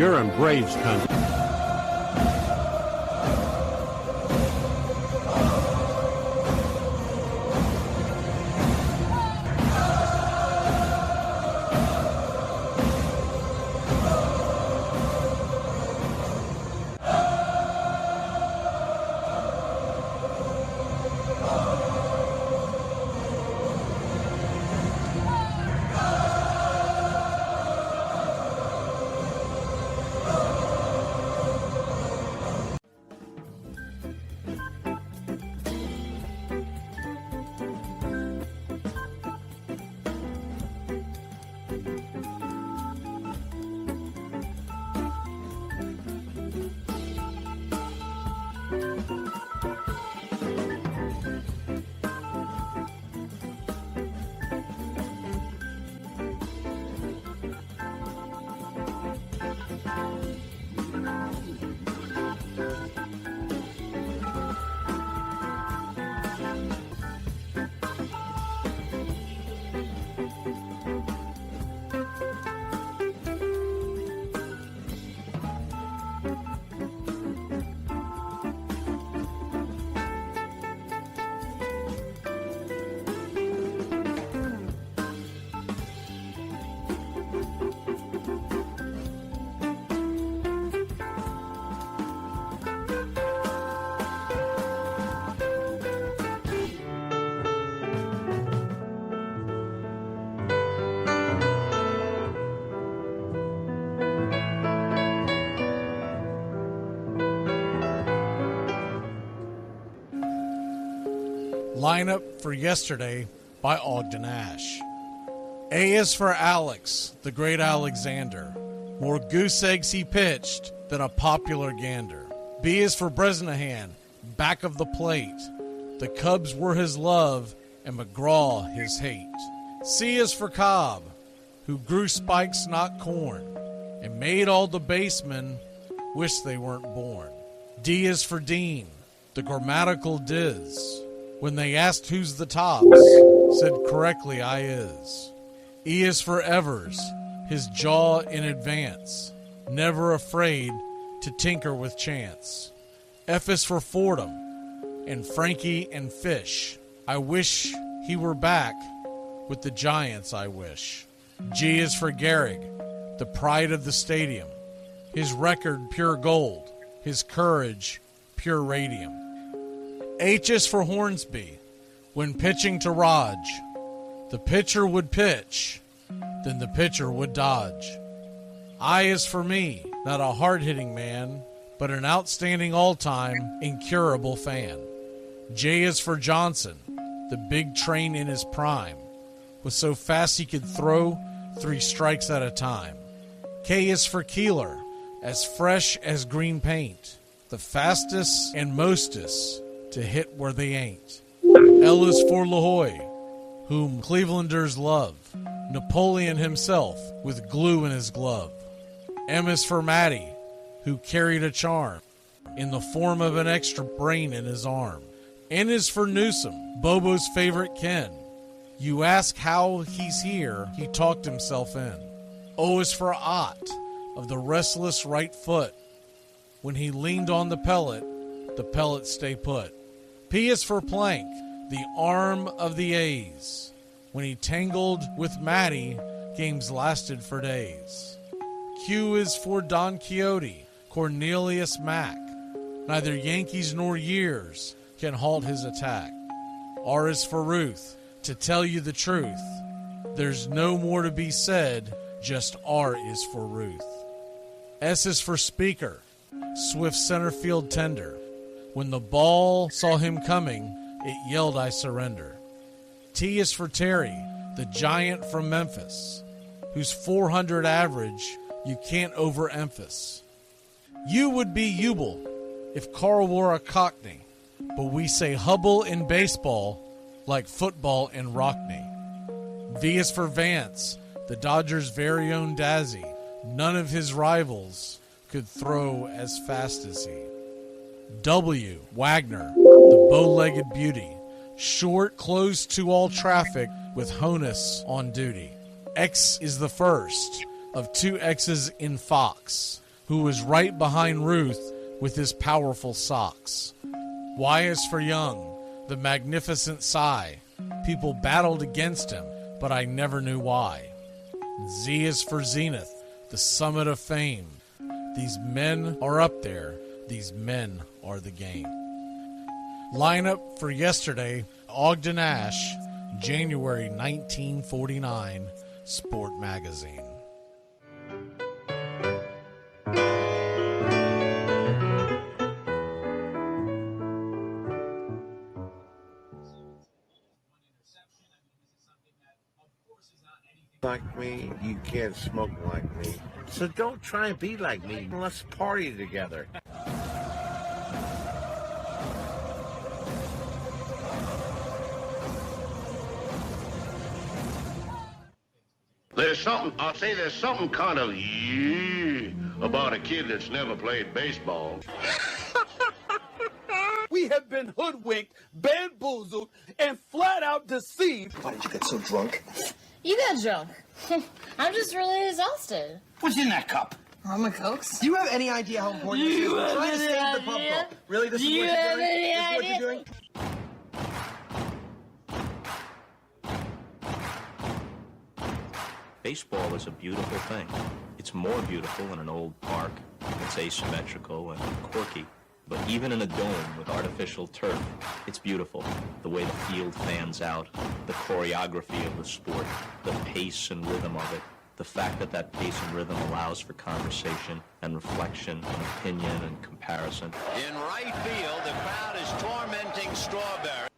You're in Braves country. Lineup for yesterday by Ogden Ash. A is for Alex, the great Alexander. More goose eggs he pitched than a popular gander. B is for Bresnahan, back of the plate. The Cubs were his love and McGraw his hate. C is for Cobb, who grew spikes not corn, and made all the basemen wish they weren't born. D is for Dean, the grammatical diz. When they asked who's the tops, said correctly I is. E is for Evers, his jaw in advance, never afraid to tinker with chance. F is for Fordham, and Frankie and Fish. I wish he were back with the Giants, I wish. G is for Gehrig, the pride of the stadium, his record pure gold, his courage pure radium. H is for Hornsby. When pitching to Raj, the pitcher would pitch, then the pitcher would dodge. I is for me, not a hard-hitting man, but an outstanding all-time, incurable fan. J is for Johnson, the big train in his prime, was so fast he could throw 3 strikes at a time. K is for Keeler, as fresh as green paint, the fastest and mostest to hit where they ain't. L is for LaHoy, whom Clevelanders love, Napoleon himself with glue in his glove. M is for Matty, who carried a charm in the form of an extra brain in his arm. N is for Newsom, Bobo's favorite Ken. You ask how he's here, he talked himself in. O is for Ott, of the restless right foot. When he leaned on the pellet stay put. P is for Plank, the arm of the A's. When he tangled with Matty, games lasted for days. Q is for Don Quixote, Cornelius Mack. Neither Yankees nor years can halt his attack. R is for Ruth, to tell you the truth. There's no more to be said, just R is for Ruth. S is for Speaker, swift center field tender. When the ball saw him coming, it yelled, I surrender. T is for Terry, the giant from Memphis, whose 400 average you can't overemphasize. U would be Ubel if Carl wore a Cockney, but we say Hubble in baseball like football in Rockney. V is for Vance, the Dodgers' very own Dazzy. None of his rivals could throw as fast as he. W, Wagner, the bow-legged beauty, short, close to all traffic with Honus on duty. X is the first of 2 X's in Fox, who was right behind Ruth with his powerful socks. Y is for Young, the magnificent sigh. People battled against him, but I never knew why. Z is for Zenith, the summit of fame. These men are up there. These men are the game. Lineup for yesterday, Ogden Nash, January 1949, Sport Magazine. Like me, you can't smoke like me. So don't try and be like me. Let's party together. There's something kind of about a kid that's never played baseball. We have been hoodwinked, bamboozled, and flat out deceived. Why did you get so drunk? You got drunk. I'm just really exhausted. What's in that cup? Rum and Cokes? Do you have any idea how important this is? We're trying to save the pub call. Really? This is what you're doing? This is what you're doing? Baseball is a beautiful thing. It's more beautiful in an old park. It's asymmetrical and quirky. But even in a dome with artificial turf, it's beautiful. The way the field fans out, the choreography of the sport, the pace and rhythm of it, the fact that that pace and rhythm allows for conversation and reflection and opinion and comparison. In right field, the crowd is tormenting Strawberry.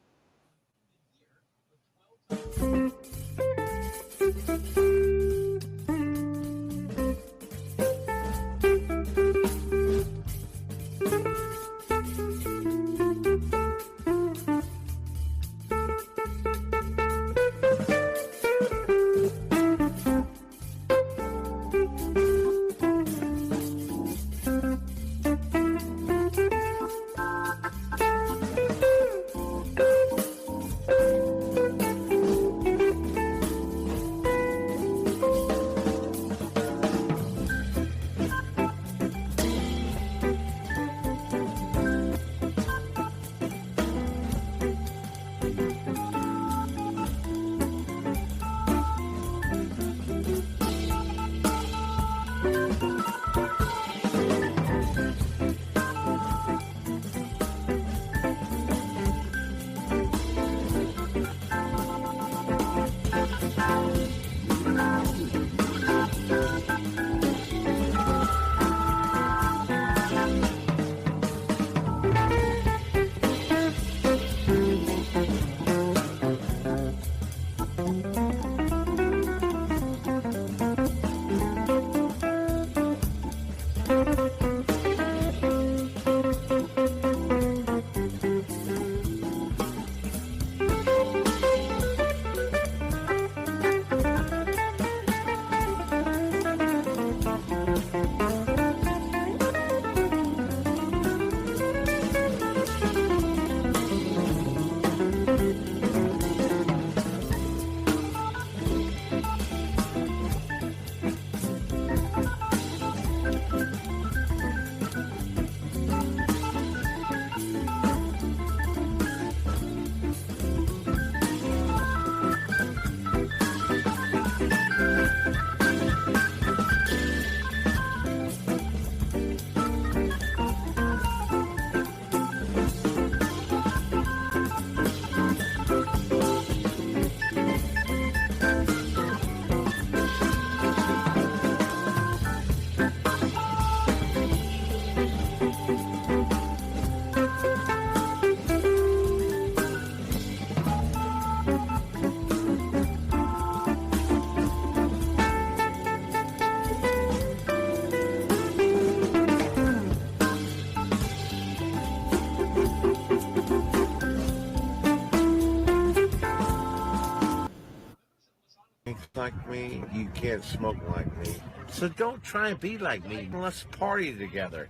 Like me, you can't smoke like me. So don't try and be like me. Let's party together.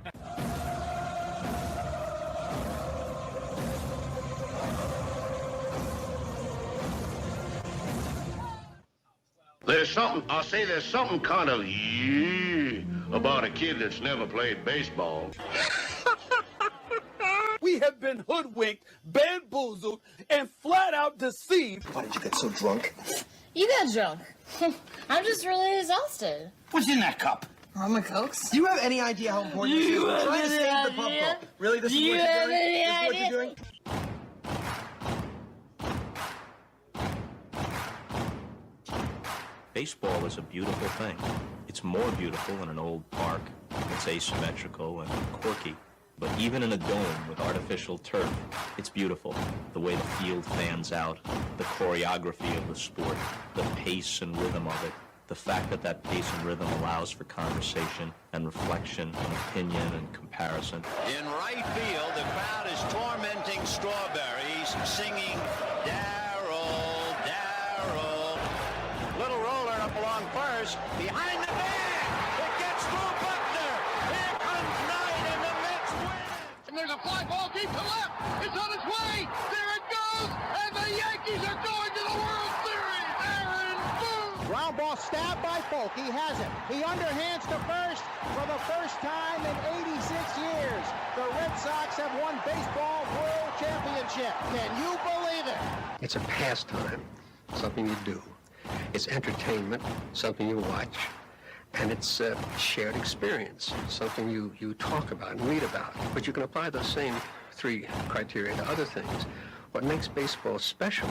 There's something kind of about a kid that's never played baseball. We have been hoodwinked, bamboozled, and flat out deceived. Why did you get so drunk? You got drunk. I'm just really exhausted. What's in that cup? Rum and Cokes? Do you have any idea how important this is? We're trying to save the pub call. Really? This is what you're doing? This is what you're doing? Baseball is a beautiful thing. It's more beautiful in an old park. It's asymmetrical and quirky. But even in a dome with artificial turf, it's beautiful. The way the field fans out, the choreography of the sport, the pace and rhythm of it, the fact that that pace and rhythm allows for conversation and reflection and opinion and comparison. In right field, the crowd is tormenting Strawberries, singing Darryl, Darryl. Little roller up along first, behind the bag. It gets through Buckner. Here comes Knight, and the Mets win. And there's a fly ball deep to left. It's on its way. There it goes. And the Yankees are going to the World Series. Aaron Boone. Ground ball stabbed by Folk. He has it. He underhands to first for the first time in 86 years. The Red Sox have won baseball world championship. Can you believe it? It's a pastime, something you do. It's entertainment, something you watch. And it's a shared experience, something you talk about and read about. But you can apply those same three criteria to other things. What makes baseball special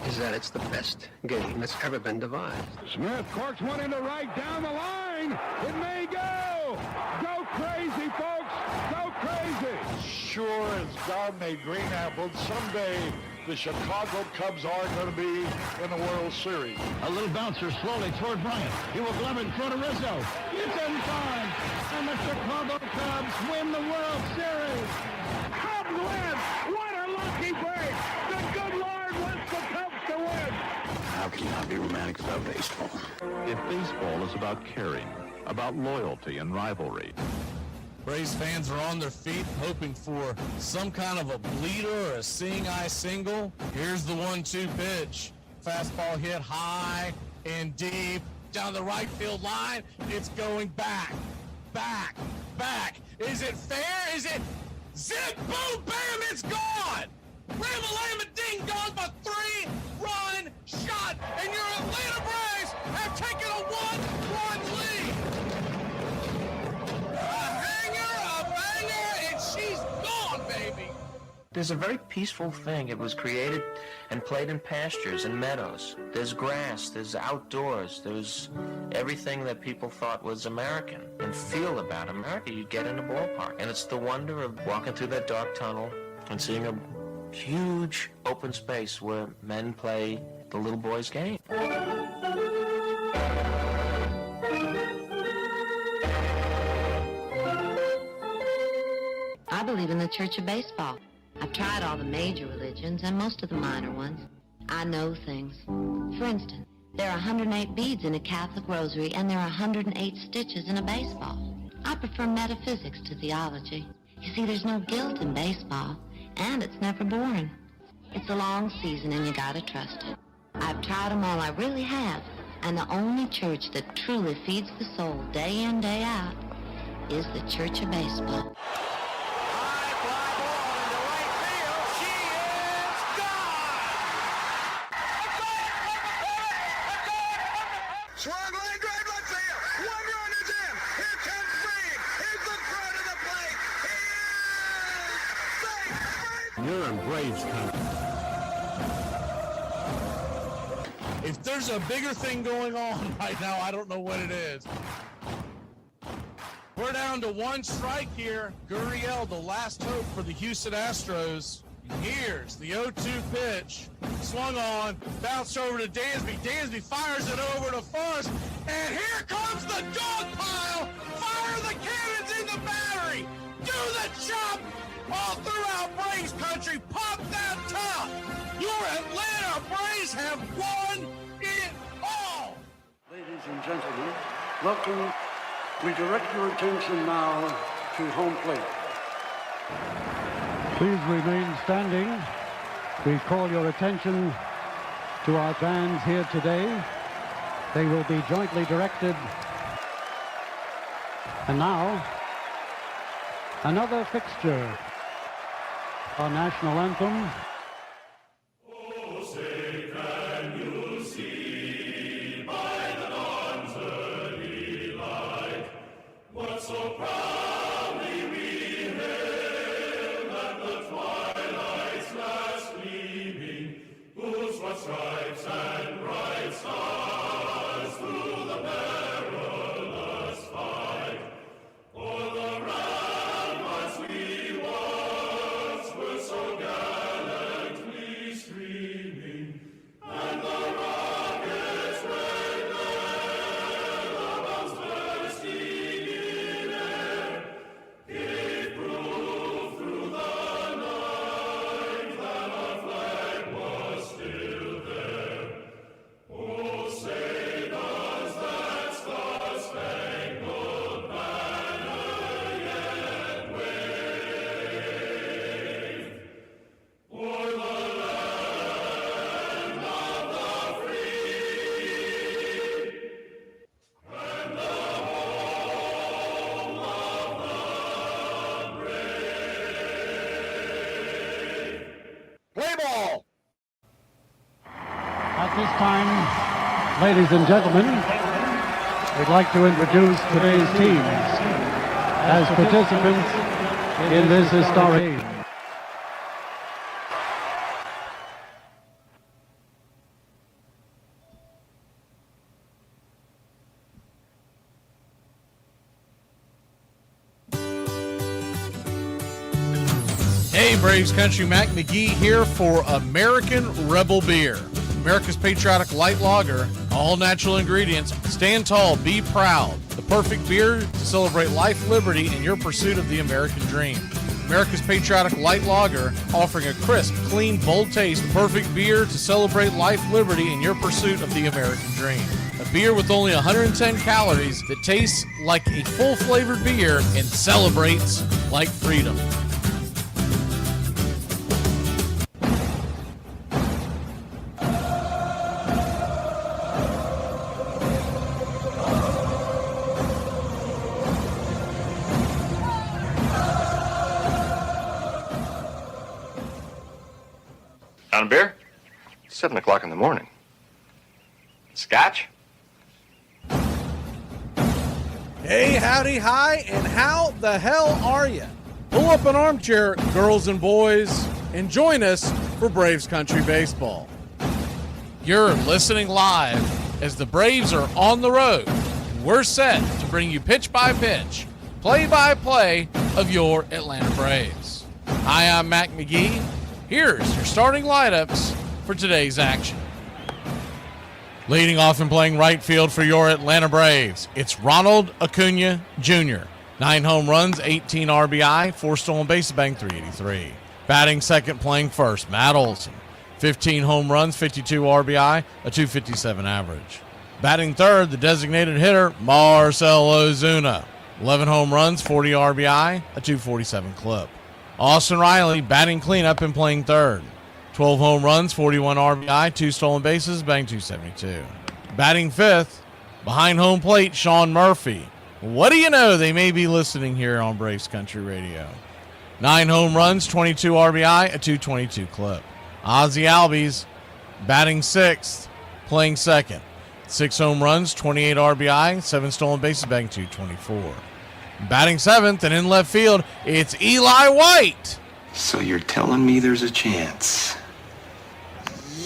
is that it's the best game that's ever been devised. Smith corks one into right down the line. It may go. Go crazy, folks. Go crazy. Sure as God made green apples, someday the Chicago Cubs are going to be in the World Series. A little bouncer slowly toward Bryant. He will glove it in front of Rizzo. It's in time. And the Chicago Cubs win the World Series. Cubs win. What a lucky break. The good Lord wants the Cubs to win. How can you not be romantic about baseball? If baseball is about caring, about loyalty and rivalry. Braves fans are on their feet hoping for some kind of a bleeder or a seeing-eye single. Here's the 1-2 pitch. Fastball hit high and deep down the right field line. It's going back, back, back. Is it fair? Is it zip, boom, bam, it's gone! Ram-a-lam, ding-dong, a 3-run shot, and your Atlanta Braves have taken a 1-run lead. She's gone, baby! There's a very peaceful thing. It was created and played in pastures and meadows. There's grass, there's outdoors, there's everything that people thought was American and feel about America. You get in a ballpark, and it's the wonder of walking through that dark tunnel and seeing a huge open space where men play the little boy's game. I believe in the Church of Baseball. I've tried all the major religions and most of the minor ones. I know things. For instance, there are 108 beads in a Catholic rosary and there are 108 stitches in a baseball. I prefer metaphysics to theology. You see, there's no guilt in baseball, and it's never boring. It's a long season and you gotta trust it. I've tried them all, I really have. And the only church that truly feeds the soul day in, day out is the Church of Baseball. You're in Braves country. If there's a bigger thing going on right now, I don't know what it is. We're down to one strike here. Gurriel, the last hope for the Houston Astros. Here's the 0-2 pitch. Swung on, bounced over to Dansby. Dansby fires it over to first. And here comes the dog pile. Fire the cannons in the battery. Do the chop. All throughout Braves country, pop that top! Your Atlanta Braves have won it all! Ladies and gentlemen, welcome. We direct your attention now to home plate. Please remain standing. We call your attention to our fans here today. They will be jointly directed And now, another fixture. Our national anthem. Stripes and bright stars through the perilous fight. O'er the ramparts we watched were so gallantly streaming, and the rockets' red glare, the bombs bursting in air, gave proof through the night that our flag was still there. Oh, say does that star-spangled banner yet wave o'er the land of the free and the home of the brave? Play ball! At this time, ladies and gentlemen, we'd like to introduce today's teams as participants in this historic game. Hey, Braves Country, Mac McGee here for American Rebel Beer. America's patriotic light lager, all natural ingredients. Stand tall, be proud. The perfect beer to celebrate life, liberty, and your pursuit of the American dream. America's patriotic light lager, offering a crisp, clean, bold taste. Perfect beer to celebrate life, liberty, and your pursuit of the American dream. A beer with only 110 calories that tastes like a full-flavored beer and celebrates like freedom. On a beer? 7 o'clock in the morning. Scotch? Hey, howdy, hi, and how the hell are you? Pull up an armchair, girls and boys, and join us for Braves Country Baseball. You're listening live as the Braves are on the road. We're set to bring you pitch by pitch, play by play of your Atlanta Braves. Hi, I'm Mac McGee. Here's your starting lineups for today's action. Leading off and playing right field for your Atlanta Braves, it's Ronald Acuna Jr. 9 home runs, 18 RBI, 4 stolen bases, bang 383. Batting second, playing first, Matt Olson. 15 home runs, 52 RBI, a 257 average. Batting third, the designated hitter, Marcell Ozuna. 11 home runs, 40 RBI, a 247 clip. Austin Riley batting cleanup and playing third. 12 home runs, 41 RBI, 2 stolen bases, bang 272. Batting fifth, behind home plate, Sean Murphy. What do you know? They may be listening here on Braves Country Radio. 9 home runs, 22 RBI, a 222 clip. Ozzie Albies batting sixth, playing second. 6 home runs, 28 RBI, 7 stolen bases, bang 224. Batting seventh and in left field, it's Eli White. So you're telling me there's a chance?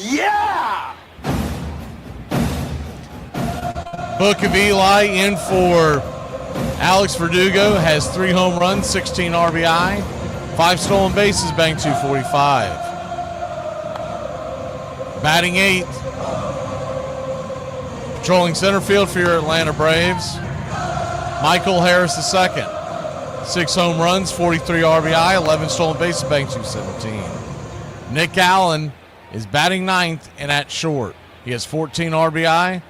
Yeah! Book of Eli in for Alex Verdugo, has 3 home runs, 16 RBI, 5 stolen bases, bang 245. Batting eighth, patrolling center field for your Atlanta Braves, Michael Harris II. 6 home runs, 43 RBI, 11 stolen bases, bang 217. Nick Allen is batting ninth and at short. He has 14 RBI,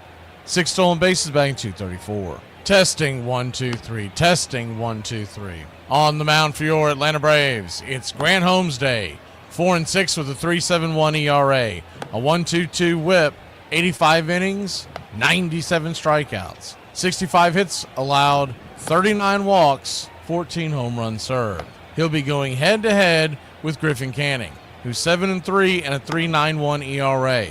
6 stolen bases, bang 234. Testing 1 2 3. Testing 1 2 3. On the mound for your Atlanta Braves, it's Grant Holmesday, 4-6 with a 3.71 ERA, a 1.22 WHIP, 85 innings, 97 strikeouts. 65 hits allowed, 39 walks, 14 home runs served. He'll be going head-to-head with Griffin Canning, who's 7-3 and a 3.91 ERA,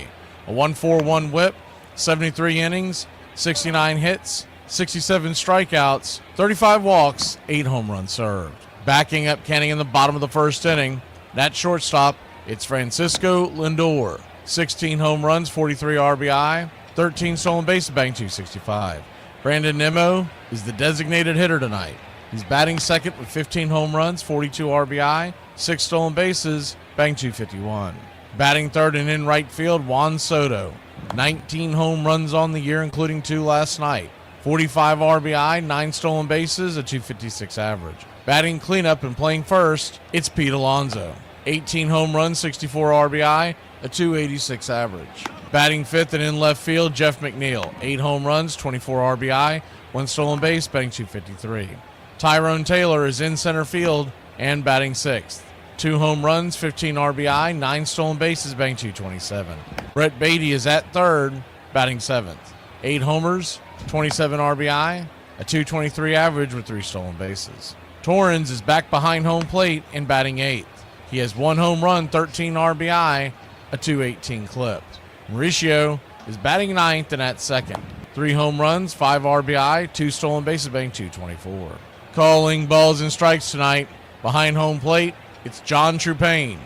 a 1.41 whip, 73 innings, 69 hits, 67 strikeouts, 35 walks, 8 home runs served. Backing up Canning in the bottom of the first inning, that shortstop, it's Francisco Lindor. 16 home runs, 43 RBI, 13 stolen bases, batting .265. Brandon Nimmo is the designated hitter tonight. He's batting second with 15 home runs, 42 RBI, 6 stolen bases, batting .251. Batting third and in right field, Juan Soto. 19 home runs on the year, including 2 last night. 45 RBI, 9 stolen bases, a .256 average. Batting cleanup and playing first, it's Pete Alonso. 18 home runs, 64 RBI, a .286 average. Batting fifth and in left field, Jeff McNeil. 8 home runs, 24 RBI, 1 stolen base, batting .253. Tyrone Taylor is in center field and batting sixth. 2 home runs, 15 RBI, 9 stolen bases, batting .227. Brett Beatty is at third, batting seventh. 8 homers, 27 RBI, a .223 average with 3 stolen bases. Torrens is back behind home plate and batting eighth. He has 1 home run, 13 RBI, a .218 clipped. Mauricio is batting ninth and at second. 3 home runs, 5 RBI, 2 stolen bases, batting .224. Calling balls and strikes tonight. Behind home plate, it's John Trupane.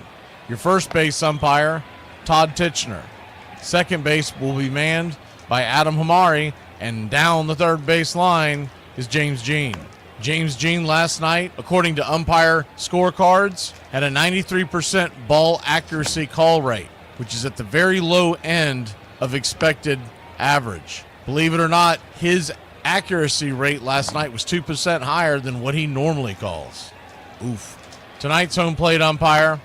Your first base umpire, Todd Titchener. Second base will be manned by Adam Hamari, and down the third base line is James Jean. James Jean last night, according to umpire scorecards, had a 93% ball accuracy call rate, which is at the very low end of expected average. Believe it or not, his accuracy rate last night was 2% higher than what he normally calls. Oof. Tonight's home plate umpire,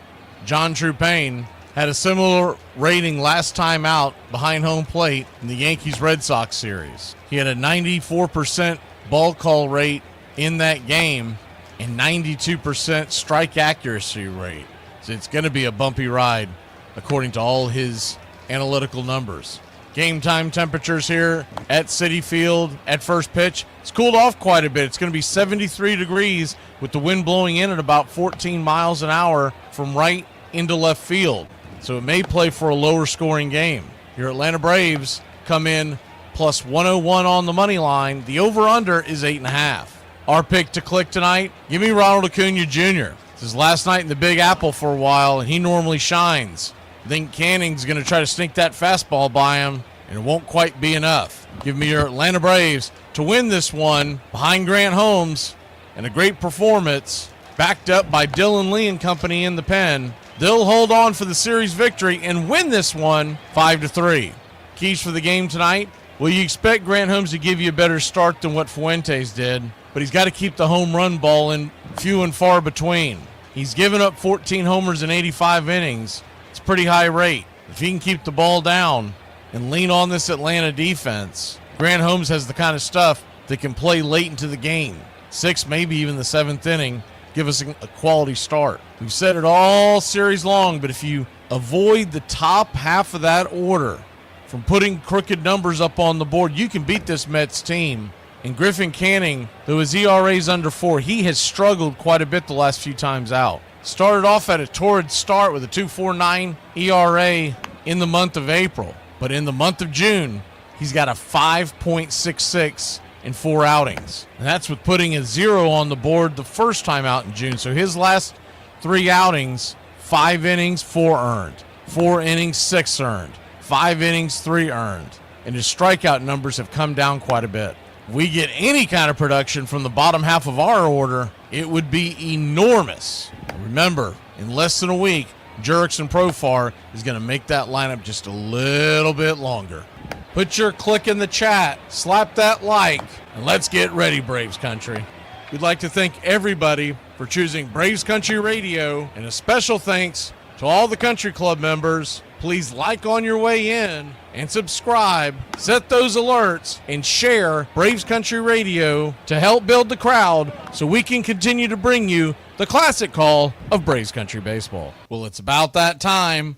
John Trupane, had a similar rating last time out behind home plate in the Yankees-Red Sox series. He had a 94% ball call rate in that game and 92% strike accuracy rate. So it's going to be a bumpy ride according to all his analytical numbers. Game time temperatures here at Citi Field at first pitch. It's cooled off quite a bit. It's going to be 73 degrees with the wind blowing in at about 14 miles an hour from right into left field. So it may play for a lower scoring game. Your Atlanta Braves come in plus 101 on the money line. The over-under is 8.5. Our pick to click tonight, give me Ronald Acuna Jr. This is last night in the Big Apple for a while, and he normally shines. I think Canning's going to try to sneak that fastball by him, and it won't quite be enough. Give me your Atlanta Braves to win this one behind Grant Holmes, and a great performance backed up by Dylan Lee and company in the pen. They'll hold on for the series victory and win this one 5-3. Keys for the game tonight. Well, you expect Grant Holmes to give you a better start than what Fuentes did, but he's got to keep the home run ball in few and far between. He's given up 14 homers in 85 innings. It's a pretty high rate. If he can keep the ball down and lean on this Atlanta defense, Grant Holmes has the kind of stuff that can play late into the game. 6th, maybe even the 7th inning, give us a quality start. We've said it all series long, but if you avoid the top half of that order from putting crooked numbers up on the board, you can beat this Mets team. And Griffin Canning, though his ERA is under 4, he has struggled quite a bit the last few times out. Started off at a torrid start with a 2.49 ERA in the month of April. But in the month of June, he's got a 5.66 in 4 outings. And that's with putting a 0 on the board the first time out in June. So his last 3 outings, 5 innings, 4 earned. 4 innings, 6 earned. 5 innings, 3 earned. And his strikeout numbers have come down quite a bit. If we get any kind of production from the bottom half of our order, it would be enormous. Remember, in less than a week, Jurickson Profar is going to make that lineup just a little bit longer. Put your click in the chat, slap that like, and let's get ready, Braves Country. We'd like to thank everybody for choosing Braves Country Radio, and a special thanks to all the Country Club members. Please like on your way in and subscribe, set those alerts, and share Braves Country Radio to help build the crowd so we can continue to bring you the classic call of Braves Country Baseball. Well, it's about that time.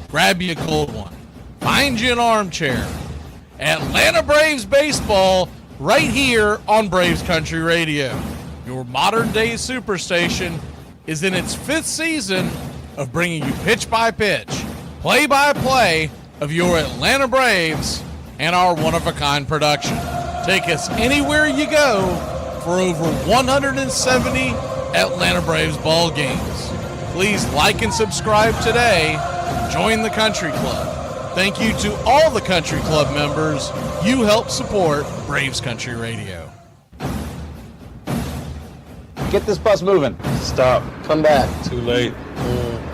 Grab you a cold one. Find you an armchair. Atlanta Braves Baseball right here on Braves Country Radio. Your modern-day superstation is in its 5th season of bringing you pitch-by-pitch, play-by-play of your Atlanta Braves and our one-of-a-kind production. Take us anywhere you go for over 170 Atlanta Braves ball games. Please like and subscribe today. Join the Country Club. Thank you to all the Country Club members. You help support Braves Country Radio. Get this bus moving. Stop. Come back. Too late.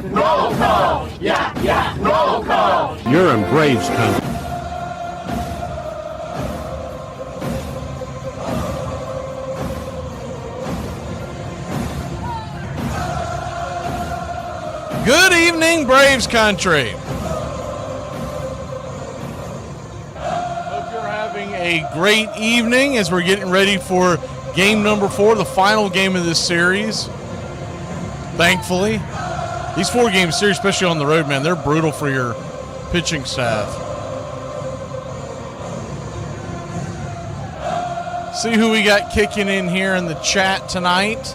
Roll call! Yeah, roll call! You're in Braves country. Good evening, Braves Country. Hope you're having a great evening as we're getting ready for game number 4, the final game of this series. Thankfully, these 4-game series, especially on the road, man, they're brutal for your pitching staff. See who we got kicking in here in the chat tonight.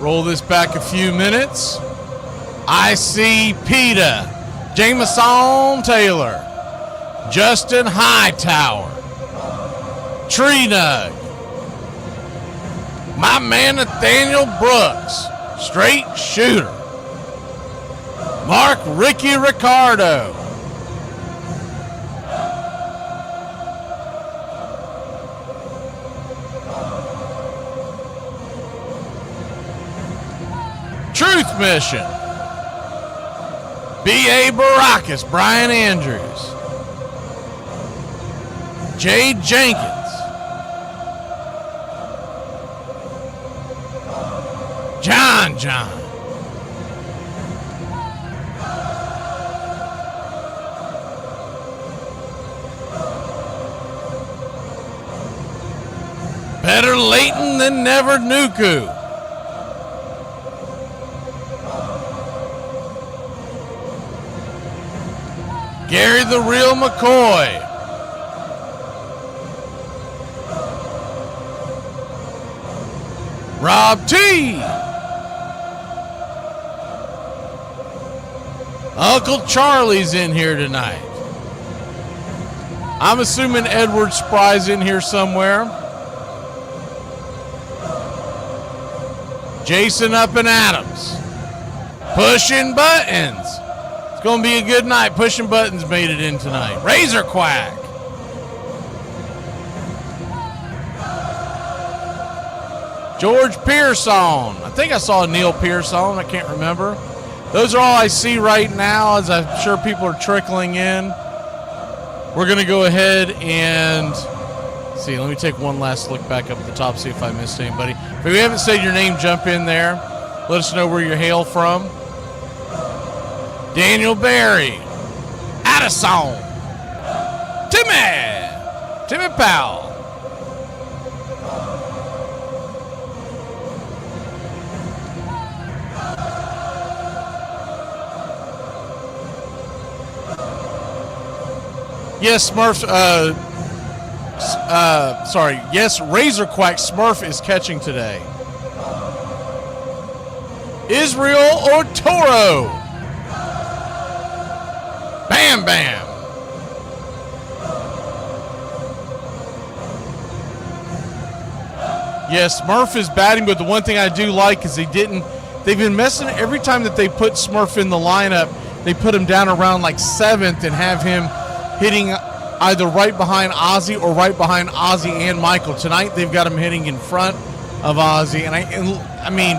Roll this back a few minutes. I see PETA, Jameson Taylor, Justin Hightower, Tree Nug, my man Nathaniel Brooks, straight shooter, Mark Ricky Ricardo, Truth Mission, B.A. Baracus, Brian Andrews, Jade Jenkins, John, better Leighton than never Nuku, Gary the Real McCoy, Rob T, Uncle Charlie's in here tonight. I'm assuming Edward Spry's in here somewhere. Jason Up and Adams, pushing buttons. It's going to be a good night. Pushing Buttons made it in tonight. Razor Quack. George Pearson. I think I saw Neil Pearson. I can't remember. Those are all I see right now, as I'm sure people are trickling in. We're going to go ahead and see. Let me take one last look back up at the top, see if I missed anybody. If we haven't said your name, jump in there. Let us know where you hail from. Daniel Barry, Addison, Timmy Powell, yes, Smurf. Yes, Razor Quack Smurf is catching today. Israel or Toro. Bam Bam. Yes, Smurf is batting, but the one thing I do like is they've been messing every time that they put Smurf in the lineup, they put him down around like 7th and have him hitting either right behind Ozzy or right behind Ozzy and Michael. Tonight they've got him hitting in front of Ozzy, and I mean,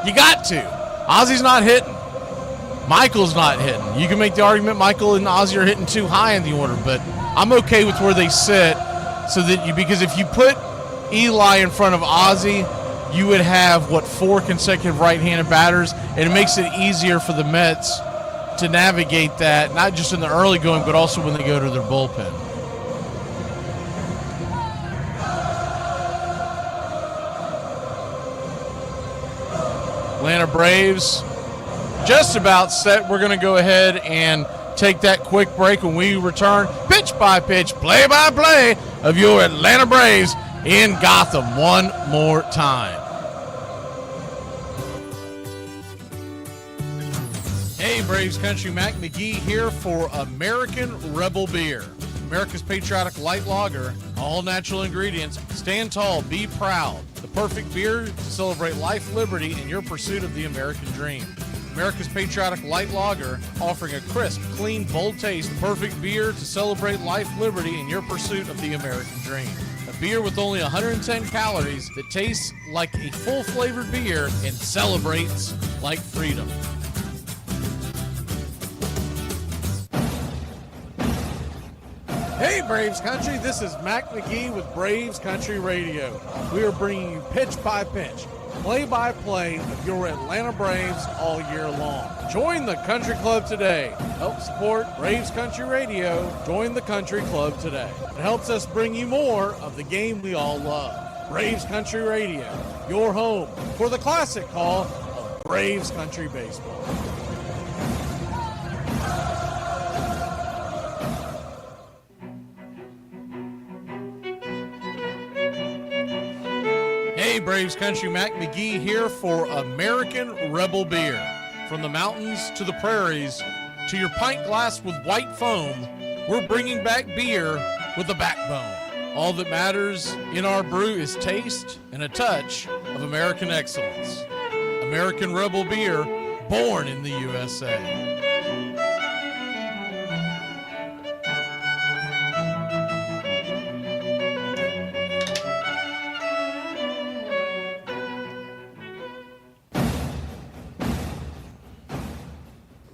you got to. Ozzy's not hitting. Michael's not hitting. You can make the argument Michael and Ozzy are hitting too high in the order, but I'm okay with where they sit, so that because if you put Eli in front of Ozzy, you would have 4 consecutive right-handed batters, and it makes it easier for the Mets to navigate that, not just in the early going, but also when they go to their bullpen. Atlanta Braves just about set. We're going to go ahead and take that quick break. When we return, pitch by pitch, play by play of your Atlanta Braves in Gotham one more time. Hey, Braves Country, Mac McGee here for American Rebel Beer. America's patriotic light lager, all natural ingredients. Stand tall, be proud. The perfect beer to celebrate life, liberty, and your pursuit of the American dream. America's patriotic light lager, offering a crisp, clean, bold taste. Perfect beer to celebrate life, liberty, and your pursuit of the American dream. A beer with only 110 calories that tastes like a full-flavored beer and celebrates like freedom. Hey, Braves Country, this is Mac McGee with Braves Country Radio. We are bringing you pitch by pitch, play by play of your Atlanta Braves all year long. Join the Country Club today. Help support Braves Country Radio. Join the Country Club today. It helps us bring you more of the game we all love. Braves Country Radio, your home for the classic call of Braves Country Baseball. Hey, Braves Country, Mac McGee here for American Rebel Beer. From the mountains to the prairies to your pint glass with white foam, we're bringing back beer with a backbone. All that matters in our brew is taste and a touch of American excellence. American Rebel Beer, born in the USA.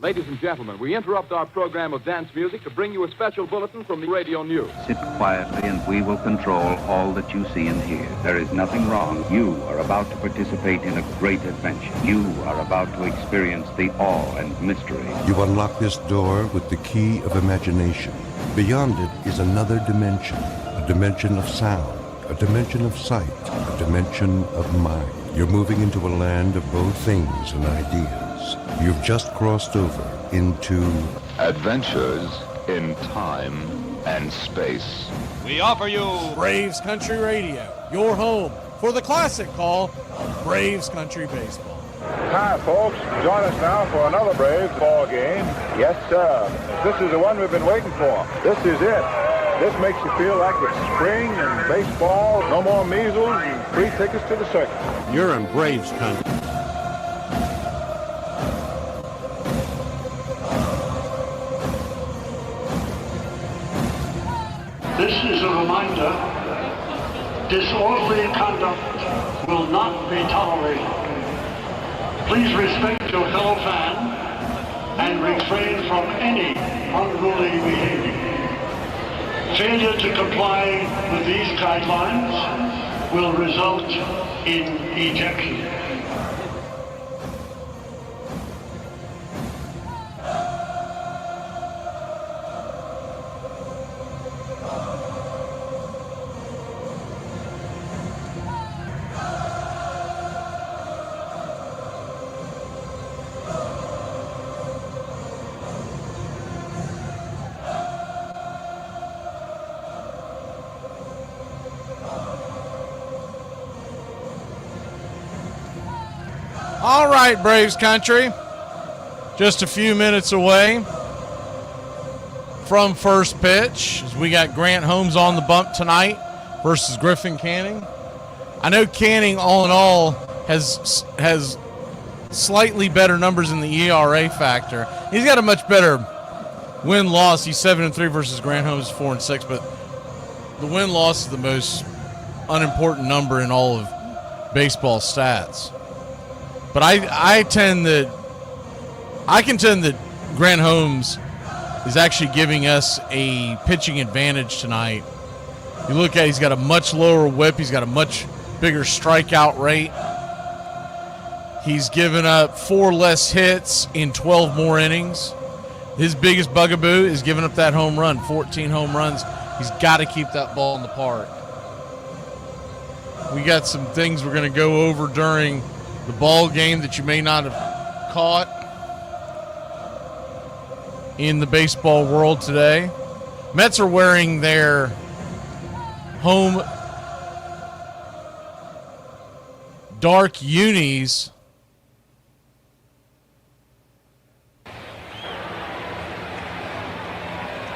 Ladies and gentlemen, we interrupt our program of dance music to bring you a special bulletin from the radio news. Sit quietly and we will control all that you see and hear. There is nothing wrong. You are about to participate in a great adventure. You are about to experience the awe and mystery. You unlock this door with the key of imagination. Beyond it is another dimension, a dimension of sound, a dimension of sight, a dimension of mind. You're moving into a land of both things and ideas. You've just crossed over into Adventures in Time and Space. We offer you Braves Country Radio, your home for the classic call of Braves Country Baseball. Hi, folks. Join us now for another Braves ball game. Yes, sir. This is the one we've been waiting for. This is it. This makes you feel like it's spring and baseball. No more measles and free tickets to the circus. You're in Braves Country. This is a reminder, disorderly conduct will not be tolerated. Please respect your fellow fan and refrain from any unruly behavior. Failure to comply with these guidelines will result in ejection. All right, Braves Country, just a few minutes away from first pitch as we got Grant Holmes on the bump tonight versus Griffin Canning. I know Canning, all in all, has slightly better numbers in the ERA factor. He's got a much better win-loss. He's 7-3 versus Grant Holmes 4-6, but the win-loss is the most unimportant number in all of baseball stats. But I contend that Grant Holmes is actually giving us a pitching advantage tonight. You look at it, he's got a much lower whip. He's got a much bigger strikeout rate. He's given up 4 less hits in 12 more innings. His biggest bugaboo is giving up that home run, 14 home runs. He's got to keep that ball in the park. We got some things we're going to go over during the ball game that you may not have caught. in the baseball world today. Mets are wearing their home dark unis.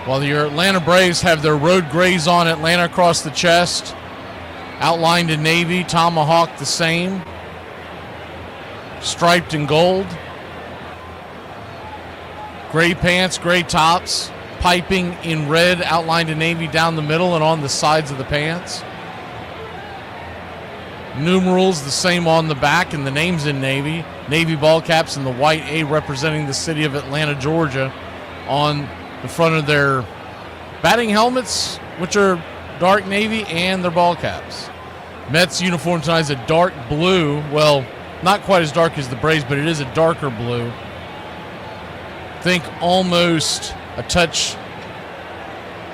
While the Atlanta Braves have their road grays on Atlanta across the chest, outlined in navy, tomahawk the same, striped in gold, gray pants, gray tops, piping in red, outlined in navy down the middle and on the sides of the pants. Numerals the same on the back and the names in navy. Navy ball caps and the white A representing the city of Atlanta, Georgia on the front of their batting helmets, which are dark navy, and their ball caps. Mets uniform tonight is a dark blue. Well, not quite as dark as the Braves, but it is a darker blue. Think almost a touch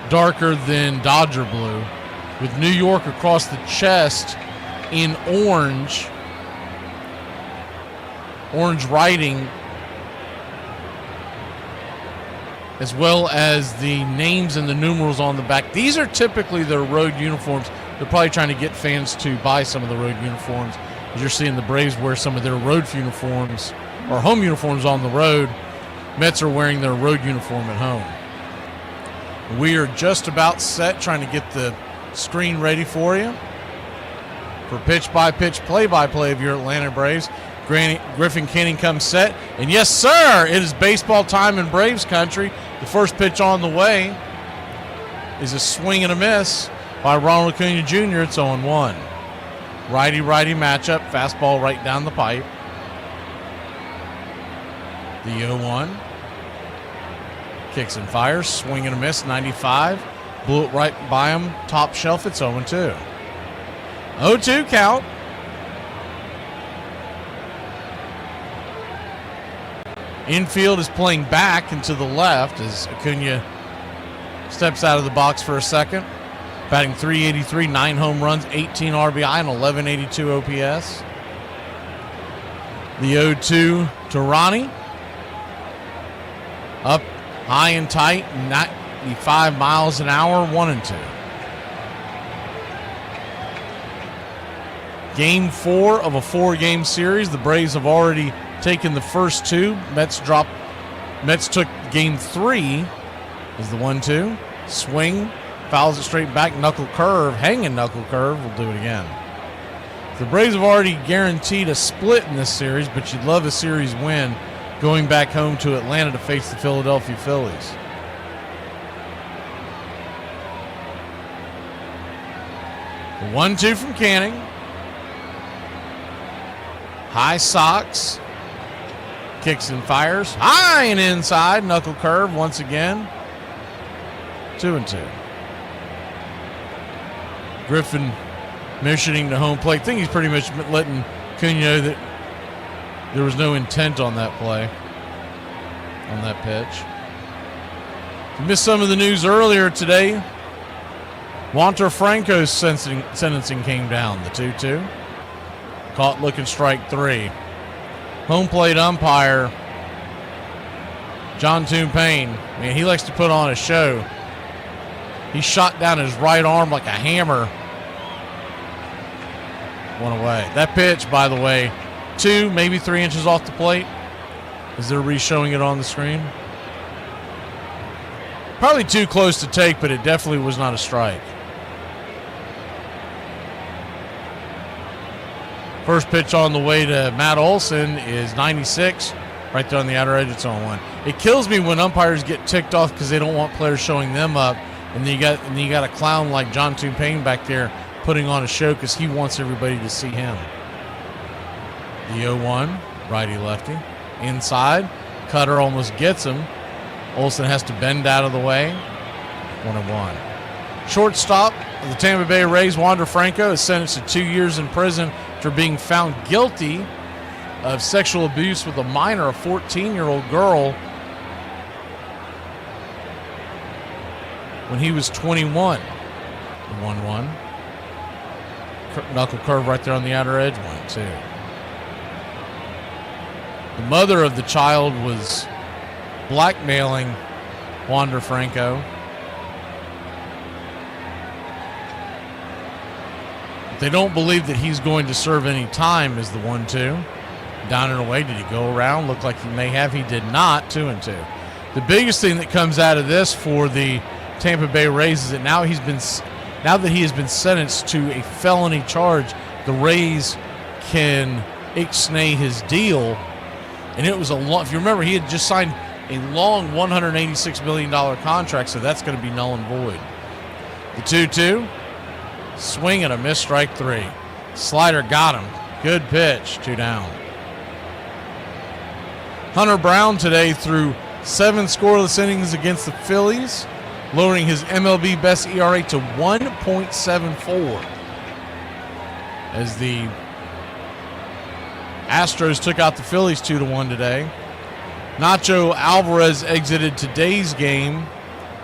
darker than Dodger blue, with New York across the chest in orange writing, as well as the names and the numerals on the back. These are typically their road uniforms. They're probably trying to get fans to buy some of the road uniforms, as you're seeing the Braves wear some of their road uniforms or home uniforms on the road. Mets are wearing their road uniform at home. We are just about set, trying to get the screen ready for you for pitch-by-pitch, play-by-play of your Atlanta Braves. Griffin Canning comes set, and yes, sir, it is baseball time in Braves country. The first pitch on the way is a swing and a miss by Ronald Acuna Jr. It's 0-1. Righty-righty matchup, fastball right down the pipe. The 0-1. Kicks and fires, swing and a miss, 95. Blew it right by him, top shelf, it's 0-2. 0-2 count. Infield is playing back and to the left as Acuna steps out of the box for a second. Batting .383, 9 home runs, 18 RBI, and 1182 OPS. The 0-2 to Ronnie. Up high and tight, 95 miles an hour, 1-2. Game 4 of a 4-game series. The Braves have already taken the first 2. Mets took game 3 as the 1-2. Swing, fouls it straight back, knuckle curve, hanging knuckle curve. We'll do it again. The Braves have already guaranteed a split in this series, but you'd love a series win going back home to Atlanta to face the Philadelphia Phillies. The 1-2 from Canning. High socks. Kicks and fires. High and inside. Knuckle curve once again. 2-2. Griffin missioning to home plate. I think he's pretty much letting Acuna know that there was no intent on that play, on that pitch. If you missed some of the news earlier today, Wander Franco's sentencing came down. The 2-2. Caught looking strike 3. Home plate umpire John Toon-Payne, man, he likes to put on a show. He shot down his right arm like a hammer. One away. That pitch, by the way, 2, maybe 3 inches off the plate. Is there re-showing it on the screen? Probably too close to take, but it definitely was not a strike. First pitch on the way to Matt Olson is 96. Right there on the outer edge, it's on 1. It kills me when umpires get ticked off because they don't want players showing them up. And then you got a clown like John Toon-Payne back there putting on a show because he wants everybody to see him. The 0-1, righty-lefty. Inside, cutter almost gets him. Olson has to bend out of the way. 1-1. Shortstop of the Tampa Bay Rays, Wander Franco, is sentenced to 2 years in prison after being found guilty of sexual abuse with a minor, a 14-year-old girl, when he was 21. 1-1. Knuckle curve right there on the outer edge. 1-2. The mother of the child was blackmailing Wander Franco. They don't believe that he's going to serve any time as the 1-2. Down and away. Did he go around? Looked like he may have. He did not. 2-2. The biggest thing that comes out of this for the Tampa Bay Rays is that now that he has been sentenced to a felony charge, the Rays can ixnay his deal. And it was if you remember, he had just signed a long $186 million contract, so that's going to be null and void. The 2-2. Swing and a miss, strike 3. Slider got him. Good pitch. 2 down. Hunter Brown today threw 7 scoreless innings against the Phillies, lowering his MLB best ERA to 1.74 as the Astros took out the Phillies 2-1 today. Nacho Alvarez exited today's game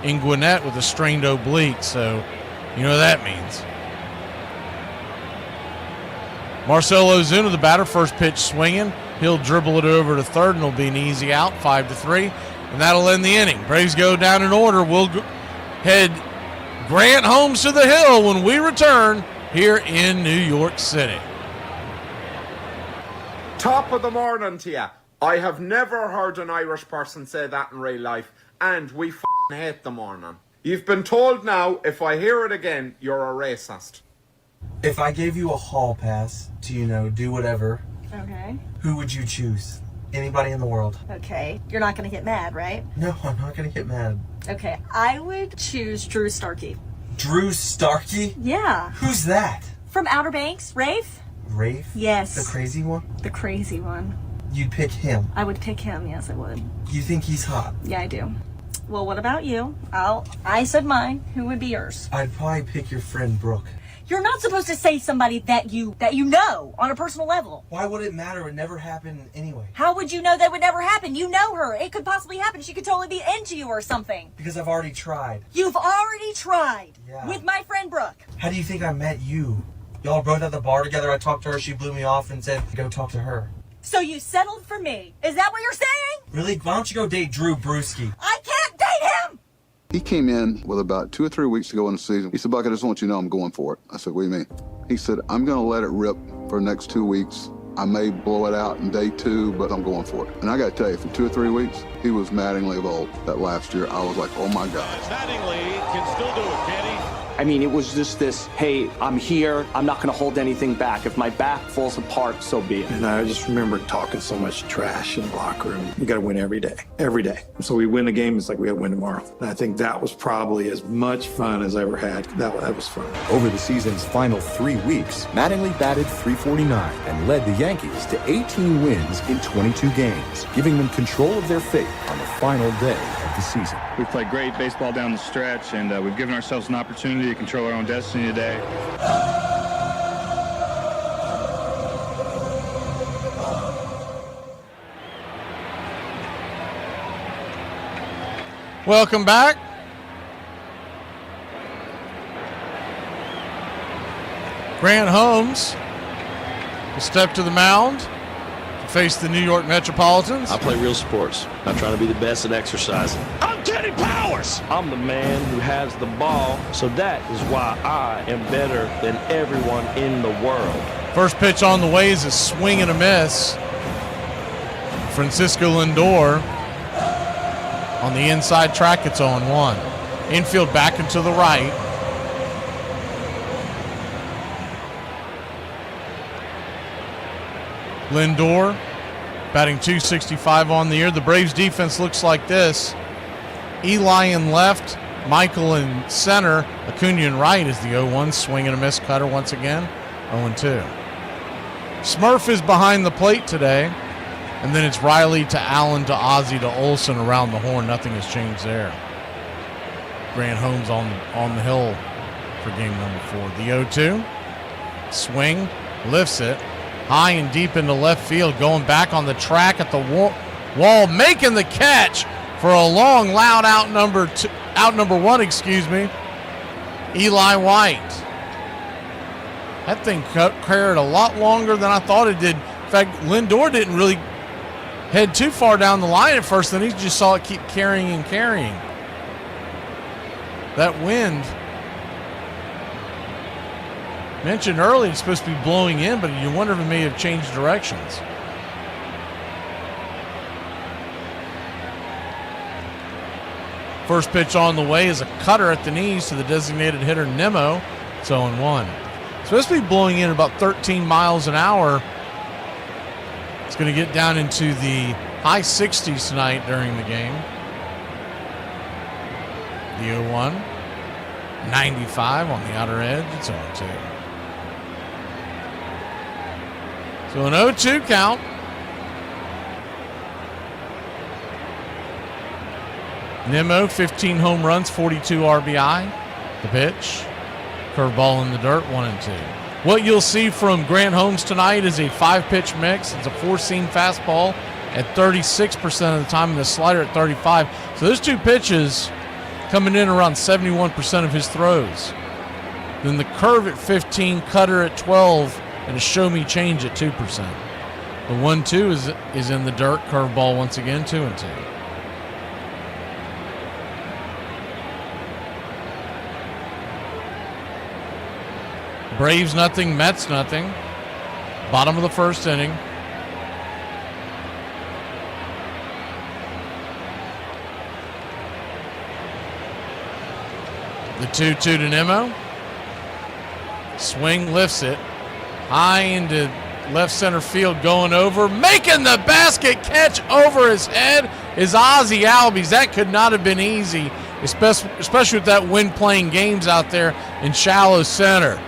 in Gwinnett with a strained oblique, so you know what that means. Marcell Ozuna, the batter, first pitch swinging. He'll dribble it over to third, and it'll be an easy out, 5-3, and that'll end the inning. Braves go down in order. We'll head Grant Holmes to the hill when we return here in New York City. Top of the morning to you. I have never heard an Irish person say that in real life, and we hate the morning. You've been told now, if I hear it again, you're a racist. If I gave you a hall pass to, do whatever, Okay. who would you choose? Anybody in the world. Okay. You're not going to get mad, right? No, I'm not going to get mad. Okay. I would choose Drew Starkey. Drew Starkey? Yeah. Who's that? From Outer Banks. Rafe? Rafe? Yes. The crazy one? The crazy one. You'd pick him? I would pick him. Yes, I would. You think he's hot? Yeah, I do. Well, what about you? I said mine. Who would be yours? I'd probably pick your friend Brooke. You're not supposed to say somebody that you know on a personal level. Why would it matter? It would never happen anyway. How would you know that would never happen? You know her. It could possibly happen. She could totally be into you or something. Because I've already tried. You've already tried. Yeah. With my friend Brooke. How do you think I met you? Y'all both at the bar together. I talked to her. She blew me off and said, go talk to her. So you settled for me. Is that what you're saying? Really? Why don't you go date Drew Brewski? I can't date him! He came in with about 2 or 3 weeks to go in the season. He said, Buck, I just want you to know I'm going for it. I said, what do you mean? He said, I'm going to let it rip for the next 2 weeks. I may blow it out in day 2, but I'm going for it. And I got to tell you, for 2 or 3 weeks, he was Mattingly of old. That last year, I was like, oh my God. Mattingly can still do it, can he? I mean, it was just this, hey, I'm here. I'm not going to hold anything back. If my back falls apart, so be it. And I just remember talking so much trash in the locker room. We got to win every day, every day. So we win the game, it's like we got to win tomorrow. And I think that was probably as much fun as I ever had. That was fun. Over the season's final 3 weeks, Mattingly batted .349 and led the Yankees to 18 wins in 22 games, giving them control of their fate on the final day of the season. We've played great baseball down the stretch, and we've given ourselves an opportunity to control our own destiny today. Welcome back. Grant Holmes will step to the mound to face the New York Metropolitans. I play real sports. I'm trying to be the best at exercising. I'm Teddy Powers! I'm the man who has the ball, so that is why I am better than everyone in the world. First pitch on the way is a swing and a miss. Francisco Lindor on the inside track. It's 0-1. Infield back and to the right. Lindor batting .265 on the year. The Braves defense looks like this. Eli in left, Michael in center, Acuna in right is the 0-1. Swing and a miss. Cutter once again, 0-2. Smurf is behind the plate today. And then it's Riley to Allen to Ozzie to Olsen around the horn. Nothing has changed there. Grant Holmes on the hill for game number 4. The 0-2. Swing, lifts it. High and deep into left field. Going back on the track at the wall. Making the catch for a long, loud out number 1, Eli White. That thing carried a lot longer than I thought it did. In fact, Lindor didn't really head too far down the line at first, then he just saw it keep carrying and carrying. That wind, mentioned earlier, it's supposed to be blowing in, but you wonder if it may have changed directions. First pitch on the way is a cutter at the knees to the designated hitter, Nimmo. It's 0-1. It's supposed to be blowing in about 13 miles an hour. It's going to get down into the high 60s tonight during the game. The 0-1. 95 on the outer edge. It's 0-2. So an 0-2 count. Nimmo, 15 home runs, 42 RBI. The pitch. Curveball in the dirt, 1-2. What you'll see from Grant Holmes tonight is a 5-pitch mix. It's a 4-seam fastball at 36% of the time and the slider at 35%. So those two pitches coming in around 71% of his throws. Then the curve at 15, cutter at 12, and a show-me change at 2%. The 1-2 is in the dirt. Curveball once again, 2-2. Braves nothing, Mets nothing. Bottom of the first inning. The 2-2 to Nimmo. Swing, lifts it. High into left center field, going over. Making the basket catch over his head is Ozzie Albies. That could not have been easy, especially with that wind playing games out there in shallow center.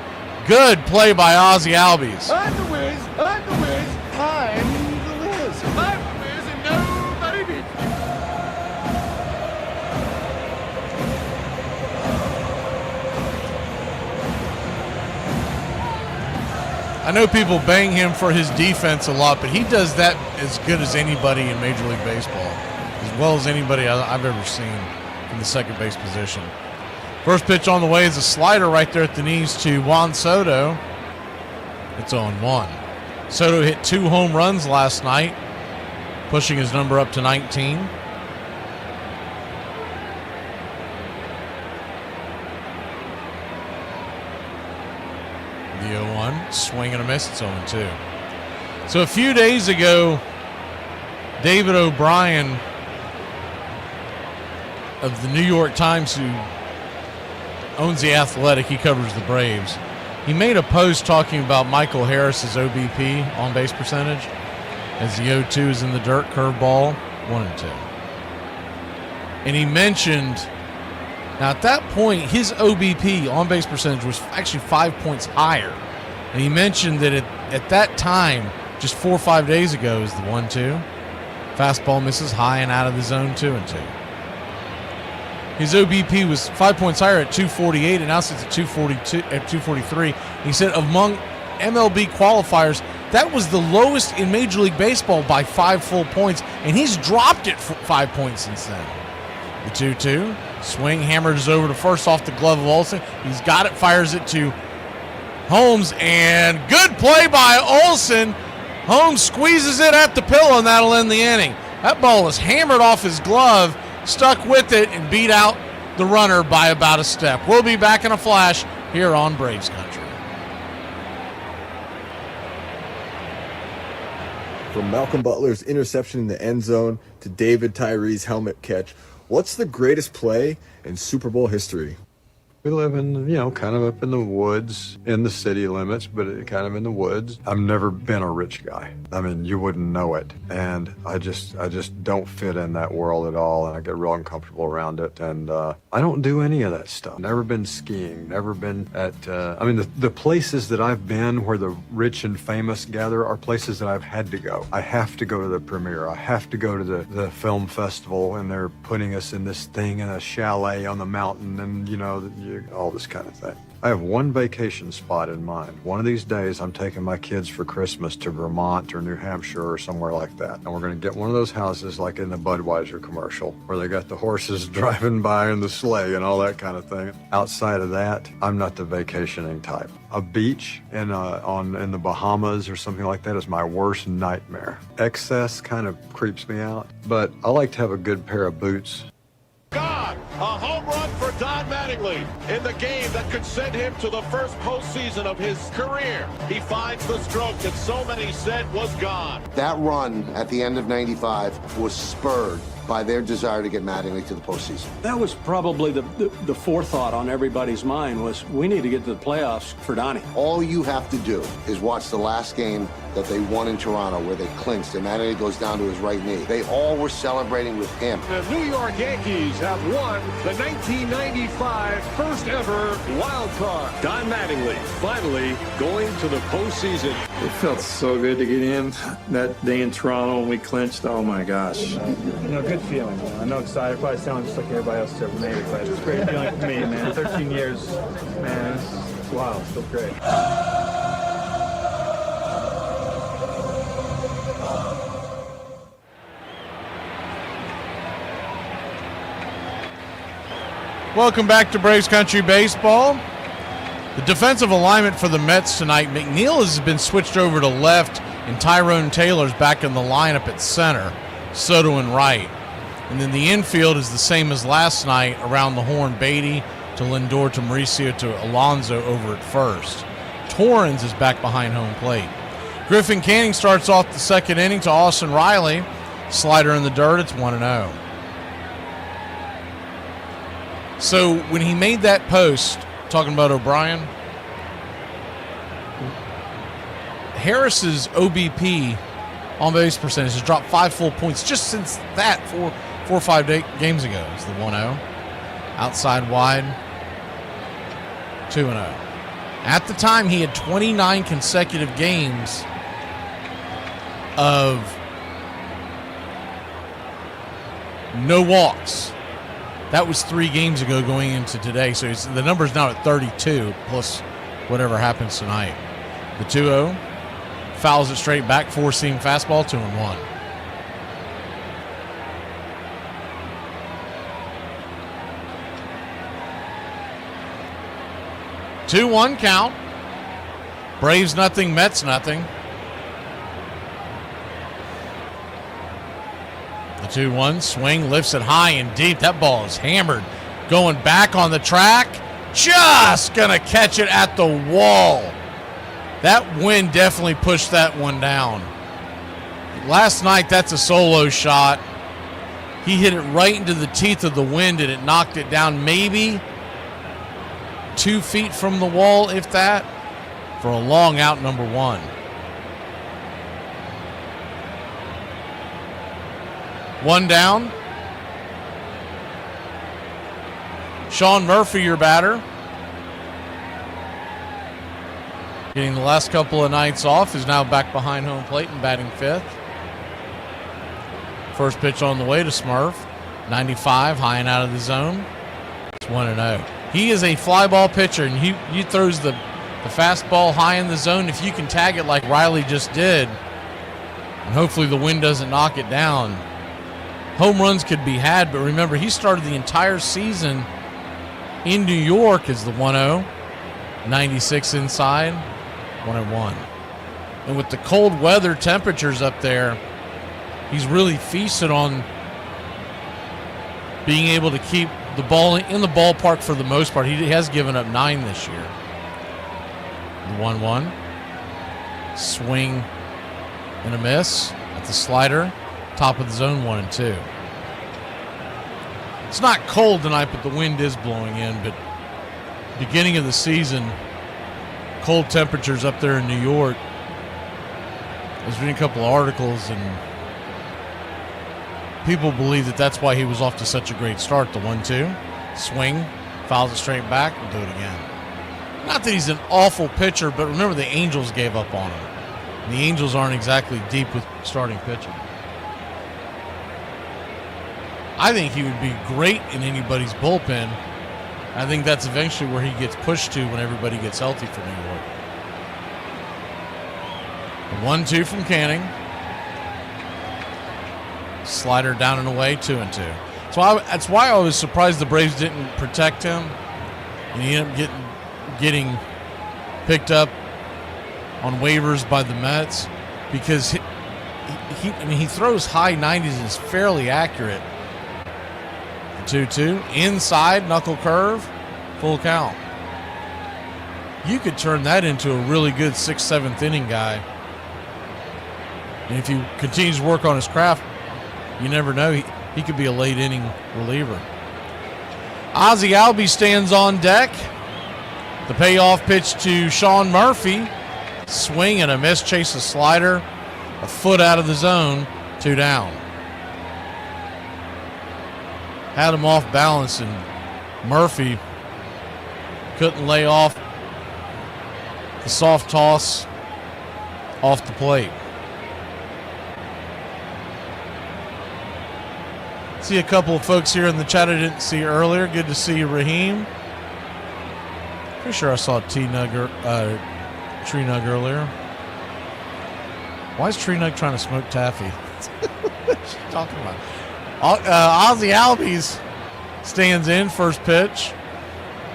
Good play by Ozzie Albies. I'm the Wiz, I'm the Wiz, I'm the Wiz. I'm the Wiz and nobody beats me. I know people bang him for his defense a lot, but he does that as good as anybody in Major League Baseball, as well as anybody I've ever seen in the second base position. First pitch on the way is a slider right there at the knees to Juan Soto. It's 0-1. Soto hit 2 home runs last night, pushing his number up to 19. The 0-1, swing and a miss, it's 0-2. So a few days ago, David O'Brien of the New York Times, who owns The Athletic, he covers the Braves, he made a post talking about Michael Harris's OBP, on base percentage, as the 0-2 is in the dirt, curveball, 1-2. And he mentioned, now at that point, his OBP, on base percentage, was actually 5 points higher. And he mentioned that at that time, just 4 or 5 days ago, is the 1-2. Fastball misses high and out of the zone, 2-2. His OBP was 5 points higher at 248, and now sits at 243. He said among MLB qualifiers, that was the lowest in Major League Baseball by 5 full points, and he's dropped it 5 points since then. The 2-2, swing, hammers over to first off the glove of Olsen. He's got it, fires it to Holmes, and good play by Olsen. Holmes squeezes it at the pillow, and that'll end the inning. That ball is hammered off his glove, stuck with it, and beat out the runner by about a step. We'll be back in a flash here on Braves Country. From Malcolm Butler's interception in the end zone to David Tyree's helmet catch, what's the greatest play in Super Bowl history? We live in, kind of up in the woods, in the city limits, but kind of in the woods. I've never been a rich guy. I mean, you wouldn't know it. And I just don't fit in that world at all, and I get real uncomfortable around it. And I don't do any of that stuff. Never been skiing, never been at, the places that I've been where the rich and famous gather are places that I've had to go. I have to go to the premiere. I have to go to the film festival, and they're putting us in this thing in a chalet on the mountain, and, all this kind of thing. I have one vacation spot in mind. One of these days, I'm taking my kids for Christmas to Vermont or New Hampshire or somewhere like that. And we're going to get one of those houses like in the Budweiser commercial, where they got the horses driving by in the sleigh and all that kind of thing. Outside of that, I'm not the vacationing type. A beach in the Bahamas or something like that is my worst nightmare. Excess kind of creeps me out, but I like to have a good pair of boots. God, a home run for Don Mattingly in the game that could send him to the first postseason of his career. He finds the stroke that so many said was gone. That run at the end of '95 was spurred by their desire to get Mattingly to the postseason. That was probably the forethought on everybody's mind was we need to get to the playoffs for Donnie. All you have to do is watch the last game that they won in Toronto where they clinched and Mattingly goes down to his right knee. They all were celebrating with him. The New York Yankees have won the 1995 first ever wild card. Don Mattingly finally going to the postseason. It felt so good to get in that day in Toronto when we clinched. Oh my gosh. Good feeling. I know excited. Probably sound just like everybody else ever made it, but it's a great feeling for me, man. 13 years, man. It's wild. It's still great. Welcome back to Braves Country Baseball. The defensive alignment for the Mets tonight, McNeil has been switched over to left, and Tyrone Taylor's back in the lineup at center, Soto and right. And then the infield is the same as last night, around the horn, Beatty to Lindor to Mauricio to Alonso over at first. Torrens is back behind home plate. Griffin Canning starts off the second inning to Austin Riley. Slider in the dirt, it's 1-0. So when he made that post, talking about O'Brien, Harris's OBP, on base percentage, has dropped 5 full points just since that 4 or 5 games ago. It's the 1-0. Outside wide, 2-0. At the time, he had 29 consecutive games of no walks. That was 3 games ago going into today. So the number's now at 32 plus whatever happens tonight. The 2-0 fouls it straight back, 4-seam fastball, 2-1. Two-one count. Braves nothing, Mets nothing. The 2-1 swing, lifts it high and deep. That ball is hammered. Going back on the track. Just going to catch it at the wall. That wind definitely pushed that one down. Last night, that's a solo shot. He hit it right into the teeth of the wind and it knocked it down maybe 2 feet from the wall, if that, for a long out, number 1. One down. Sean Murphy, your batter. Getting the last couple of nights off, is now back behind home plate and batting 5th. First pitch on the way to Smurf. 95, high and out of the zone. It's 1-0. He is a fly ball pitcher, and he throws the fastball high in the zone. If you can tag it like Riley just did, and hopefully the wind doesn't knock it down, home runs could be had. But remember, he started the entire season in New York as the 1-0, 96 inside, 1-1. And with the cold weather temperatures up there, he's really feasted on being able to keep the ball in the ballpark for the most part. He has given up 9 this year. The 1-1. Swing and a miss at the slider. Top of the zone, 1-2. It's not cold tonight, but the wind is blowing in. But beginning of the season, cold temperatures up there in New York. I was reading a couple of articles, and people believe that that's why he was off to such a great start. The 1-2, swing, fouls it straight back, we'll do it again. Not that he's an awful pitcher, but remember the Angels gave up on him. And the Angels aren't exactly deep with starting pitching. I think he would be great in anybody's bullpen. I think that's eventually where he gets pushed to when everybody gets healthy for New York. The 1-2 from Canning. Slider down and away, 2-2. So that's why I was surprised the Braves didn't protect him, and he ended up getting picked up on waivers by the Mets, because he throws high 90s and is fairly accurate. The 2-2. Inside, knuckle curve, full count. You could turn that into a really good 6th, 7th inning guy. And if he continues to work on his craft, you never know. He could be a late inning reliever. Ozzie Albies stands on deck. The payoff pitch to Sean Murphy. Swing and a miss, chase a slider. A foot out of the zone, 2 down. Had him off balance, and Murphy couldn't lay off the soft toss off the plate. See a couple of folks here in the chat I didn't see earlier. Good to see you, Raheem. Pretty sure I saw Tree Nug earlier. Why is Tree Nug trying to smoke taffy? What's she talking about? Ozzie Albies stands in, first pitch.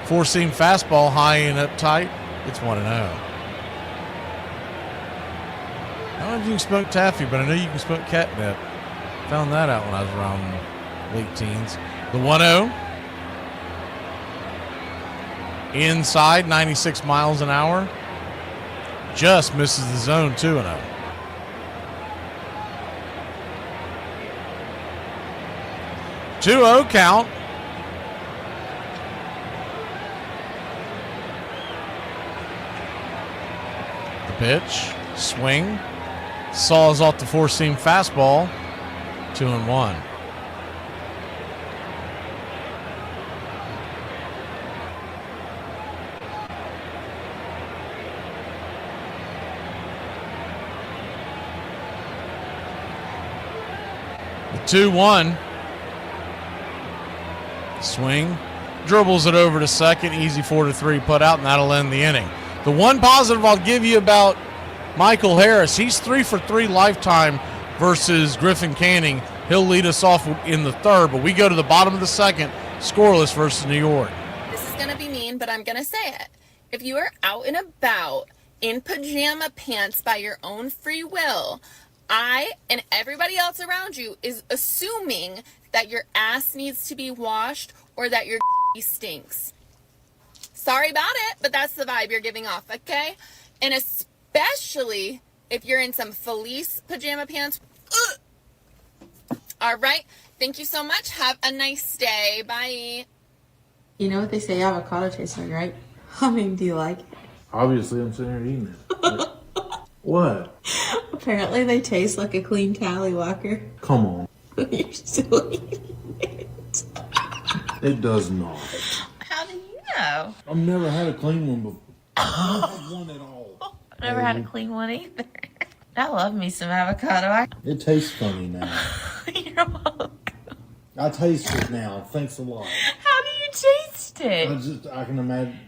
4-seam fastball, high and up tight. It's 1-0. I don't know if you can smoke taffy, but I know you can smoke catnip. Found that out when I was around late teens. The 1-0. Inside, 96 miles an hour. Just misses the zone, 2-0. Two-0 count. The pitch, swing, saws off the 4-seam fastball, 2-1. The 2-1. Swing, dribbles it over to second, easy 4-3 put out, and that'll end the inning. The one positive I'll give you about Michael Harris, he's 3 for 3 lifetime versus Griffin Canning. He'll lead us off in the third, but we go to the bottom of the second, scoreless versus New York. This is going to be mean, but I'm going to say it. If you are out and about in pajama pants by your own free will, I and everybody else around you is assuming that your ass needs to be washed or that your stinks. Sorry about it, but that's the vibe you're giving off, okay? And especially if you're in some fleece pajama pants. All right. Thank you so much. Have a nice day. Bye. You know what they say avocado tastes like, right? I mean, do you like it? Obviously, I'm sitting here eating it. What? Apparently, they taste like a clean tallywhacker. Come on. You're still eating it. It does not. How do you know? I've never had a clean one before. I've never had one at all. I've never had a clean one either. I love me some avocado. It tastes funny now. You're welcome. I taste it now. Thanks a lot. How do you taste it? I can imagine.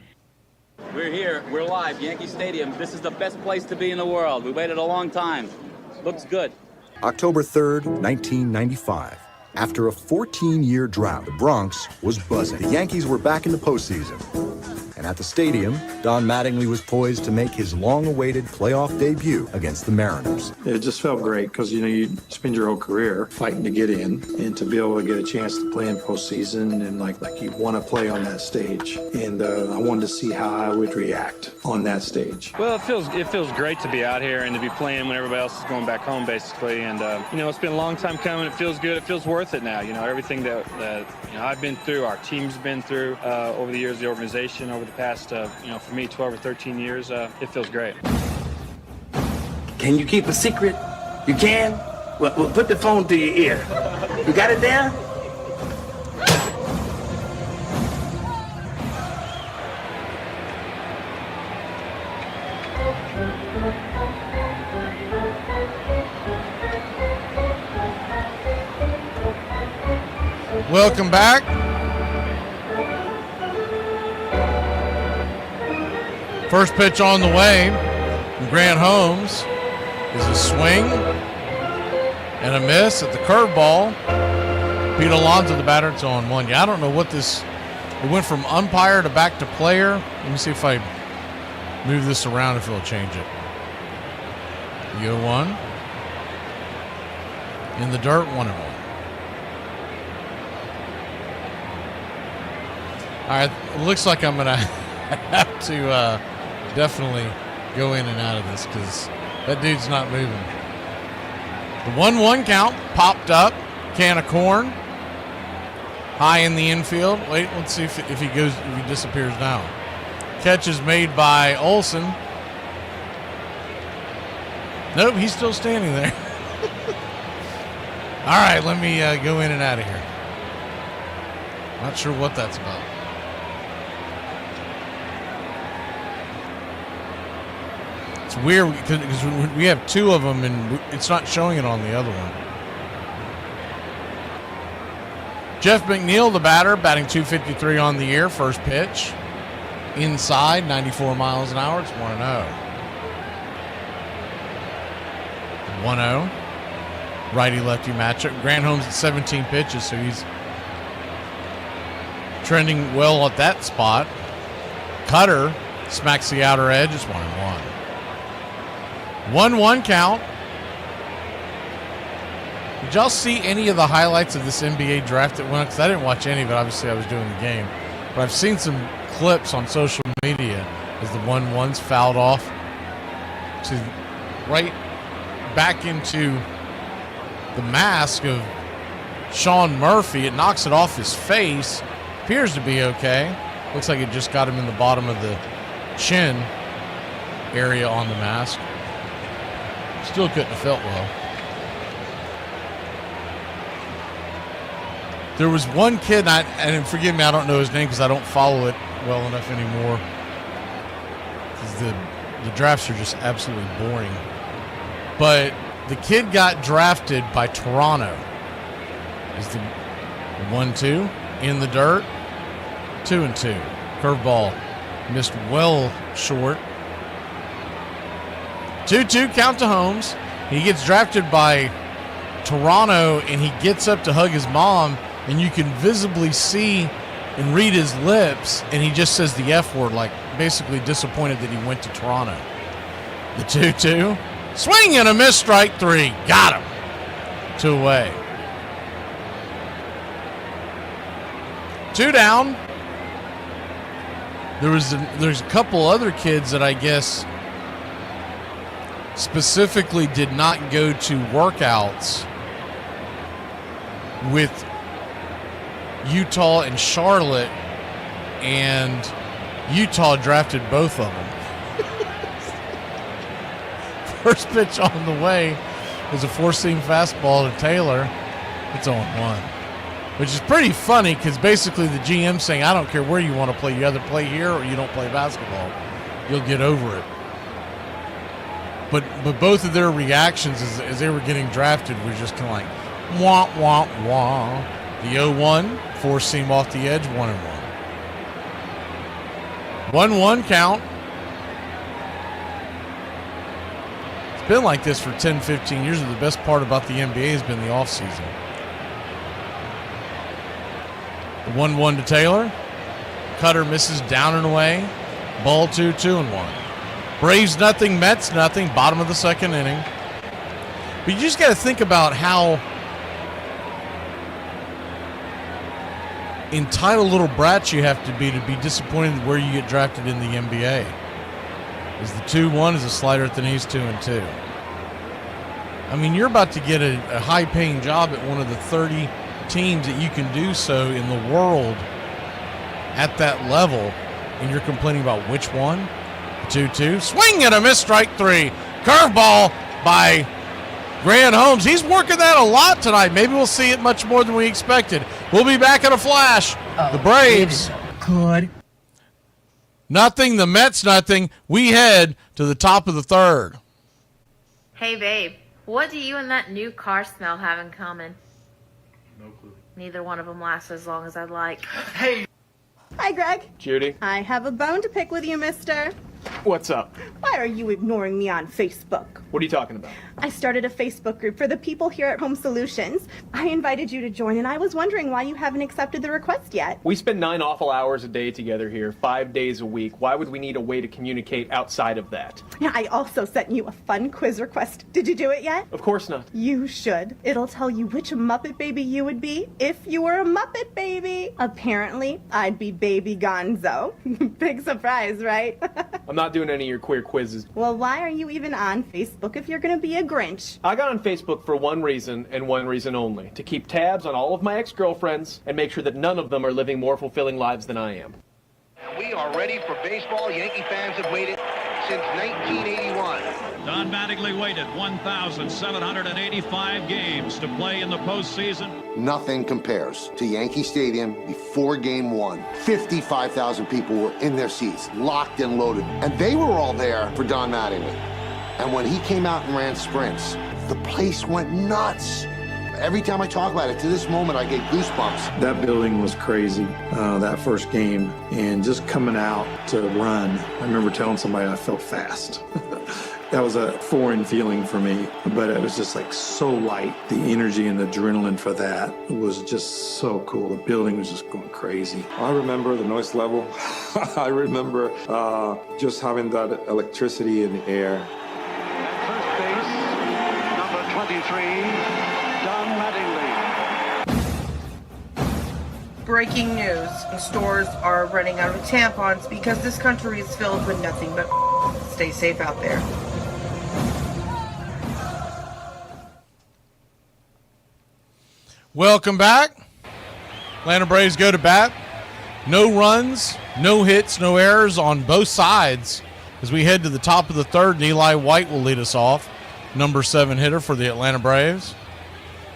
We're here. We're live. Yankee Stadium. This is the best place to be in the world. We waited a long time. Looks good. October 3rd, 1995. After a 14-year drought, the Bronx was buzzing. The Yankees were back in the postseason. And at the stadium, Don Mattingly was poised to make his long-awaited playoff debut against the Mariners. It just felt great because, you spend your whole career fighting to get in and to be able to get a chance to play in postseason and like you want to play on that stage. And I wanted to see how I would react on that stage. Well, it feels great to be out here and to be playing when everybody else is going back home, basically. And, it's been a long time coming. It feels good. It feels worth it now. Everything that I've been through, our team's been through over the years, the organization over the past, for me, 12 or 13 years, it feels great. Can you keep a secret? You can? Well, put the phone to your ear. You got it down? Welcome back. First pitch on the way from Grant Holmes is a swing and a miss at the curveball. Pete Alonso, the batter, it's on 1. Yeah, I don't know what this. It went from umpire to back to player. Let me see if I move this around if it'll change it. The 0-1 in the dirt, 1-1. All right, it looks like I'm going to have to definitely go in and out of this because that dude's not moving. The 1-1 count popped up. Can of corn. High in the infield. Wait, let's see if he disappears now. Catch is made by Olsen. Nope, he's still standing there. All right, let me go in and out of here. Not sure what that's about. It's weird because we have two of them and it's not showing it on the other one. Jeff McNeil, the batter, batting .253 on the year. First pitch. Inside, 94 miles an hour. It's 1-0. 1-0. Righty-lefty matchup. Granholm's at 17 pitches, so he's trending well at that spot. Cutter smacks the outer edge. It's 1-1. 1-1 count. Did y'all see any of the highlights of this NBA draft that went on? Because I didn't watch any of it. Obviously, I was doing the game. But I've seen some clips on social media as the 1-1s fouled off to right back into the mask of Sean Murphy. It knocks it off his face. Appears to be okay. Looks like it just got him in the bottom of the chin area on the mask. Still couldn't have felt well. There was one kid, and forgive me, I don't know his name because I don't follow it well enough anymore. Because the drafts are just absolutely boring. But the kid got drafted by Toronto. Is the 1-2 in the dirt, 2-2. Curveball missed well short. 2-2 count to Holmes. He gets drafted by Toronto, and he gets up to hug his mom. And you can visibly see and read his lips, and he just says the F word, like basically disappointed that he went to Toronto. The 2-2. Swing and a miss, strike 3. Got him. 2 away. 2 down. There's a couple other kids that I guess specifically did not go to workouts with Utah and Charlotte, and Utah drafted both of them. First pitch on the way is a 4-seam fastball to Taylor. It's 0-1, which is pretty funny because basically the GM saying, I don't care where you want to play. You either play here or you don't play basketball. You'll get over it. But both of their reactions as they were getting drafted was just kind of like, wah, wah, wah. The 0-1, 4-seam off the edge, 1-1. 1-1 count. It's been like this for 10, 15 years, and the best part about the NBA has been the offseason. The 1-1 to Taylor. Cutter misses down and away. Ball 2, 2-1. Braves nothing, Mets nothing, bottom of the second inning. But you just got to think about how entitled little brats you have to be disappointed where you get drafted in the NBA. Is the 2-1 is a slider at the knees, 2-2. I mean, you're about to get a high-paying job at one of the 30 teams that you can do so in the world at that level, and you're complaining about which one? 2-2. Swing and a miss, strike 3. Curveball by Grant Holmes. He's working that a lot tonight. Maybe we'll see it much more than we expected. We'll be back in a flash. The Braves. Good. Nothing. The Mets nothing. We head to the top of the third. Hey, babe. What do you and that new car smell have in common? No clue. Neither one of them lasts as long as I'd like. Hey. Hi, Greg. Judy. I have a bone to pick with you, mister. What's up? Why are you ignoring me on Facebook? What are you talking about? I started a Facebook group for the people here at Home Solutions. I invited you to join, and I was wondering why you haven't accepted the request yet. We spend 9 awful hours a day together here, 5 days a week. Why would we need a way to communicate outside of that? Yeah, I also sent you a fun quiz request. Did you do it yet? Of course not. You should. It'll tell you which Muppet Baby you would be if you were a Muppet Baby. Apparently, I'd be Baby Gonzo. Big surprise, right? I'm not doing any of your queer quizzes. Well, why are you even on Facebook if you're going to be a Grinch? I got on Facebook for one reason and one reason only: to keep tabs on all of my ex-girlfriends and make sure that none of them are living more fulfilling lives than I am. We are ready for baseball. Yankee fans have waited since 1981. Don Mattingly waited 1,785 games to play in the postseason. Nothing compares to Yankee Stadium before Game 1. 55,000 people were in their seats, locked and loaded. And they were all there for Don Mattingly. And when he came out and ran sprints, the place went nuts. Every time I talk about it, to this moment, I get goosebumps. That building was crazy, that first game. And just coming out to run, I remember telling somebody I felt fast. That was a foreign feeling for me, but it was just like so light. The energy and the adrenaline for that was just so cool. The building was just going crazy. I remember the noise level. I remember just having that electricity in the air. First base, number 23, Don Mattingly. Breaking news. Stores are running out of tampons because this country is filled with nothing but stay safe out there. Welcome back. Atlanta Braves go to bat. No runs, no hits, no errors on both sides as we head to the top of the third, and Eli White will lead us off. Number 7 hitter for the Atlanta Braves.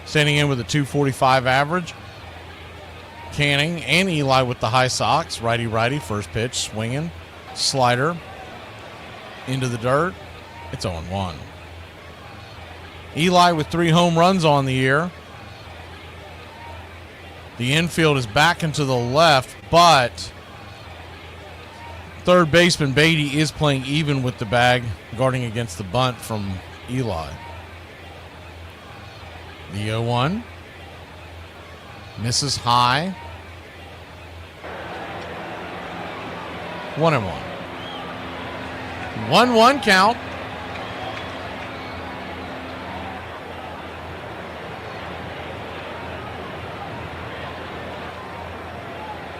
Standing in with a .245 average. Canning and Eli with the high socks. Righty-righty, first pitch, swinging. Slider into the dirt. It's 0-1. Eli with 3 home runs on the year. The infield is back into the left, but third baseman Beatty is playing even with the bag, guarding against the bunt from Eli. The 0-1. Misses high. 1-1. 1-1 count.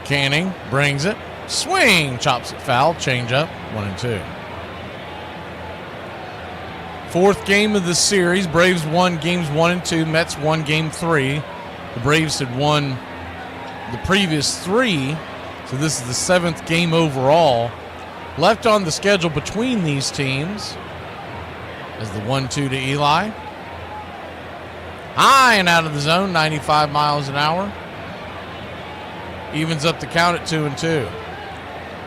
Canning brings it. Swing. Chops it foul. Change up. 1-2. Fourth game of the series. Braves won games 1 and 2. Mets won game 3. The Braves had won the previous 3. So this is the 7th game overall. Left on the schedule between these teams as the 1-2 to Eli. High and out of the zone. 95 miles an hour. Evens up the count at 2-2.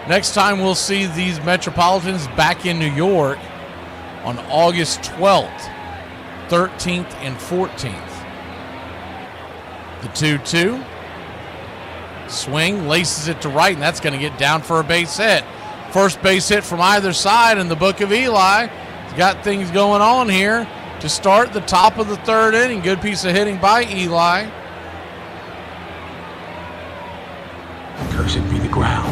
Next time we'll see these Metropolitans back in New York on August 12th, 13th, and 14th. The 2-2. Swing, laces it to right, and that's going to get down for a base hit. First base hit from either side in the book of Eli. He's got things going on here to start the top of the third inning. Good piece of hitting by Eli. Cursed be the ground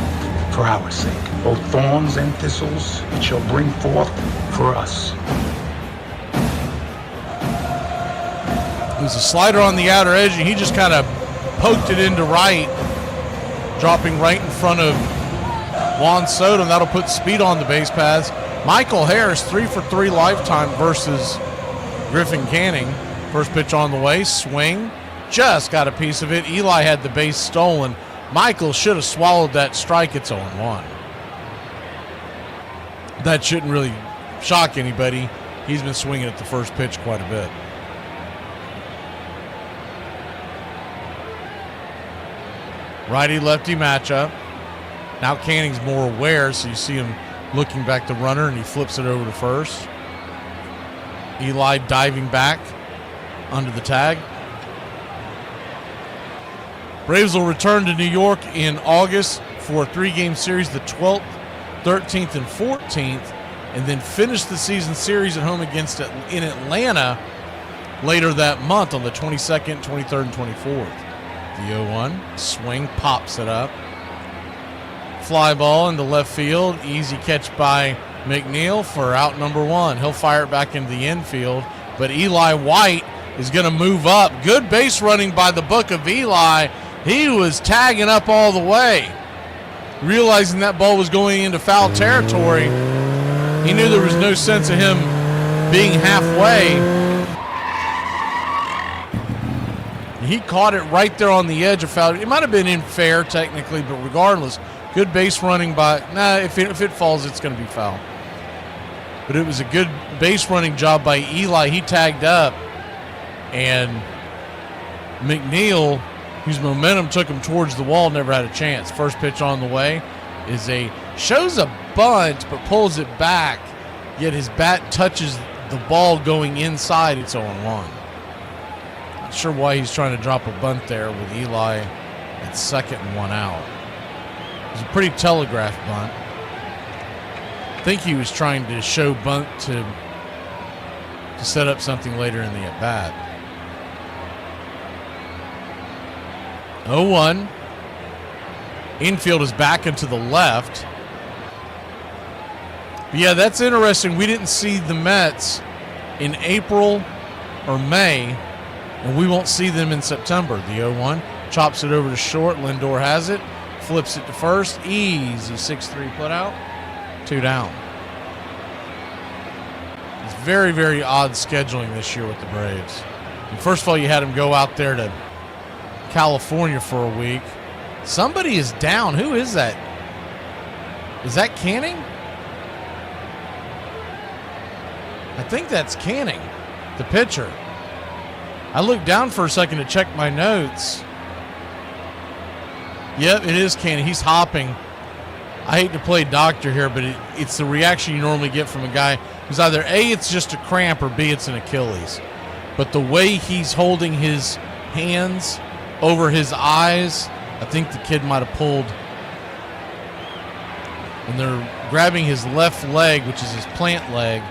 for our sake. Both thorns and thistles it shall bring forth for us. It was a slider on the outer edge, and he just kind of poked it into right, dropping right in front of Juan Soto, and that'll put speed on the base paths. Michael Harris, 3 for 3 lifetime versus Griffin Canning. First pitch on the way, swing, just got a piece of it. Eli had the base stolen. Michael should have swallowed that strike. It's 0-1. That shouldn't really shock anybody. He's been swinging at the first pitch quite a bit. Righty-lefty matchup. Now Canning's more aware, so you see him looking back the runner, and he flips it over to first. Eli diving back under the tag. Braves will return to New York in August for a 3-game series, the 12th 13th and 14th, and then finished the season series at home in Atlanta later that month on the 22nd, 23rd, and 24th. The 0-1 swing, pops it up. Fly ball into left field. Easy catch by McNeil for out number 1. He'll fire it back into the infield, but Eli White is going to move up. Good base running by the book of Eli. He was tagging up all the way. Realizing that ball was going into foul territory, he knew there was no sense of him being halfway. He caught it right there on the edge of foul. It might have been unfair technically, but regardless, good base running by, if it falls, it's going to be foul. But it was a good base running job by Eli. He tagged up, and McNeil, whose momentum took him towards the wall, never had a chance. First pitch on the way shows a bunt, but pulls it back, yet his bat touches the ball going inside. It's 0-1. Not sure why he's trying to drop a bunt there with Eli at second and 1 out. It was a pretty telegraphed bunt. I think he was trying to show bunt to set up something later in the at-bat. 0-1. Infield is back into the left. But yeah, that's interesting. We didn't see the Mets in April or May, and we won't see them in September. The 0-1 chops it over to short. Lindor has it. Flips it to first. Easy 6-3 put out. 2 down. It's very, very odd scheduling this year with the Braves. And first of all, you had them go out there to California for a week. Somebody is down. Who is that? Is that Canning? I think that's Canning, the pitcher. I looked down for a second to check my notes. Yep, it is Canning. He's hopping. I hate to play doctor here, but it's the reaction you normally get from a guy who's either A, it's just a cramp, or B, it's an Achilles. But the way he's holding his hands over his eyes, I think the kid might have pulled. And they're grabbing his left leg, which is his plant leg.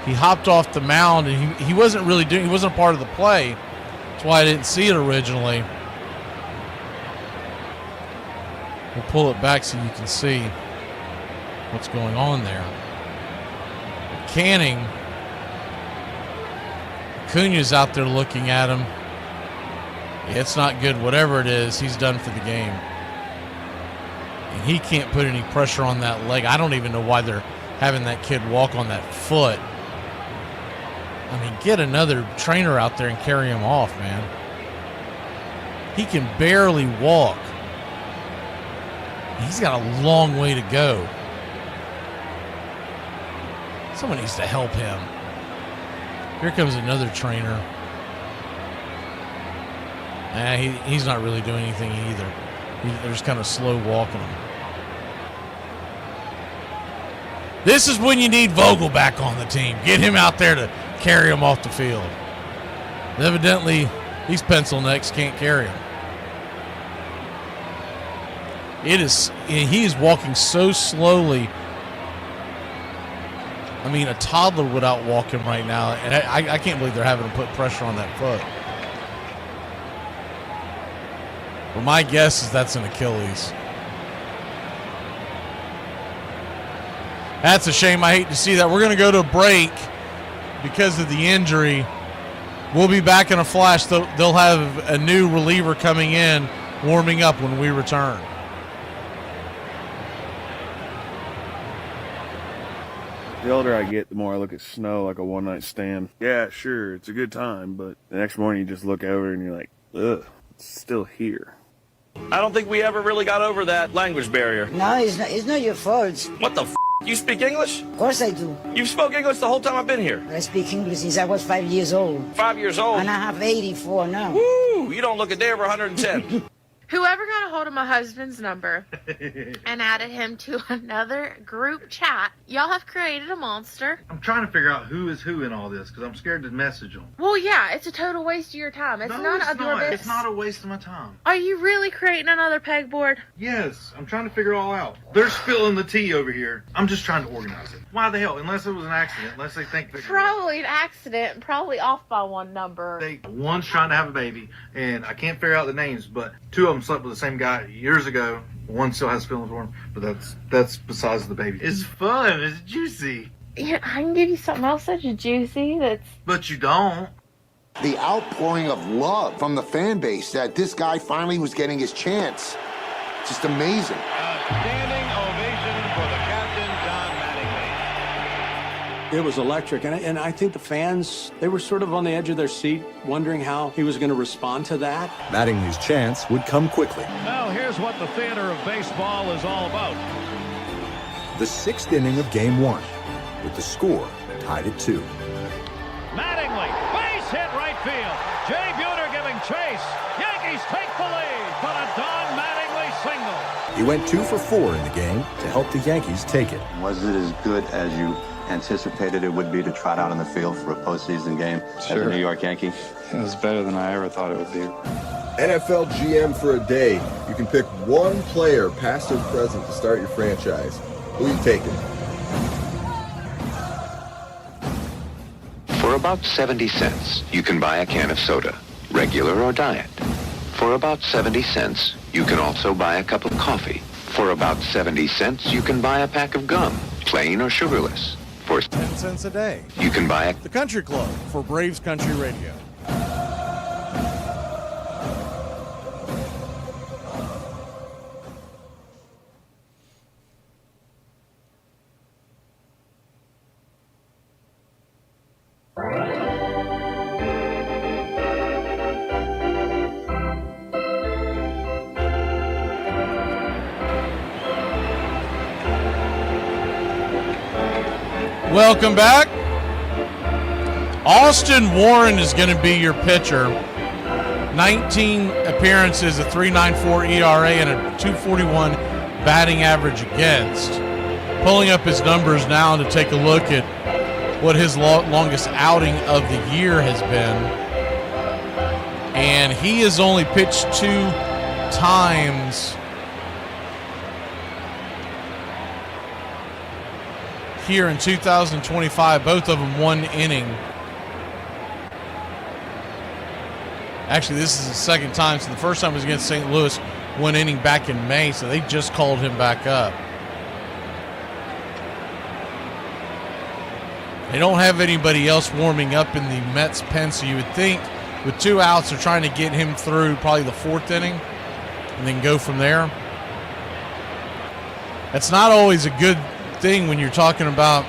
He hopped off the mound, and he wasn't really doing, he wasn't a part of the play. That's why I didn't see it originally. We'll pull it back so you can see what's going on there. Canning, Acuña's out there looking at him. Yeah, it's not good. Whatever it is, he's done for the game. And he can't put any pressure on that leg. I don't even know why they're having that kid walk on that foot. I mean, get another trainer out there and carry him off, man. He can barely walk. He's got a long way to go. Someone needs to help him. Here comes another trainer. He's not really doing anything either. They're just kind of slow walking him. This is when you need Vogel back on the team. Get him out there to carry him off the field. Evidently, these pencil necks can't carry him. He is walking so slowly. I mean, a toddler would outwalk him right now, and I can't believe they're having him put pressure on that foot. But my guess is that's an Achilles. That's a shame. I hate to see that. We're going to go to a break because of the injury. We'll be back in a flash. They'll have a new reliever coming in, warming up when we return. The older I get, the more I look at snow like a one-night stand. Yeah, sure, it's a good time, but the next morning you just look over and you're like, ugh, it's still here. I don't think we ever really got over that language barrier. No, it's not your fault. What the f***? You speak English? Of course I do. You've spoke English the whole time I've been here. I speak English since I was 5 years old. 5 years old? And I have 84 now. Woo! You don't look a day over 110. Whoever got a hold of my husband's number and added him to another group chat, y'all have created a monster. I'm trying to figure out who is who in all this because I'm scared to message them. Well, yeah, it's a total waste of your time. It's none of your business. It's not a waste of my time. Are you really creating another pegboard? Yes, I'm trying to figure it all out. They're spilling the tea over here. I'm just trying to organize it. Why the hell? Unless it was an accident. Unless they think probably an accident. Probably off by one number. One's trying to have a baby, and I can't figure out the names, but 2 of them slept with the same guy years ago. One still has feelings for him, but that's besides the baby. It's fun. It's juicy. Yeah, I can give you something else such juicy that's... But you don't. The outpouring of love from the fan base that this guy finally was getting his chance. Just amazing. Standing ovation for the captain, Don Mattingly. It was electric, and I think the fans, they were sort of on the edge of their seat, wondering how he was going to respond to that. Mattingly's chance would come quickly. Now here's what the theater of baseball is all about. The 6th inning of Game 1, with the score tied at 2. Mattingly, base hit right field. Jay Buhner giving chase. Yankees take the lead, but a Don Mattingly single. He went 2 for 4 in the game to help the Yankees take it. Was it as good as you anticipated it would be to trot out on the field for a postseason game as a New York Yankee? It was better than I ever thought it would be. NFL GM for a day. You can pick one player, past or present, to start your franchise. Who are you taking? For about 70 cents, you can buy a can of soda, regular or diet. For about 70 cents, you can also buy a cup of coffee. For about 70 cents, you can buy a pack of gum, plain or sugarless. For 10 cents a day. You can buy The Country Club for Braves Country Radio. Welcome back. Austin Warren is going to be your pitcher. 19 appearances, a 3.94 ERA, and a 2.41 batting average against. Pulling up his numbers now to take a look at what his longest outing of the year has been. And he has only pitched 2 times here in 2025, both of them 1 inning. Actually, this is the second time. So the first time was against St. Louis, 1 inning back in May, so they just called him back up. They don't have anybody else warming up in the Mets pen, so you would think with 2 outs, they're trying to get him through probably the 4th inning and then go from there. That's not always a good thing when you're talking about,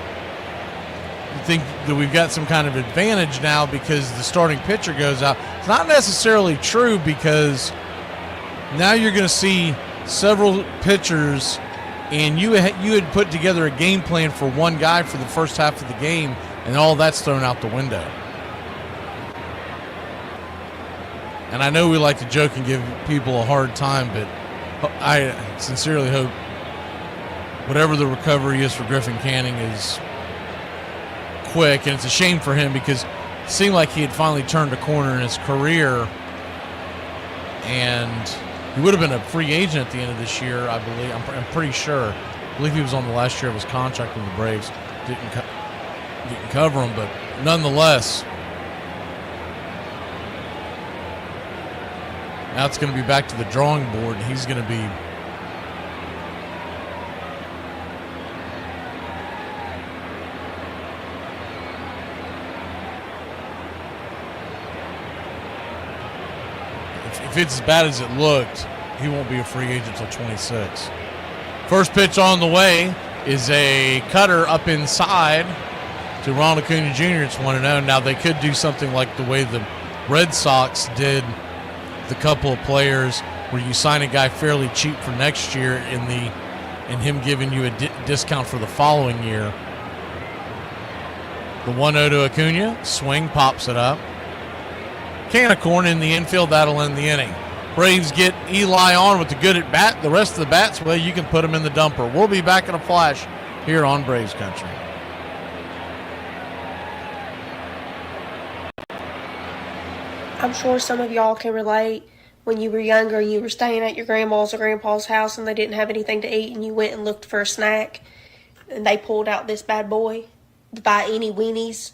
you think that we've got some kind of advantage now because the starting pitcher goes out. It's not necessarily true, because now you're going to see several pitchers, and you had put together a game plan for one guy for the first half of the game, and all that's thrown out the window. And I know we like to joke and give people a hard time, but I sincerely hope whatever the recovery is for Griffin Canning is quick. And it's a shame for him, because it seemed like he had finally turned a corner in his career, and he would have been a free agent at the end of this year, I believe. I'm pretty sure. I believe he was on the last year of his contract when the Braves didn't cover him, but nonetheless, now it's going to be back to the drawing board, and he's going to be if it's as bad as it looked, he won't be a free agent until 26. First pitch on the way is a cutter up inside to Ronald Acuna Jr. It's 1-0. Now they could do something like the way the Red Sox did the couple of players, where you sign a guy fairly cheap for next year and him giving you a discount for the following year. The 1-0 to Acuna. Swing, pops it up. Can of corn in the infield, that'll end the inning. Braves get Eli on with the good at bat. The rest of the bats, well, you can put them in the dumper. We'll be back in a flash here on Braves Country. I'm sure some of y'all can relate. When you were younger, you were staying at your grandma's or grandpa's house and they didn't have anything to eat and you went and looked for a snack and they pulled out this bad boy to buy any weenies.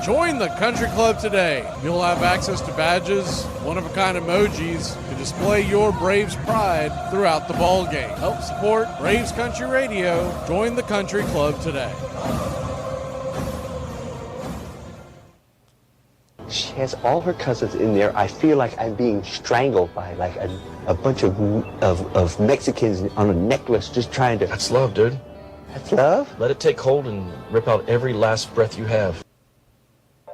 Join the country club today. You'll have access to badges, one-of-a-kind emojis to display your Braves pride throughout the ball game. Help support Braves Country Radio. Join the country club today. She has all her cousins in there. I feel like I'm being strangled by like a bunch of Mexicans on a necklace just trying to... That's love, dude. That's love? Let it take hold and rip out every last breath you have.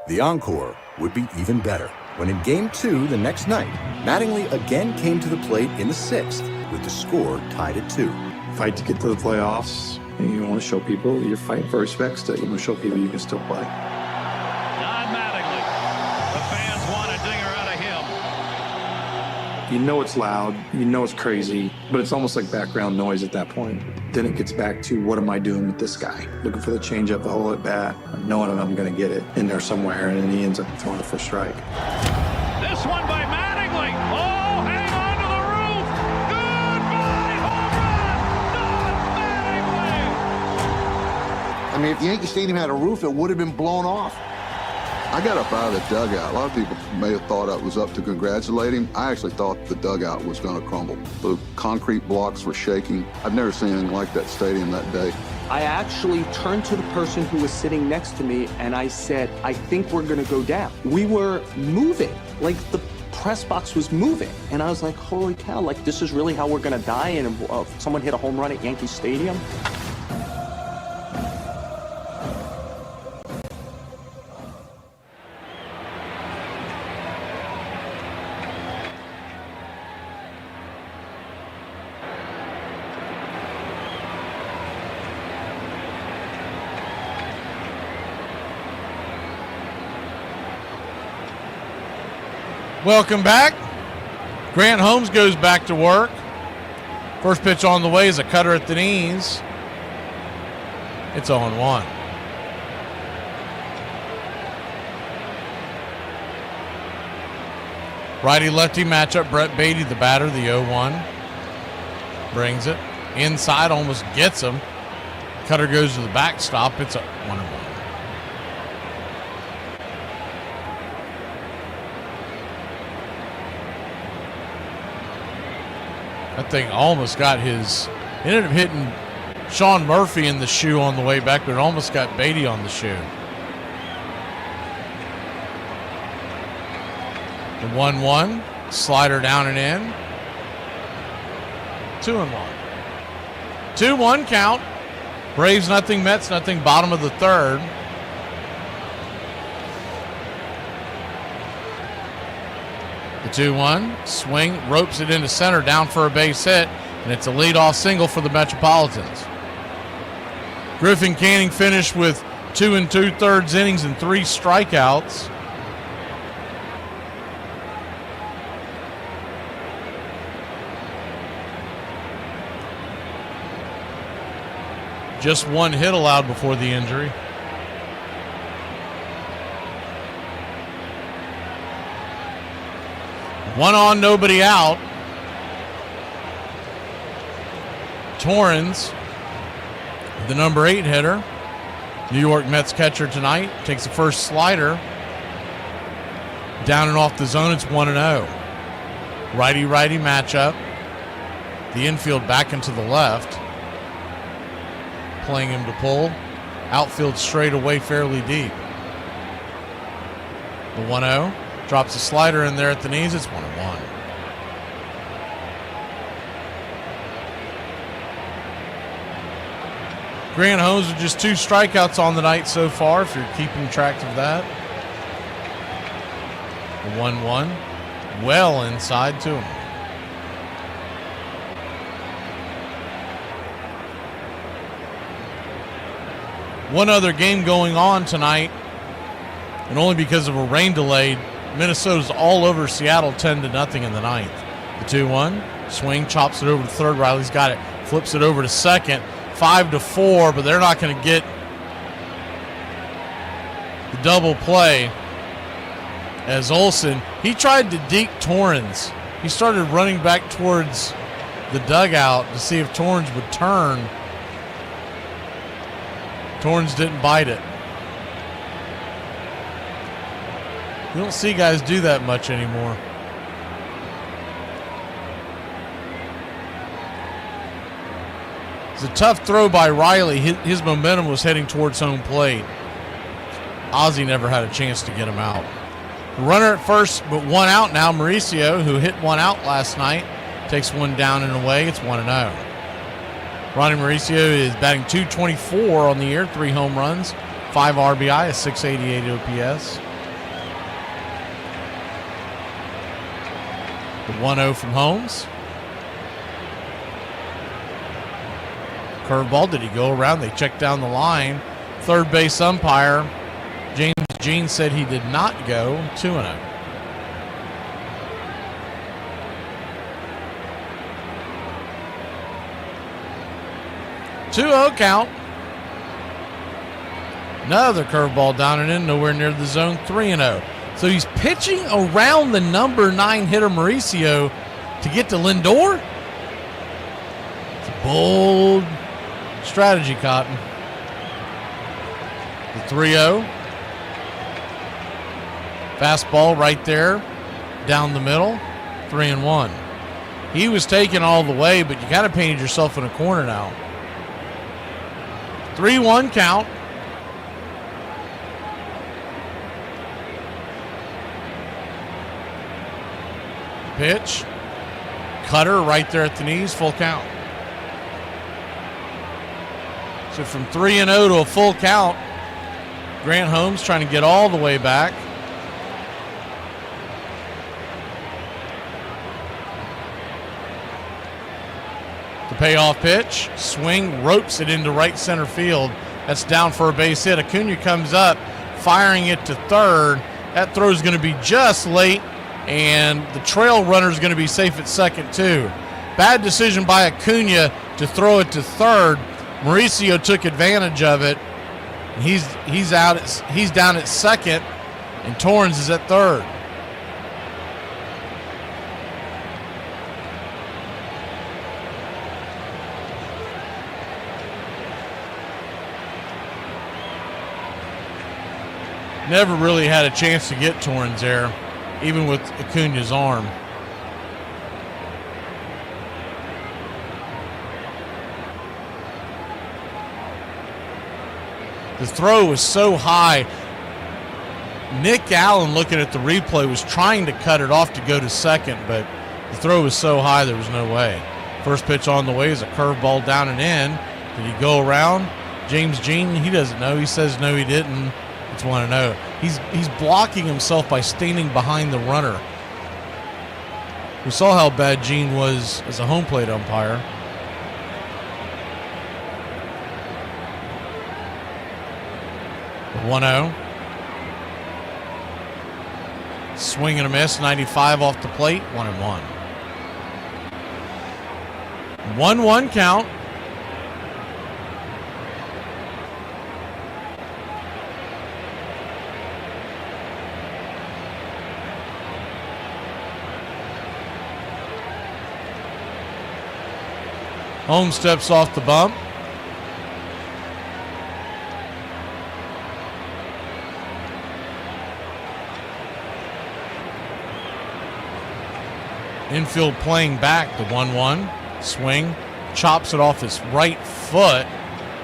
The encore would be even better when in Game 2 the next night, Mattingly again came to the plate in the 6th with the score tied at 2. Fight to get to the playoffs. And you want to show people you're fighting for respect still. You want to show people you can still play. You know it's loud, you know it's crazy, but it's almost like background noise at that point. Then it gets back to what am I doing with this guy? Looking for the changeup, the whole at bat, knowing I'm going to get it in there somewhere, and then he ends up throwing it for a strike. This one by Mattingly. Oh, hang on to the roof. Goodbye, home run. Don Mattingly. I mean, if Yankee Stadium had a roof, it would have been blown off. I got up out of the dugout. A lot of people may have thought I was up to congratulate him. I actually thought the dugout was going to crumble. The concrete blocks were shaking. I've never seen anything like that stadium that day. I actually turned to the person who was sitting next to me and I said, I think we're going to go down. We were moving, like the press box was moving. And I was like, holy cow, like this is really how we're going to die and someone hit a home run at Yankee Stadium. Welcome back. Grant Holmes goes back to work. First pitch on the way is a cutter at the knees. It's 0-1. Righty-lefty matchup. Brett Beatty, the batter, the 0-1. Brings it. Inside, almost gets him. Cutter goes to the backstop. It's a 1-1. That thing almost got his... It ended up hitting Sean Murphy in the shoe on the way back, but it almost got Beatty on the shoe. The 1-1. Slider down and in. 2-1. 2-1 count. Braves nothing, Mets nothing, bottom of the third. The 2-1, swing, ropes it into center, down for a base hit, and it's a leadoff single for the Metropolitans. Griffin Canning finished with 2 2/3 innings and 3 strikeouts. Just 1 hit allowed before the injury. One on, nobody out. Torrens, the number 8 hitter, New York Mets catcher tonight, takes the first slider. Down and off the zone, it's 1-0. Righty-righty matchup. The infield back into the left. Playing him to pull. Outfield straight away fairly deep. The 1-0. Drops a slider in there at the knees. It's 1-1. Grant Holmes with just 2 strikeouts on the night so far, if you're keeping track of that. The 1-1. Well inside to him. One other game going on tonight, and only because of a rain delay Minnesota's all over Seattle 10-0 in the ninth. The 2-1. Swing, chops it over to third. Riley's got it. Flips it over to second. 5-4, but they're not going to get the double play as Olsen, he tried to deke Torrens. He started running back towards the dugout to see if Torrens would turn. Torrens didn't bite it. You don't see guys do that much anymore. It's a tough throw by Riley. His momentum was heading towards home plate. Ozzie never had a chance to get him out. Runner at first, but one out now. Mauricio, who hit one out last night, takes one down and away. It's 1-0. Ronnie Mauricio is batting .224 on the year, 3 home runs, 5 RBI, a .688 OPS. The 1-0 from Holmes. Curveball, did he go around? They checked down the line. Third base umpire, James Jean, said he did not go. 2-0. Two-0 count. Another curveball down and in, nowhere near the zone. 3-0. So he's pitching around the number 9 hitter Mauricio to get to Lindor. It's a bold strategy, Cotton. The 3-0. Fastball right there, down the middle. 3-1. He was taken all the way, but you kind of painted yourself in a corner now. 3-1 count. Pitch. Cutter right there at the knees, full count. So from 3-0 to a full count, Grant Holmes trying to get all the way back. The payoff pitch, swing, ropes it into right center field. That's down for a base hit. Acuna comes up, firing it to third. That throw is going to be just late, and the trail runner is going to be safe at second too. Bad decision by Acuna to throw it to third. Mauricio took advantage of it. He's out. He's down at second, and Torrens is at third. Never really had a chance to get Torrens there, even with Acuna's arm. The throw was so high. Nick Allen, looking at the replay, was trying to cut it off to go to second, but the throw was so high there was no way. First pitch on the way is a curveball down and in. Did he go around? James Jean, he doesn't know. He says no, he didn't. It's 1-0. He's blocking himself by standing behind the runner. We saw how bad Jean was as a home plate umpire. The 1-0. Swing and a miss, 95 off the plate, 1-1. 1-1 count. Holmes steps off the bump. Infield playing back, the 1-1. Swing, chops it off his right foot.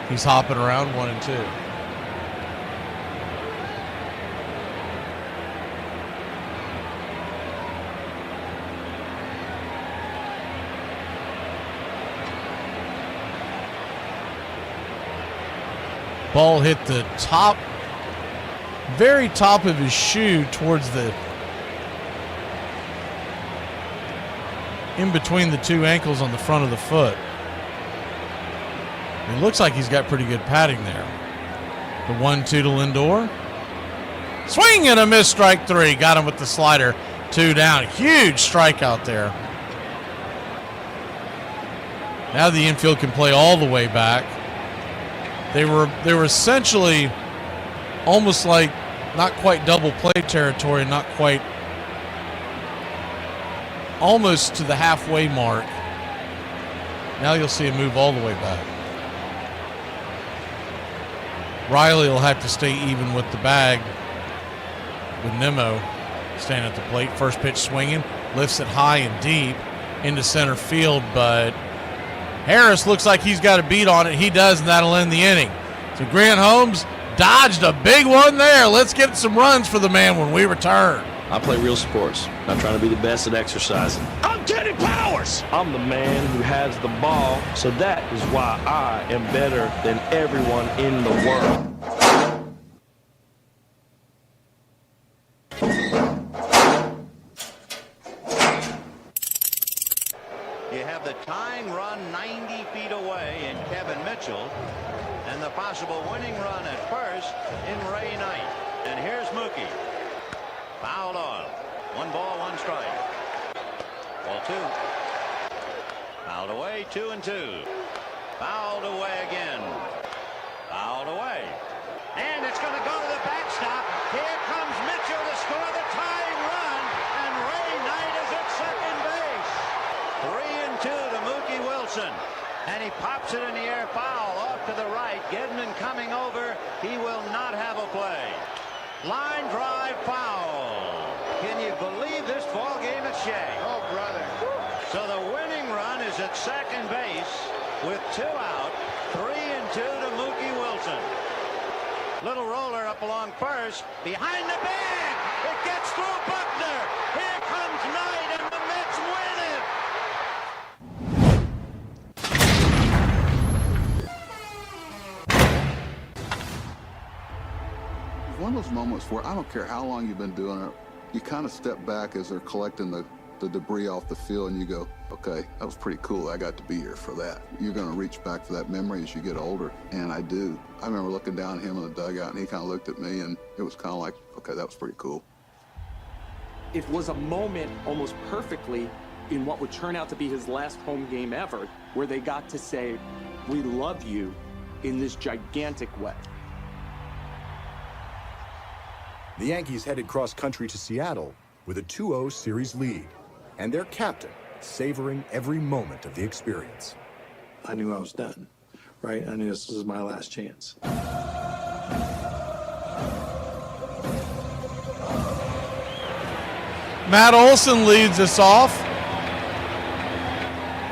He's hopping around 1-2. Ball hit the top, very top of his shoe towards the, in between the two ankles on the front of the foot. It looks like he's got pretty good padding there. The 1-2 to Lindor. Swing and a miss, strike 3. Got him with the slider. 2 down. Huge strikeout there. Now the infield can play all the way back. They were essentially almost like not quite double play territory, not quite, almost to the halfway mark. Now you'll see him move all the way back. Riley will have to stay even with the bag with Nimmo standing at the plate. First pitch swinging, lifts it high and deep into center field, but Harris looks like he's got a beat on it. He does, and that'll end the inning. So Grant Holmes dodged a big one there. Let's get some runs for the man when we return. I play real sports, not trying to be the best at exercising. I'm Teddy Powers. I'm the man who has the ball, so that is why I am better than everyone in the world. You have the tying run 90 feet away in Kevin Mitchell, and the possible winning run at first in Ray Knight. And here's Mookie. Fouled off. 1 ball, 1 strike. Ball 2. Fouled away, 2-2. Fouled away again. Fouled away. And it's going to go to the backstop. Here comes Mitchell to score the tying run, and Ray Knight is at second base. 3-2 to Mookie Wilson. And he pops it in the air, foul off to the right. Gedman coming over. He will not have a play. Line drive foul. Can you believe this ball game at Shea? Oh, brother. So the winning run is at second base with 2 out. 3-2 to Mookie Wilson. Little roller up along first. Behind the bag. It gets through Buckner. Here comes Knight, and the Mets win it. One of those moments where I don't care how long you've been doing it, you kind of step back as they're collecting the debris off the field, and you go, okay, that was pretty cool. I got to be here for that. You're going to reach back for that memory as you get older, and I do. I remember looking down at him in the dugout, and he kind of looked at me, and it was kind of like, okay, that was pretty cool. It was a moment almost perfectly in what would turn out to be his last home game ever, where they got to say, we love you in this gigantic way. The Yankees headed cross-country to Seattle with a 2-0 series lead, and their captain savoring every moment of the experience. I knew I was done, right? I knew this was my last chance. Matt Olson leads us off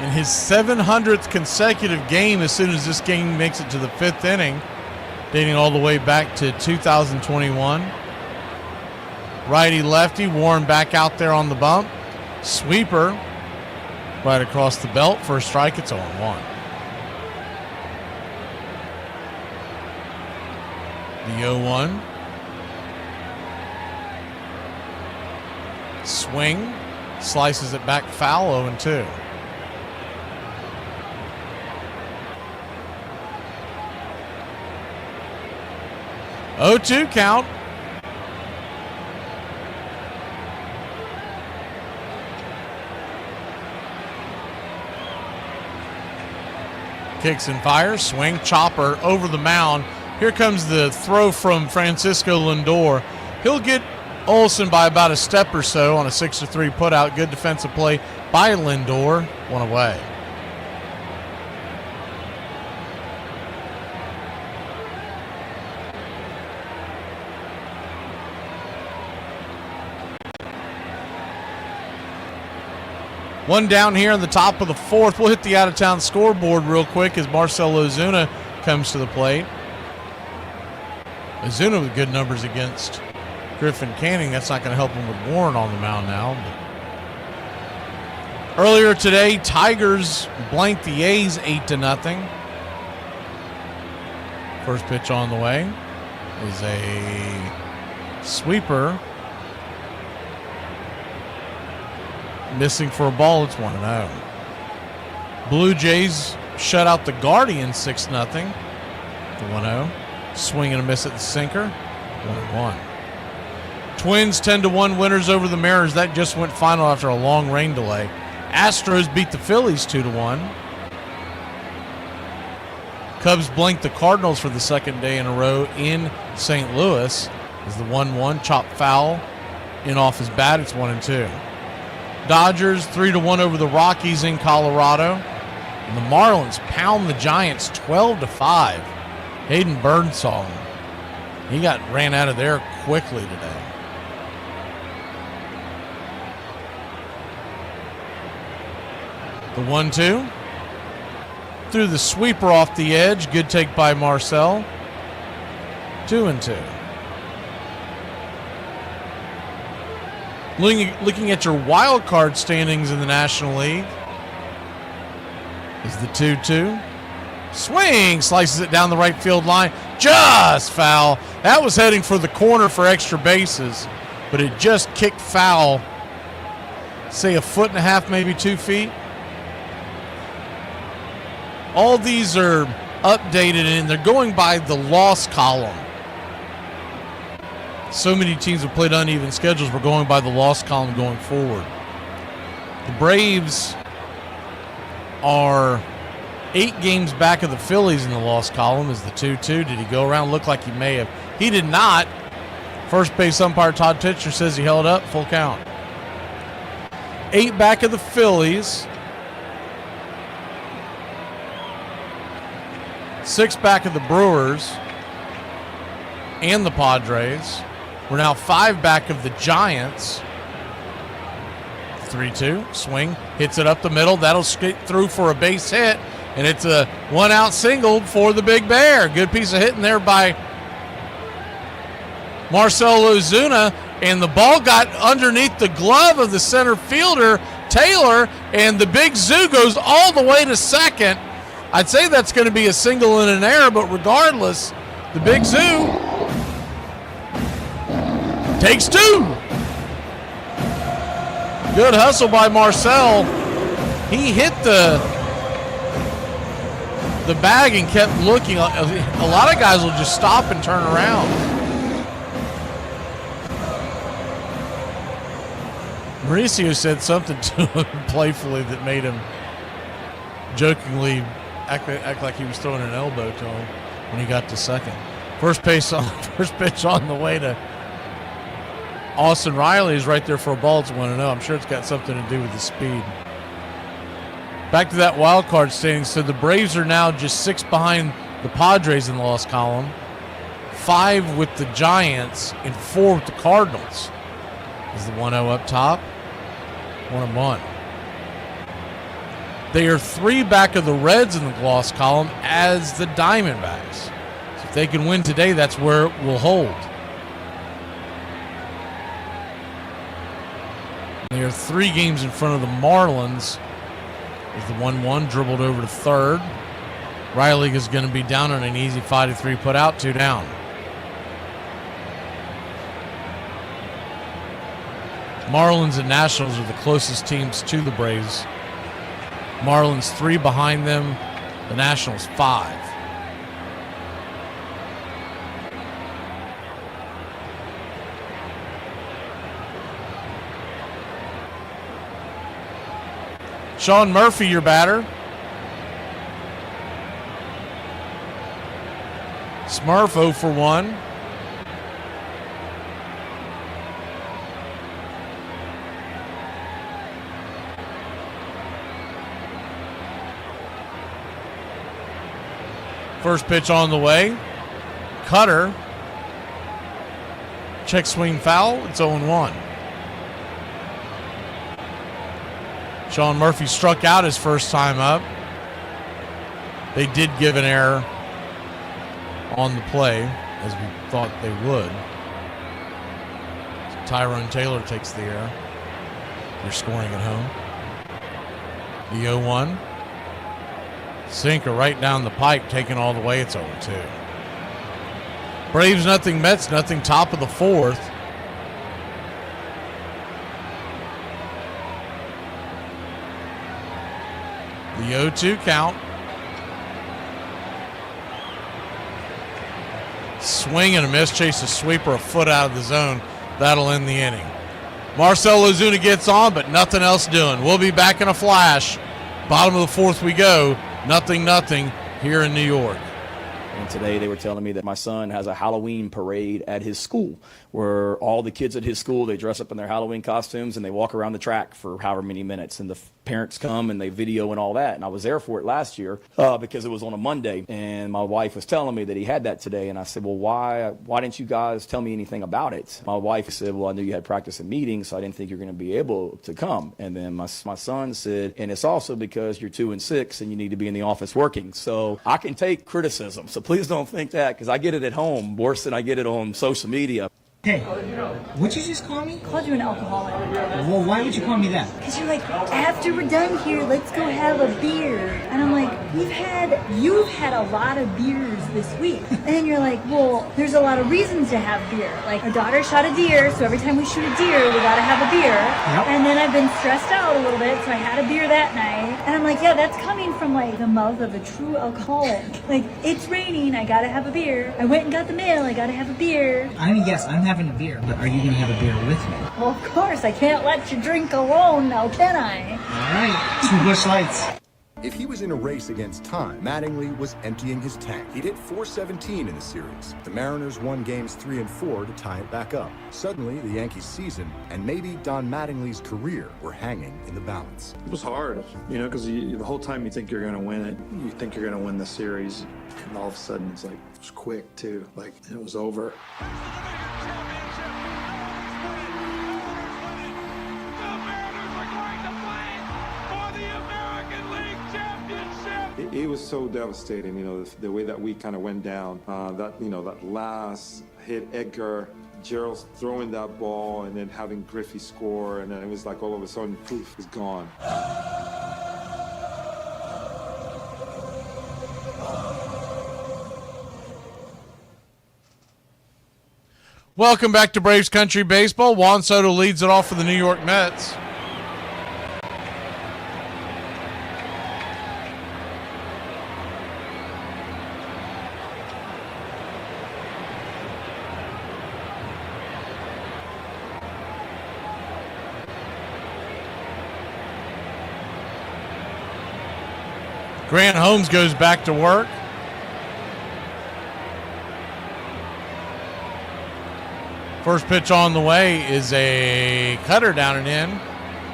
in his 700th consecutive game as soon as this game makes it to the 5th inning, dating all the way back to 2021. Righty-lefty, Warren back out there on the bump. Sweeper right across the belt. First strike, it's 0-1. The 0-1. Swing. Slices it back foul, 0-2. count. Kicks and fires, swing, chopper over the mound. Here comes the throw from Francisco Lindor. He'll get Olson by about a step or so on a 6-3 putout. Good defensive play by Lindor. 1 away. One down here in the top of the 4th. We'll hit the out-of-town scoreboard real quick as Marcell Ozuna comes to the plate. Ozuna with good numbers against Griffin Canning. That's not going to help him with Warren on the mound now. But earlier today, Tigers blanked the A's 8-0. First pitch on the way is a sweeper. Missing for a ball, it's 1-0. Blue Jays shut out the Guardians 6-0. The 1-0. Swing and a miss at the sinker. 1-1. Twins 10-1 winners over the Mariners. That just went final after a long rain delay. Astros beat the Phillies 2-1. Cubs blanked the Cardinals for the second day in a row in St. Louis as the 1-1 chopped foul in off his bat. It's 1-2. Dodgers 3-1 over the Rockies in Colorado. And the Marlins pound the Giants 12-5. Hayden Burnsong, he got ran out of there quickly today. The 1-2. Threw the sweeper off the edge. Good take by Marcel. 2-2. Looking at your wild card standings in the National League is the 2-2. Swing, slices it down the right field line. Just foul. That was heading for the corner for extra bases, but it just kicked foul. Say a foot and a half, maybe 2 feet. All these are updated and they're going by the loss column. So many teams have played uneven schedules. We're going by the loss column going forward. The Braves are 8 games back of the Phillies in the loss column is the 2-2. Did he go around? Looked like he may have. He did not. First base umpire Todd Pitcher says he held up. Full count. 8 back of the Phillies. 6 back of the Brewers and the Padres. We're now 5 back of the Giants. 3-2. Swing. Hits it up the middle. That'll skate through for a base hit. And it's a 1-out single for the Big Bear. Good piece of hitting there by Marcell Ozuna. And the ball got underneath the glove of the center fielder, Taylor. And the Big Zoo goes all the way to second. I'd say that's going to be a single and an error, but regardless, the Big Zoo takes 2. Good hustle by Marcel. He hit the bag and kept looking. A lot of guys will just stop and turn around. Mauricio said something to him playfully that made him jokingly act like he was throwing an elbow to him when he got to second. First pitch on the way to Austin Riley is right there for a ball. It's 1-0. I'm sure it's got something to do with the speed. Back to that wild card standing. So the Braves are now just 6 behind the Padres in the loss column, 5 with the Giants, and 4 with the Cardinals. Is the 1-0 up top. 1-1. They are 3 back of the Reds in the loss column as the Diamondbacks. So if they can win today, that's where it will hold. They are 3 games in front of the Marlins. There's the 1-1 dribbled over to third. Riley is going to be down on an easy 5-3 put out, 2 down. Marlins and Nationals are the closest teams to the Braves. Marlins 3 behind them, the Nationals 5. Sean Murphy, your batter. Smurf 0 for 1. First pitch on the way. Cutter. Check swing foul. It's 0-1. Sean Murphy struck out his first time up. They did give an error on the play, as we thought they would. So Tyrone Taylor takes the error. They're scoring at home. The 0-1. Sinker right down the pipe, taken all the way. It's 0-2. Braves nothing, Mets nothing, top of the 4th. The 0-2 count. Swing and a miss, chase a sweeper a foot out of the zone. That'll end the inning. Marcell Ozuna gets on, but nothing else doing. We'll be back in a flash. Bottom of the fourth we go. 0-0 here in New York. And today they were telling me that my son has a Halloween parade at his school where all the kids at his school, they dress up in their Halloween costumes and they walk around the track for however many minutes. And the parents come and they video and all that. And I was there for it last year because it was on a Monday. And my wife was telling me that he had that today. And I said, well, why didn't you guys tell me anything about it? My wife said, well, I knew you had practice and meetings, so I didn't think you're going to be able to come. And then my son said, and it's also because you're 2 and 6 and you need to be in the office working. So I can take criticism. So please don't think that, because I get it at home worse than I get it on social media. Hey, what'd you just call me? I called you an alcoholic. Well, why would you call me that? Because you're like, after we're done here, let's go have a beer. And I'm like, you've had a lot of beers this week. And you're like, well, there's a lot of reasons to have beer. Like, our daughter shot a deer, so every time we shoot a deer, we gotta have a beer. Yep. And then I've been stressed out a little bit, so I had a beer that night. And I'm like, yeah, that's coming from like the mouth of a true alcoholic. Like, it's raining, I gotta have a beer. I went and got the mail, I gotta have a beer. I mean, yes, I'm having a beer, but are you going to have a beer with me? Well, of course, I can't let you drink alone now, can I? All right, 2 Busch Lights. If he was in a race against time, Mattingly was emptying his tank. He'd hit .417 in the series. The Mariners won games 3 and 4 to tie it back up. Suddenly, the Yankees' season and maybe Don Mattingly's career were hanging in the balance. It was hard, because the whole time you think you're going to win it, you think you're going to win the series, and all of a sudden it's like, it was quick too, like it was over. It was so devastating, the way that we kind of went down. That last hit, Edgar, Gerald's throwing that ball, and then having Griffey score, and then it was like all of a sudden, poof, it's gone. Welcome back to Braves Country Baseball. Juan Soto leads it off for the New York Mets. Grant Holmes goes back to work. First pitch on the way is a cutter down and in.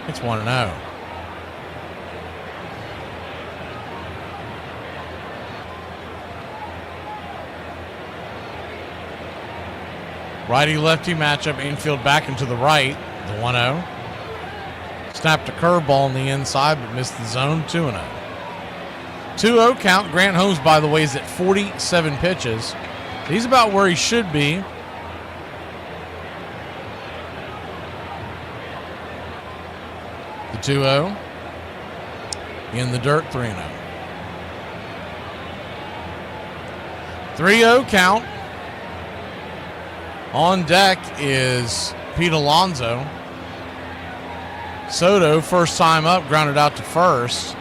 It's 1-0. Righty-lefty matchup, infield back and to the right, the 1-0. Snapped a curveball on the inside but missed the zone, 2-0. 2-0 count. Grant Holmes, by the way, is at 47 pitches. He's about where he should be. The 2-0. In the dirt, 3-0. 3-0 count. On deck is Pete Alonso. Soto, first time up, grounded out to first.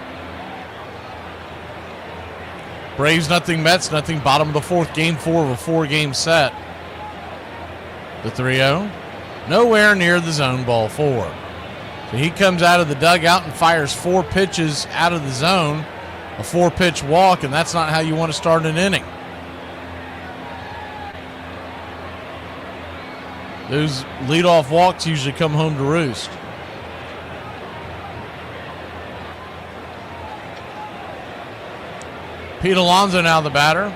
Braves nothing, Mets nothing. Bottom of the fourth, game 4 of a 4-game set. The 3-0. Nowhere near the zone, ball 4. So he comes out of the dugout and fires 4 pitches out of the zone. A 4-pitch walk, and that's not how you want to start an inning. Those leadoff walks usually come home to roost. Pete Alonso now the batter.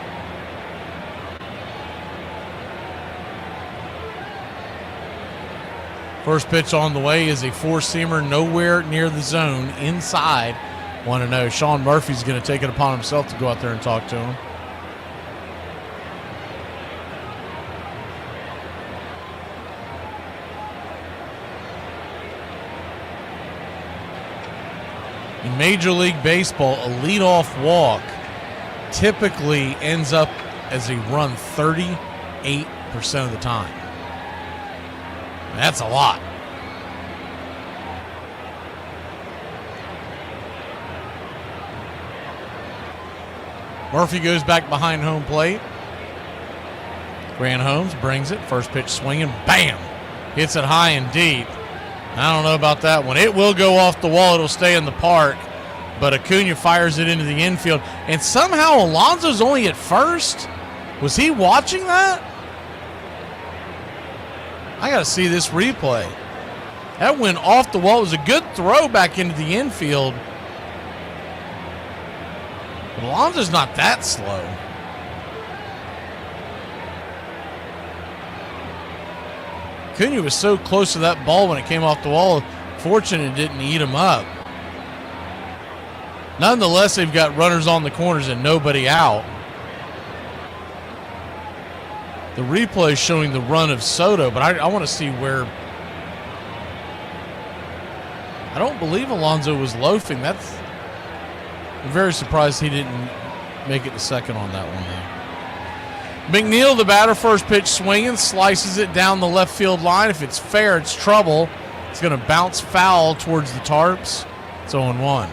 First pitch on the way is a 4-seamer nowhere near the zone, inside. 1-0. Sean Murphy's going to take it upon himself to go out there and talk to him. In Major League Baseball, a leadoff walk typically ends up as a run 38% of the time. That's a lot. Murphy goes back behind home plate. Grant Holmes brings it. First pitch swinging. Bam! Hits it high and deep. I don't know about that one. It will go off the wall. It'll stay in the park. But Acuna fires it into the infield. And somehow Alonso's only at first. Was he watching that? I got to see this replay. That went off the wall. It was a good throw back into the infield. But Alonso's not that slow. Acuna was so close to that ball when it came off the wall. Fortunate it didn't eat him up. Nonetheless, they've got runners on the corners and nobody out. The replay is showing the run of Soto, but I want to see where. I don't believe Alonso was loafing. I'm very surprised he didn't make it to second on that one there. McNeil, the batter, first pitch swinging, slices it down the left field line. If it's fair, it's trouble. It's going to bounce foul towards the tarps. It's 0-1.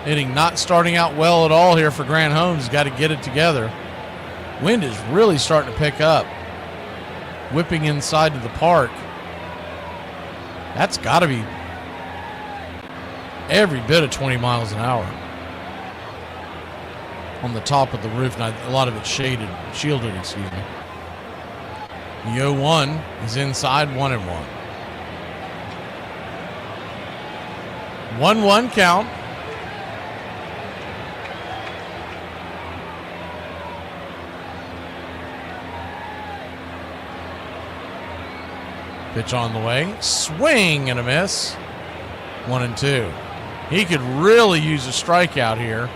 Inning not starting out well at all here for Grant Holmes. He's got to get it together. Wind is really starting to pick up. Whipping inside to the park. That's got to be every bit of 20 miles an hour. On the top of the roof, and a lot of it shielded, excuse me. The 0-1 is inside, 1-1. 1-1 count. Pitch on the way. Swing and a miss. 1-2. He could really use a strikeout here.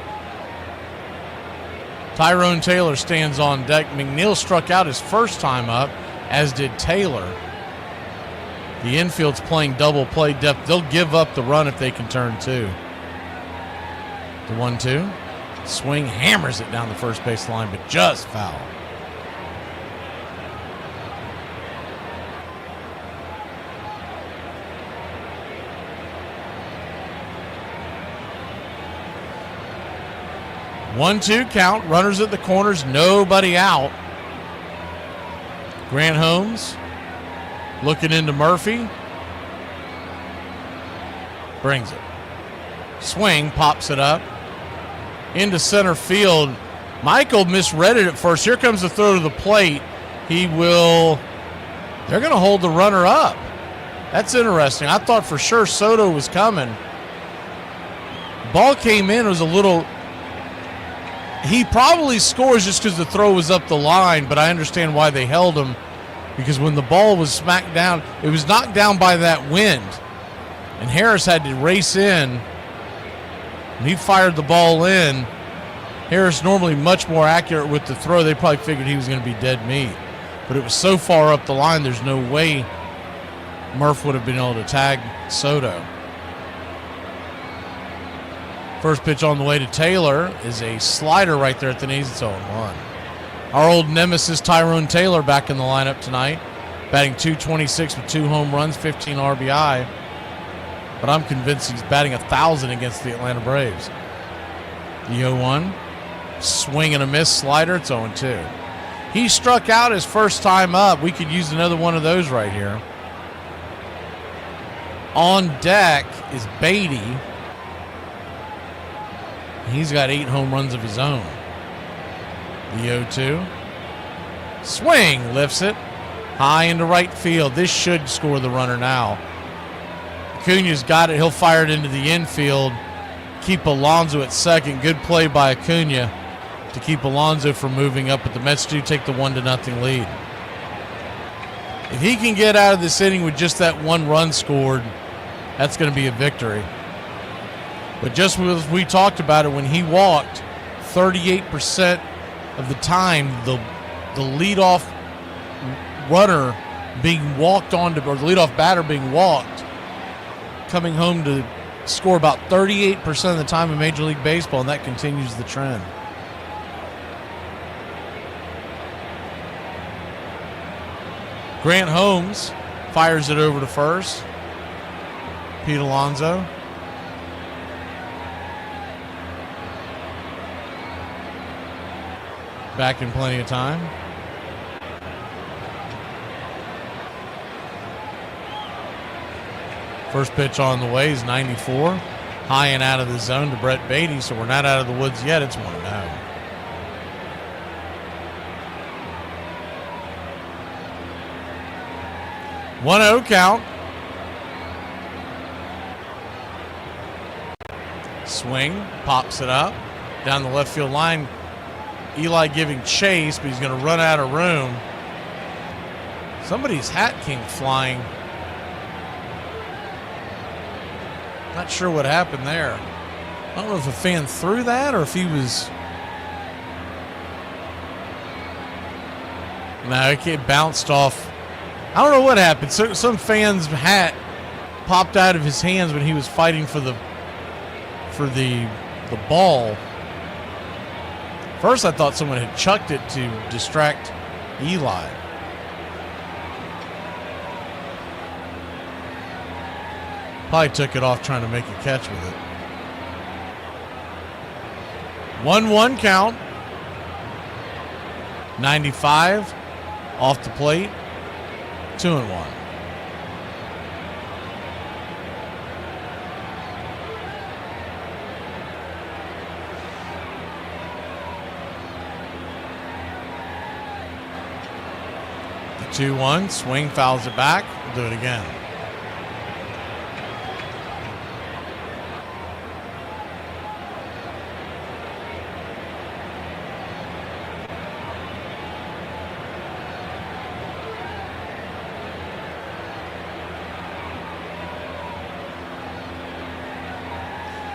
Tyrone Taylor stands on deck. McNeil struck out his first time up, as did Taylor. The infield's playing double play depth. They'll give up the run if they can turn two. The 1-2. Swing, hammers it down the first base line, but just foul. One-two count, runners at the corners, nobody out. Grant Holmes looking into Murphy. Brings it. Swing, pops it up. Into center field. Michael misread it at first. Here comes the throw to the plate. They're going to hold the runner up. That's interesting. I thought for sure Soto was coming. Ball came in, it was a little... He probably scores just because the throw was up the line, but I understand why they held him, because when the ball was smacked down, it was knocked down by that wind, and Harris had to race in, and he fired the ball in. Harris normally much more accurate with the throw. They probably figured he was going to be dead meat, but it was so far up the line, there's no way Murph would have been able to tag Soto. First pitch on the way to Taylor is a slider right there at the knees. It's 0-1. Our old nemesis Tyrone Taylor back in the lineup tonight, batting .226 with 2 home runs, 15 RBI. But I'm convinced he's batting 1,000 against the Atlanta Braves. The 0-1, swing and a miss slider. It's 0-2. He struck out his first time up. We could use another one of those right here. On deck is Beatty. He's got 8 home runs of his own. The 0-2. Swing, lifts it. High into right field. This should score the runner now. Acuna's got it. He'll fire it into the infield. Keep Alonso at second. Good play by Acuna to keep Alonso from moving up, but the Mets do take the 1-0 lead. If he can get out of this inning with just that 1 run scored, that's going to be a victory. But just as we talked about it, when he walked, 38% of the time, the leadoff runner being walked onto, or the leadoff batter being walked, coming home to score about 38% of the time in Major League Baseball, and that continues the trend. Grant Holmes fires it over to first. Pete Alonso. Back in plenty of time. First pitch on the way is 94. High and out of the zone to Brett Beatty, so we're not out of the woods yet. It's 1-0. 1-0 count. Swing, pops it up down the left field line. Eli giving chase, but he's going to run out of room. Somebody's hat came flying. Not sure what happened there. I don't know if a fan threw that or if he was... No, it bounced off. I don't know what happened. So, some fan's hat popped out of his hands when he was fighting for the ball. First, I thought someone had chucked it to distract Eli. Probably took it off trying to make a catch with it. 1-1 count. 95 off the plate. 2-1. The 2-1 swing, fouls it back. We'll do it again.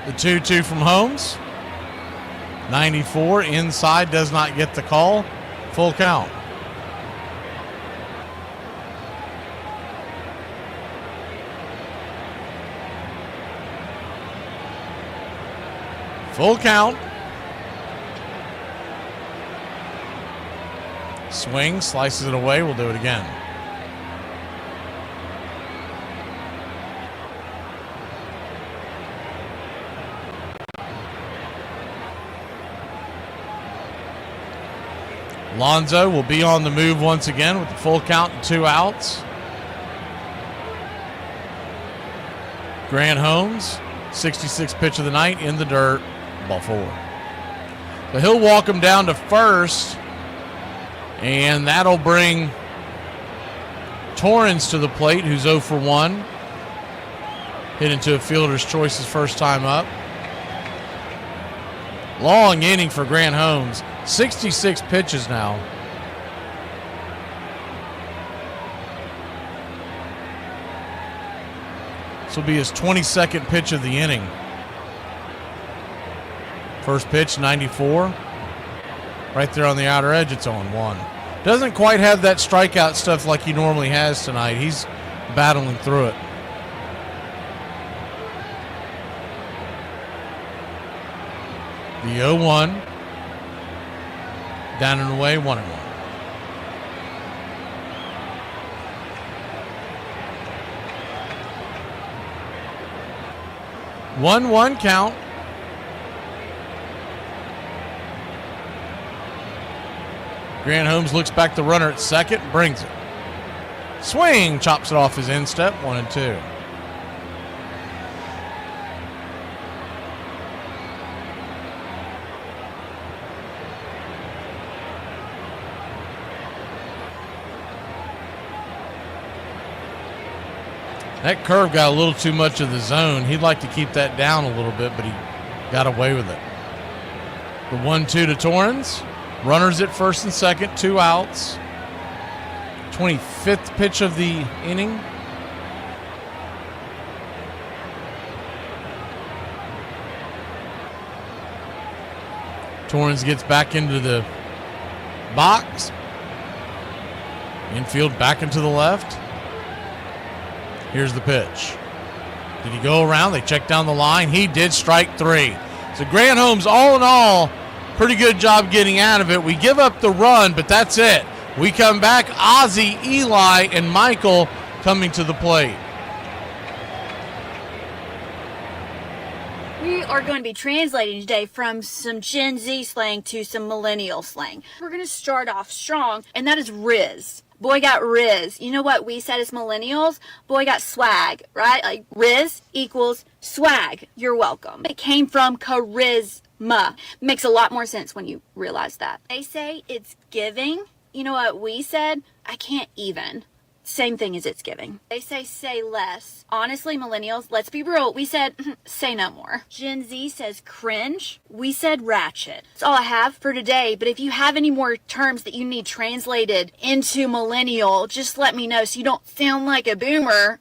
The 2-2 from Holmes. 94 inside, does not get the call. Full count. Full count. Swing, slices it away. We'll do it again. Lonzo will be on the move once again with the full count and 2 outs. Grant Holmes, 66th pitch of the night, in the dirt, ball 4. So he'll walk him down to first, and that'll bring Torrens to the plate, who's 0 for 1. Hit into a fielder's choice his first time up. Long inning for Grant Holmes. 66 pitches now. This will be his 22nd pitch of the inning. First pitch, 94. Right there on the outer edge, it's 0-1. Doesn't quite have that strikeout stuff like he normally has tonight. He's battling through it. The 0-1. Down and away, 1-1. One count. Grant Holmes looks back the runner at second, brings it. Swing, chops it off his instep, 1-2. That curve got a little too much of the zone. He'd like to keep that down a little bit, but he got away with it. The 1-2 to Torrens. Runners at first and second, 2 outs. 25th pitch of the inning. Torrens gets back into the box. Infield back into the left. Here's the pitch. Did he go around? They check down the line. He did, strike 3. So Grant Holmes, all in all, pretty good job getting out of it. We give up the run, but that's it. We come back. Ozzie, Eli, and Michael coming to the plate. We are going to be translating today from some Gen Z slang to some millennial slang. We're going to start off strong, and that is Riz. Boy got Riz. You know what we said as millennials? Boy got swag, right? Like Riz equals swag. You're welcome. It came from charisma. Makes a lot more sense when you realize that. They say it's giving. You know what we said? I can't even. Same thing as it's giving. They say less. Honestly, millennials, let's be real. We said say no more. Gen Z says cringe. We said ratchet. That's all I have for today. But if you have any more terms that you need translated into millennial, just let me know so you don't sound like a boomer.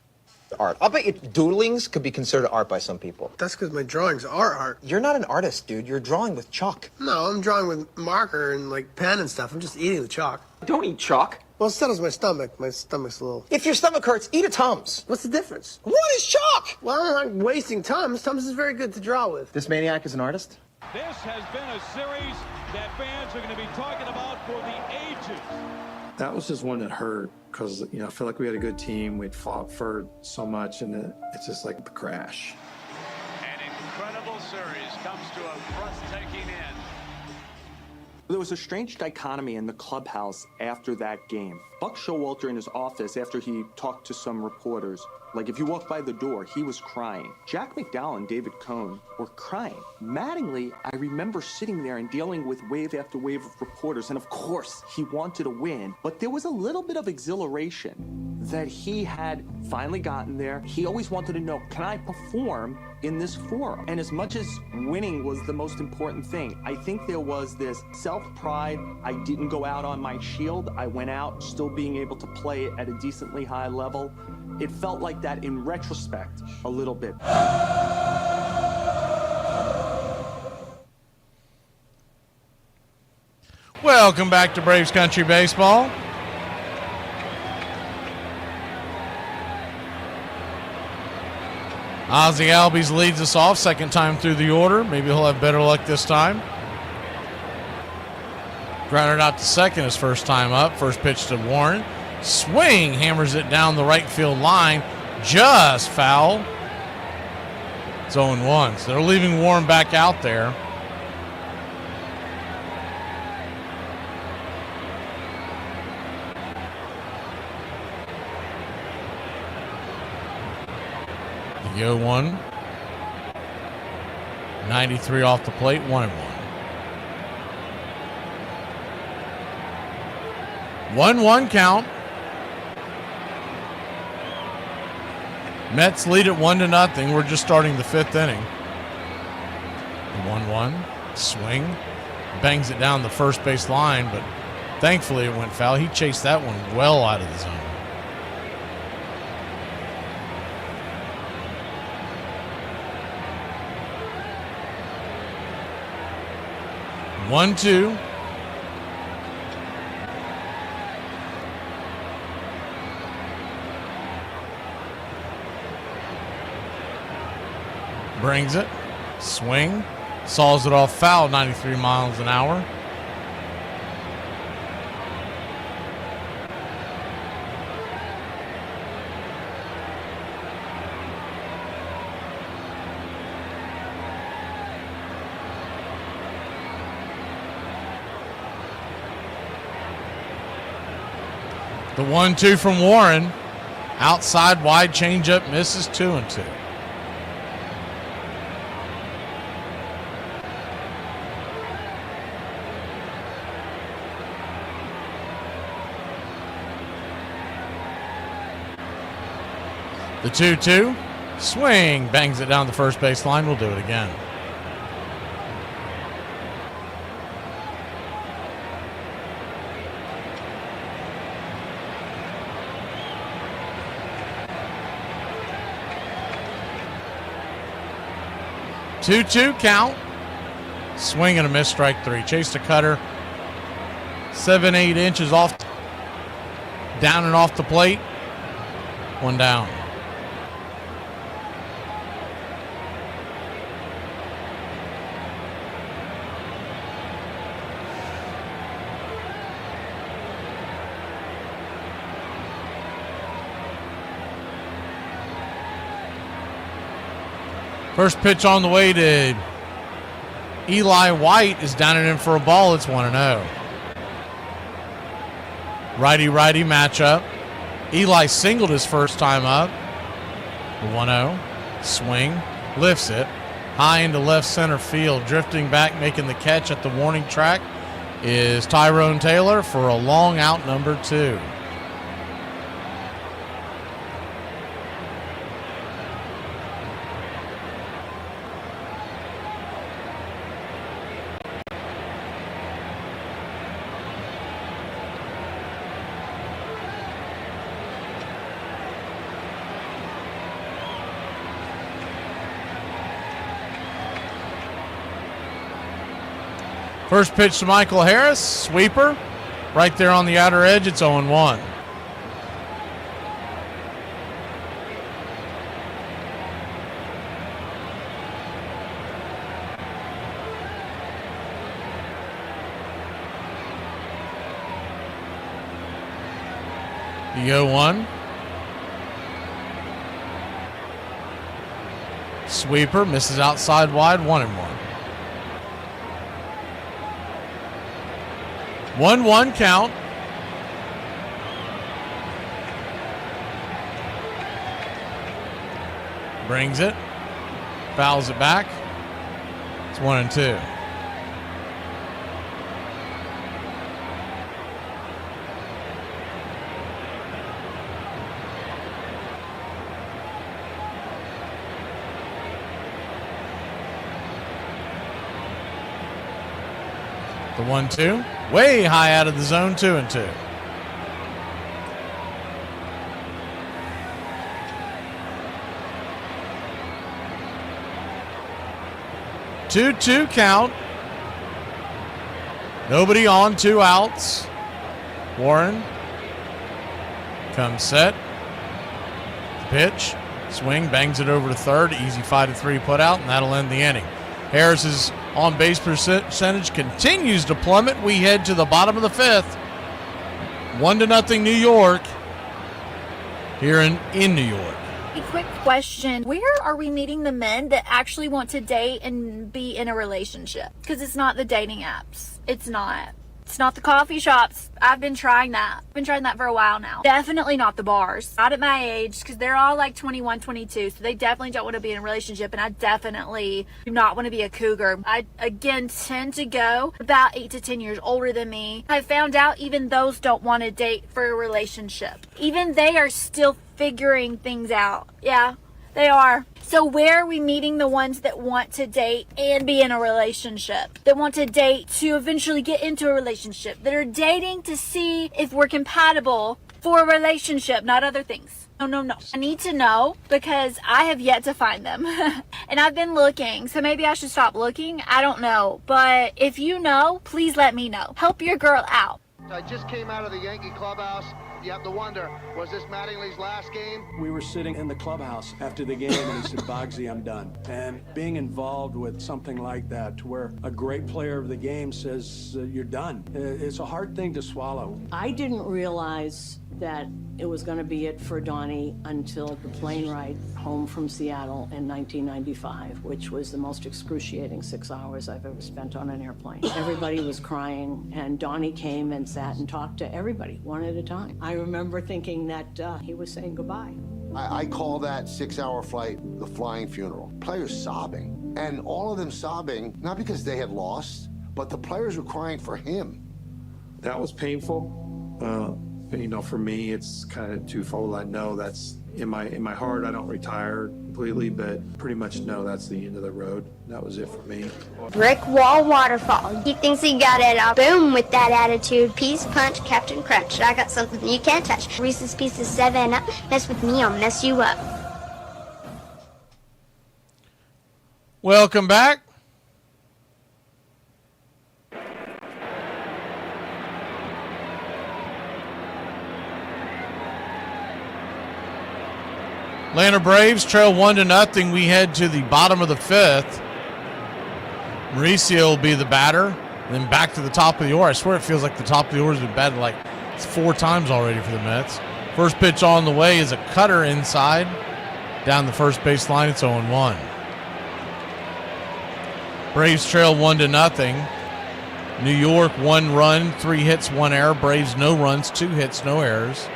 Art. I'll bet you doodlings could be considered art by some people. That's because my drawings are art. You're not an artist, dude. You're drawing with chalk. No, I'm drawing with marker and like pen and stuff. I'm just eating the chalk. Don't eat chalk. Well, it settles my stomach. My stomach's a little... If your stomach hurts, eat a Tums. What's the difference? What is chalk? Well, I'm not wasting Tums. Tums is very good to draw with. This maniac is an artist? This has been a series that fans are going to be talking about for the ages. That was just one that hurt because, I feel like we had a good team. We'd fought for so much, and it's just like the crash. An incredible series comes to a breathtaking end. There was a strange dichotomy in the clubhouse after that game. Buck Showalter in his office, after he talked to some reporters, like if you walked by the door, he was crying. Jack McDowell and David Cohn were crying. Mattingly, I remember sitting there and dealing with wave after wave of reporters, and of course, he wanted to win, but there was a little bit of exhilaration that he had finally gotten there. He always wanted to know, can I perform in this forum? And as much as winning was the most important thing, I think there was this self-pride. I didn't go out on my shield. I went out still being able to play at a decently high level. It felt like that in retrospect a little bit. Welcome back to Braves Country Baseball. Ozzie Albies leads us off, second time through the order. Maybe he'll have better luck this time. Grounded out to second his first time up. First pitch to Warren. Swing, hammers it down the right field line. Just foul. It's 0-1. So they're leaving Warren back out there. The 0-1. 93 off the plate, 1-1. 1-1 count. Mets lead at 1-0. We're just starting the fifth inning. 1-1. Swing. Bangs it down the first base line, but thankfully it went foul. He chased that one well out of the zone. One, two. Brings it. Swing. Saws it off foul, 93 miles an hour. The 1-2 from Warren. Outside wide changeup misses 2-2. The 2-2. Swing. Bangs it down the first base line. We'll do it again. Two count. Swing and a miss, strike three. Chased a cutter. 7-8 inches off. Down and off the plate. One down. First pitch on the way to Eli White is down and in for a ball. It's 1-0. Righty-righty matchup. Eli singled his first time up. 1-0. Swing. Lifts it. High into left center field. Drifting back, making the catch at the warning track is Tyrone Taylor for a long out, number 2. First pitch to Michael Harris, sweeper, right there on the outer edge. It's 0-1. The 0-1. Sweeper misses outside wide, 1-1. 1-1 count. Brings it. Fouls it back. It's 1-2. The 1-2. Way high out of the zone, 2-2. Two count. Nobody on, 2 outs. Warren comes set. Pitch. Swing, bangs it over to third. Easy 5-3 put out, and that'll end the inning. Harris's on base percentage continues to plummet. We head to the bottom of the 5th. 1-0 New York here in New York. A quick question. Where are we meeting the men that actually want to date and be in a relationship? Because it's not the dating apps. It's not. It's not the coffee shops. I've been trying that. I've been trying that for a while now. Definitely not the bars. Not at my age, because they're all like 21, 22, so they definitely don't want to be in a relationship, and I definitely do not want to be a cougar. I, again, tend to go about 8 to 10 years older than me. I found out even those don't want to date for a relationship. Even they are still figuring things out. Yeah, they are. So where are we meeting the ones that want to date and be in a relationship? That want to date to eventually get into a relationship? That are dating to see if we're compatible for a relationship, not other things. No. I need to know because I have yet to find them. And I've been looking, so maybe I should stop looking. I don't know. But if you know, please let me know. Help your girl out. I just came out of the Yankee clubhouse. You have to wonder, was this Mattingly's last game? We were sitting in the clubhouse after the game, and he said, Bogsy, I'm done. And being involved with something like that, to where a great player of the game says, you're done, it's a hard thing to swallow. I didn't realize that it was going to be it for Donnie until the plane ride home from Seattle in 1995, which was the most excruciating 6 hours I've ever spent on an airplane. Everybody was crying, and Donnie came and sat and talked to everybody one at a time. I remember thinking that he was saying goodbye. I call that 6-hour flight the flying funeral. Players sobbing, and all of them sobbing, not because they had lost, but the players were crying for him. That was painful. You know, for me, it's kind of twofold. I know that's in my heart. I don't retire completely, but pretty much know that's the end of the road. That was it for me. Brick wall waterfall. He thinks he got it all. Boom with that attitude. Peace punch, Captain Crunch. I got something you can't touch. Reese's Pieces 7-Up. Mess with me, I'll mess you up. Welcome back. Atlanta Braves trail 1-0. We head to the bottom of the 5th. Mauricio will be the batter. Then back to the top of the order. I swear it feels like the top of the order has been batted like 4 times already for the Mets. First pitch on the way is a cutter inside. Down the first base line, it's 0-1. Braves trail 1-0. New York 1 run, 3 hits, 1 error. Braves no runs, 2 hits, no errors.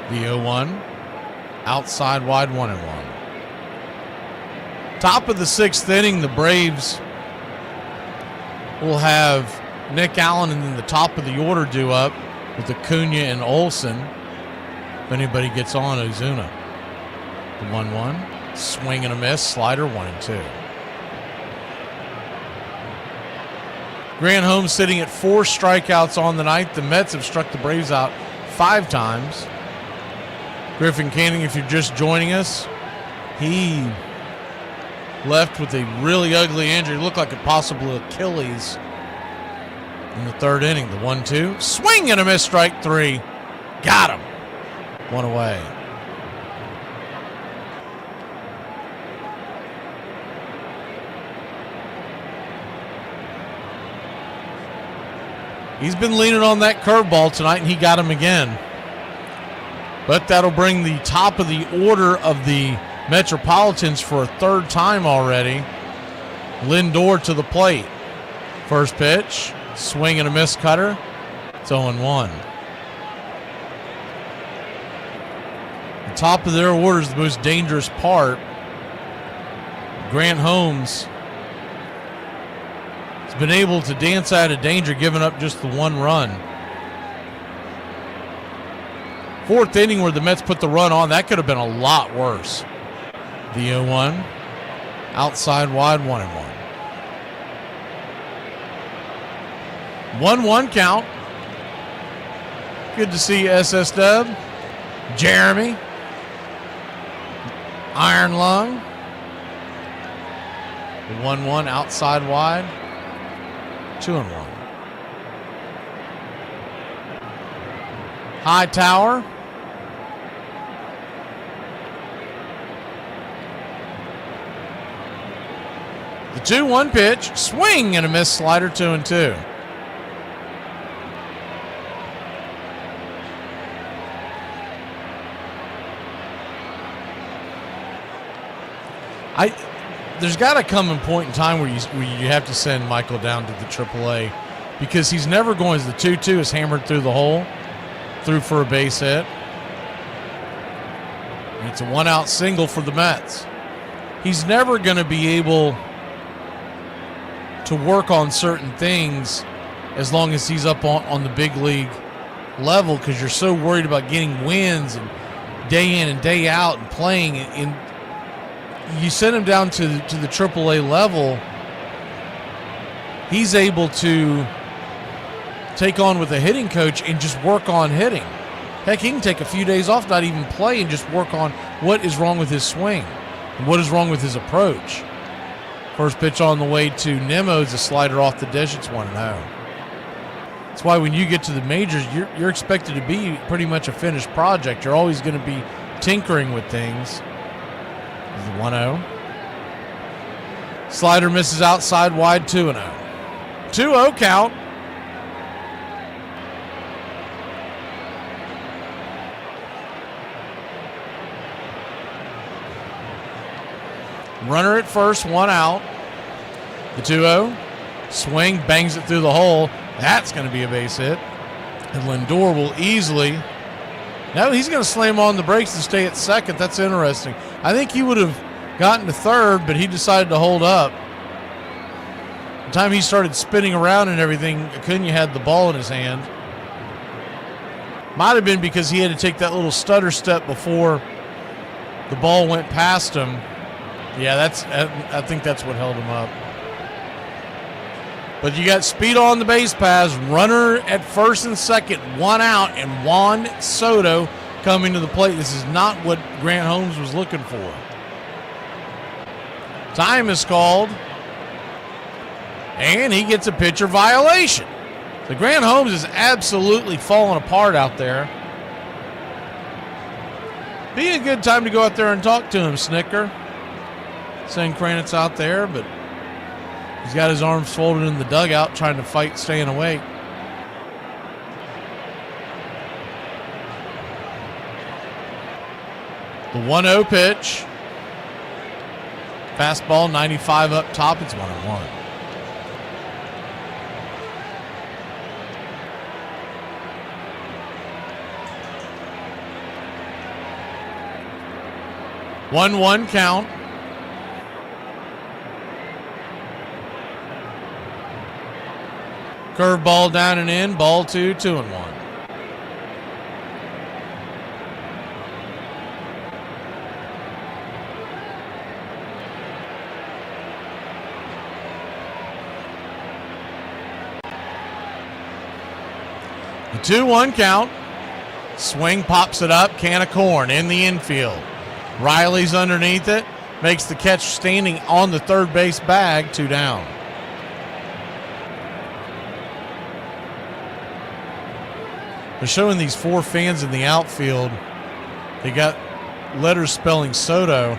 The 0-1. Outside wide 1-1. Top of the 6th inning, the Braves will have Nick Allen and then the top of the order due up with Acuna and Olsen. If anybody gets on, Ozuna. The 1-1. Swing and a miss. Slider 1-2. Grant Holmes sitting at 4 strikeouts on the night. The Mets have struck the Braves out 5 times. Griffin Canning, if you're just joining us, he left with a really ugly injury. It looked like a possible Achilles in the 3rd inning. The 1-2. Swing and a miss. Strike 3. Got him. 1 away. He's been leaning on that curveball tonight, and he got him again. But that'll bring the top of the order of the Metropolitans for a 3rd time already. Lindor to the plate. First pitch, swing and a miss cutter. It's 0-1. The top of their order is the most dangerous part. Grant Holmes has been able to dance out of danger, giving up just the 1 run. 4th inning where the Mets put the run on, that could have been a lot worse. The 0-1. Outside wide 1-1. 1-1 count. Good to see SS Dub. Jeremy. Iron Lung. The 1-1 outside wide. 2-1. Hightower. The 2-1 pitch. Swing and a miss. Slider 2-2. There's got to come a point in time where you have to send Michael down to the AAA, because he's never going, as the 2-2 is hammered through the hole, through for a base hit. And it's a 1-out single for the Mets. He's never going to be able to work on certain things as long as he's up on the big league level, because you're so worried about getting wins and day in and day out and playing. And you send him down to the AAA level, he's able to take on with a hitting coach and just work on hitting. Heck, he can take a few days off, not even play, and just work on what is wrong with his swing and what is wrong with his approach. First pitch on the way to Nimmo is a slider off the dish. It's 1-0. That's why when you get to the majors, you're expected to be pretty much a finished project. You're always going to be tinkering with things. 1-0. Slider misses outside wide. 2-0. 2-0 count. Runner at first, 1 out. The 2-0. Swing, bangs it through the hole. That's going to be a base hit. And Lindor will easily... No, he's going to slam on the brakes and stay at second. That's interesting. I think he would have gotten to third, but he decided to hold up. The time he started spinning around and everything, Acuna had the ball in his hand. Might have been because he had to take that little stutter step before the ball went past him. Yeah, I think that's what held him up. But you got speed on the base paths, runner at first and second, 1 out, and Juan Soto coming to the plate. This is not what Grant Holmes was looking for. Time is called, and he gets a pitcher violation. So Grant Holmes is absolutely falling apart out there. Be a good time to go out there and talk to him, Snicker. Saying Kranitz out there, but he's got his arms folded in the dugout trying to fight staying awake. The 1-0 pitch. Fastball 95 up top. It's 1-1. One count. Curveball down and in. Ball 2, 2-1. The 2-1 count. Swing pops it up. Can of corn in the infield. Riley's underneath it. Makes the catch standing on the third base bag. 2 down. They're showing these 4 fans in the outfield. They got letters spelling Soto.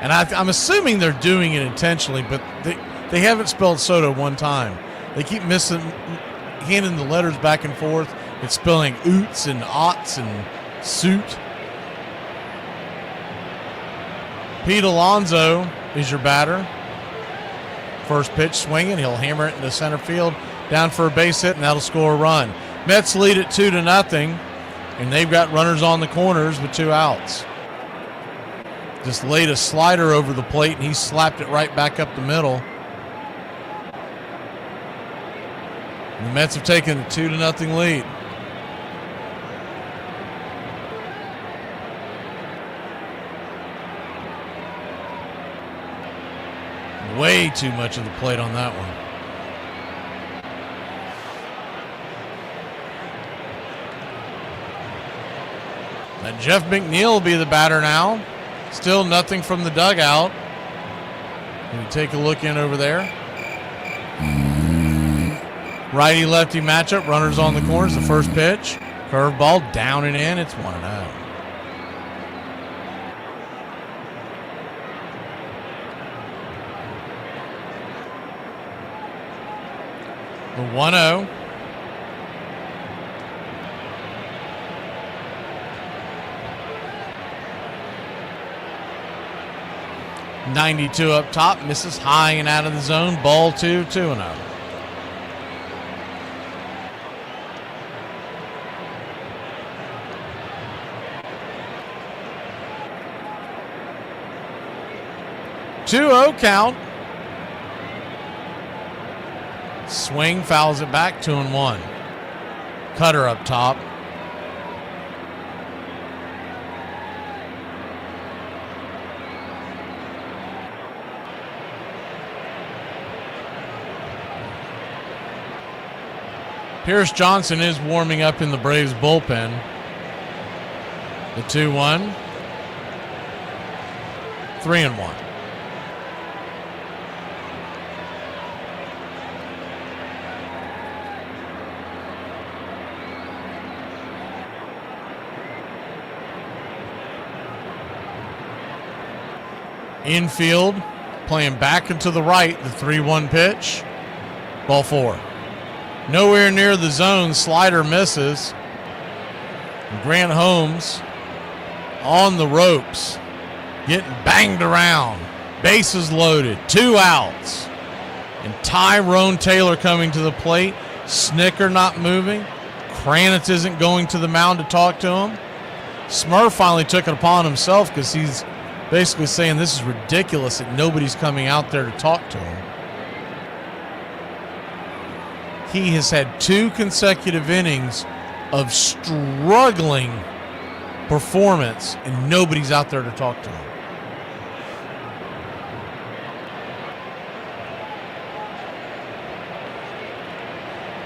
And I'm assuming they're doing it intentionally, but they haven't spelled Soto one time. They keep handing the letters back and forth. It's spelling oots and aughts and suit. Pete Alonso is your batter. First pitch swinging. He'll hammer it into center field. Down for a base hit, and that'll score a run. Mets lead it 2-0, and they've got runners on the corners with 2 outs. Just laid a slider over the plate, and he slapped it right back up the middle. And the Mets have taken a 2-0 lead. Way too much of the plate on that one. And Jeff McNeil will be the batter now. Still nothing from the dugout. Can we take a look in over there? Righty-lefty matchup. Runners on the corners. The first pitch. Curveball down and in. It's 1-0. The 1-0. .92 up top, misses high and out of the zone. Ball 2, 2-0. .20 count. Swing, fouls it back, 2-1. Cutter up top. Pierce Johnson is warming up in the Braves bullpen. The 2-1. 3-1. Infield, playing back and to the right, the 3-1 pitch. Ball 4. Nowhere near the zone, slider misses. And Grant Holmes on the ropes, getting banged around. Bases loaded, 2 outs. And Tyrone Taylor coming to the plate. Snicker not moving. Kranitz isn't going to the mound to talk to him. Smurf finally took it upon himself because he's basically saying this is ridiculous that nobody's coming out there to talk to him. He has had 2 consecutive innings of struggling performance, and nobody's out there to talk to him.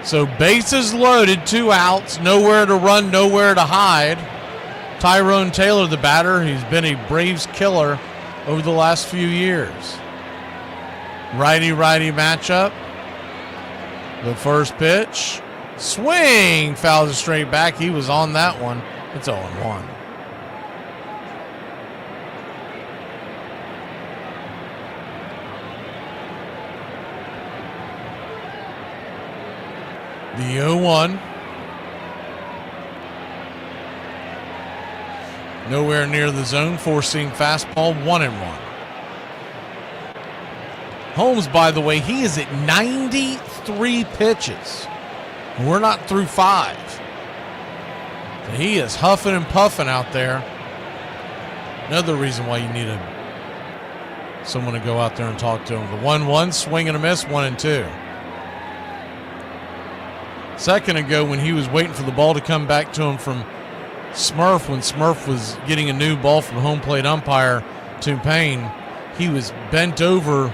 So bases loaded, 2 outs, nowhere to run, nowhere to hide. Tyrone Taylor, the batter, he's been a Braves killer over the last few years. Righty-righty matchup. The first pitch. Swing! Fouls it straight back. He was on that one. It's 0-1. The 0-1. Nowhere near the zone, 4-seam fastball, 1-1. Holmes, by the way, he is at 93 pitches. We're not through 5. So he is huffing and puffing out there. Another reason why you need someone to go out there and talk to him. The 1-1, swing and a miss, 1-2. Second ago, when he was waiting for the ball to come back to him from Smurf, when Smurf was getting a new ball from home plate umpire Tumpain, he was bent over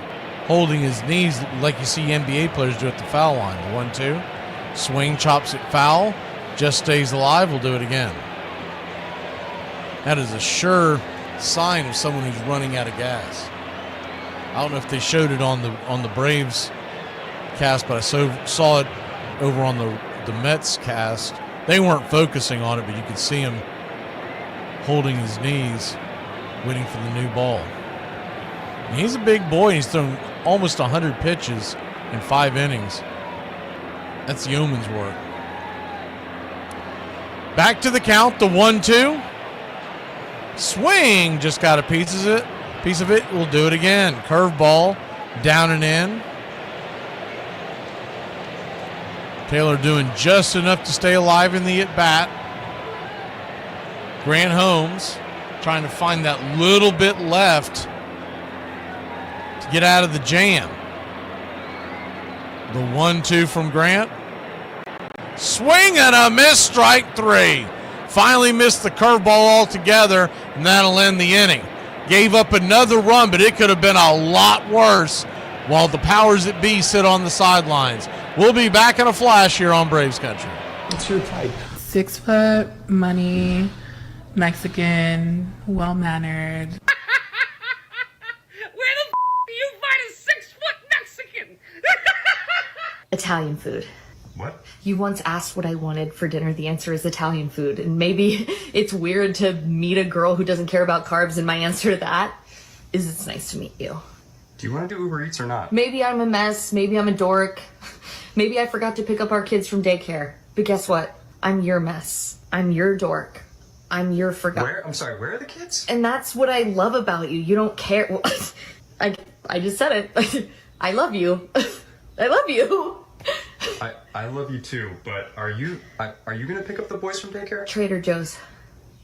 holding his knees like you see NBA players do at the foul line. The 1-2, swing, chops it foul, just stays alive, we'll do it again. That is a sure sign of someone who's running out of gas. I don't know if they showed it on the Braves cast, but I saw it over on the Mets cast. They weren't focusing on it, but you could see him holding his knees, waiting for the new ball. And he's a big boy, and he's thrown almost 100 pitches in 5 innings. That's yeoman's work. Back to the count, the 1-2. Swing, just got a piece of it. We'll do it again. Curveball, down and in. Taylor doing just enough to stay alive in the at-bat. Grant Holmes trying to find that little bit left to get out of the jam. The 1-2 from Grant. Swing and a miss, strike 3. Finally missed the curveball altogether, and that'll end the inning. Gave up another run, but it could have been a lot worse while the powers that be sit on the sidelines. We'll be back in a flash here on Braves Country. What's your type? 6 foot, money, Mexican, well-mannered. Where the do you find a 6-foot Mexican? Italian food. What? You once asked what I wanted for dinner. The answer is Italian food. And maybe it's weird to meet a girl who doesn't care about carbs, and my answer to that is it's nice to meet you. Do you want to do Uber Eats or not? Maybe I'm a mess. Maybe I'm a dork. Maybe I forgot to pick up our kids from daycare. But guess what? I'm your mess. I'm your dork. I'm your forgotten. I'm sorry, where are the kids? And that's what I love about you. You don't care. Well, I just said it. I love you. I love you. I love you too, but are you gonna pick up the boys from daycare? Trader Joe's.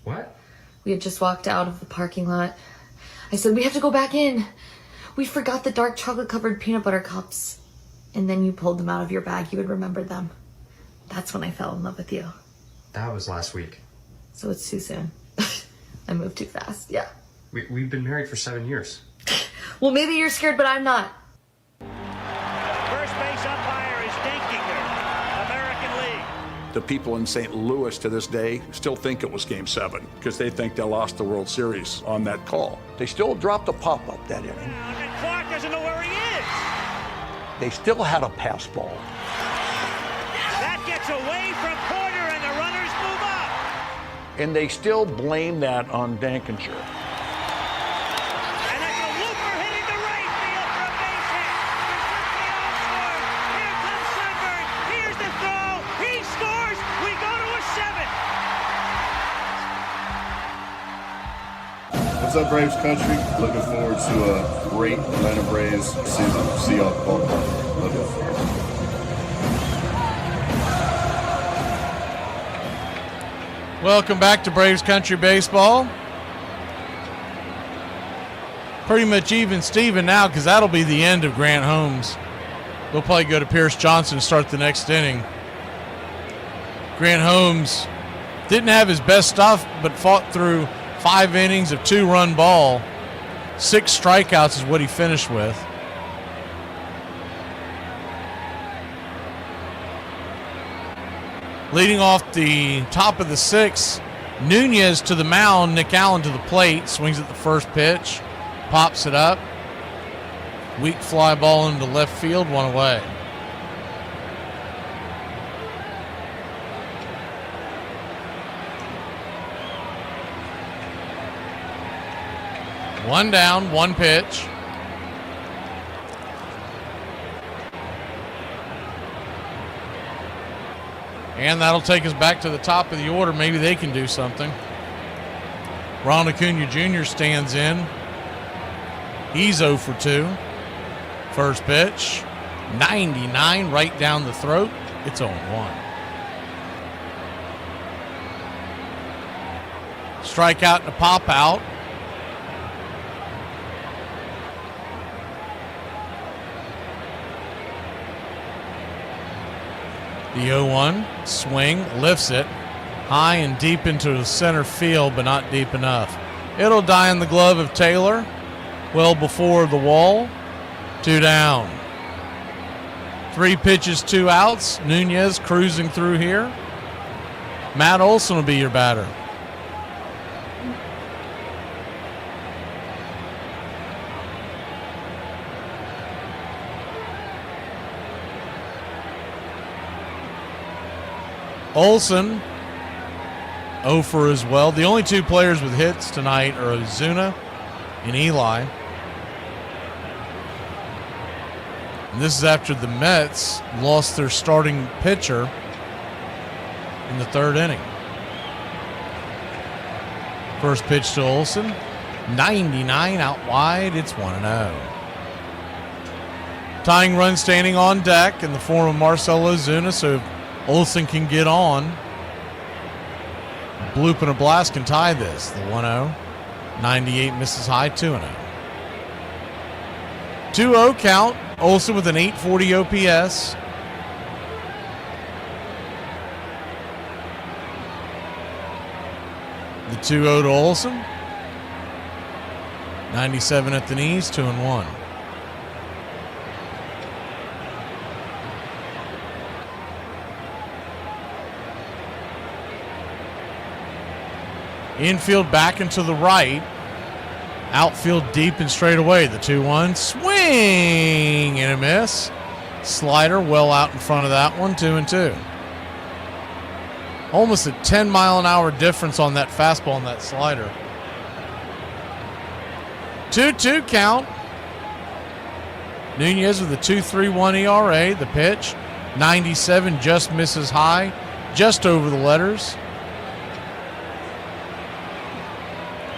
What? We had just walked out of the parking lot. I said, we have to go back in. We forgot the dark chocolate covered peanut butter cups. And then you pulled them out of your bag. You would remember them. That's when I fell in love with you. That was last week. So it's too soon. I moved too fast. Yeah. We've been married for 7 years. Well, maybe you're scared, but I'm not. First base umpire is Dinkinger, American League. The people in St. Louis to this day still think it was Game 7 because they think they lost the World Series on that call. They still dropped a pop-up that inning. And Clark doesn't know where he is. They still had a pass ball. That gets away from Porter, and the runners move up. And they still blame that on Dankinger. And that's a looper hitting the right field for a base hit. Here comes Sunburn. Here's the throw. He scores. We go to a 7. What's up, Braves Country? Looking forward to a great Atlanta Braves season. See y'all at the ballpark. Love y'all. Welcome back to Braves Country Baseball. Pretty much even Steven now, because that'll be the end of Grant Holmes. They'll probably go to Pierce Johnson and start the next inning. Grant Holmes didn't have his best stuff, but fought through 5 innings of 2-run ball. 6 strikeouts is what he finished with. Leading off the top of the 6th, Nunez to the mound, Nick Allen to the plate, swings at the first pitch, pops it up. Weak fly ball into left field, 1 away. One down, 1 pitch. And that'll take us back to the top of the order. Maybe they can do something. Ronald Acuna Jr. stands in. He's 0 for 2. First pitch, 99 right down the throat. It's 0-1. Strikeout and a pop out. The 0-1 swing, lifts it high and deep into the center field, but not deep enough. It'll die in the glove of Taylor, well before the wall. 2 down. 3 pitches, 2 outs. Nunez cruising through here. Matt Olson will be your batter. Olson, 0 for as well. The only 2 players with hits tonight are Ozuna and Eli. And this is after the Mets lost their starting pitcher in the 3rd inning. First pitch to Olson, 99 out wide. It's 1-0. Tying run standing on deck in the form of Marcell Ozuna, so if Olson can get on, Bloop and a blast can tie this. The 1-0. 98 misses high, 2-0. 2-0 count. Olson with an 840 OPS. The 2-0 to Olson. 97 at the knees, 2-1. Infield back and to the right. Outfield deep and straight away. The 2-1. Swing and a miss. Slider well out in front of that one. 2-2. Almost a 10-mile-an-hour difference on that fastball and that slider. 2-2 count. Nunez with a 2.31 ERA. The pitch. 97 just misses high. Just over the letters.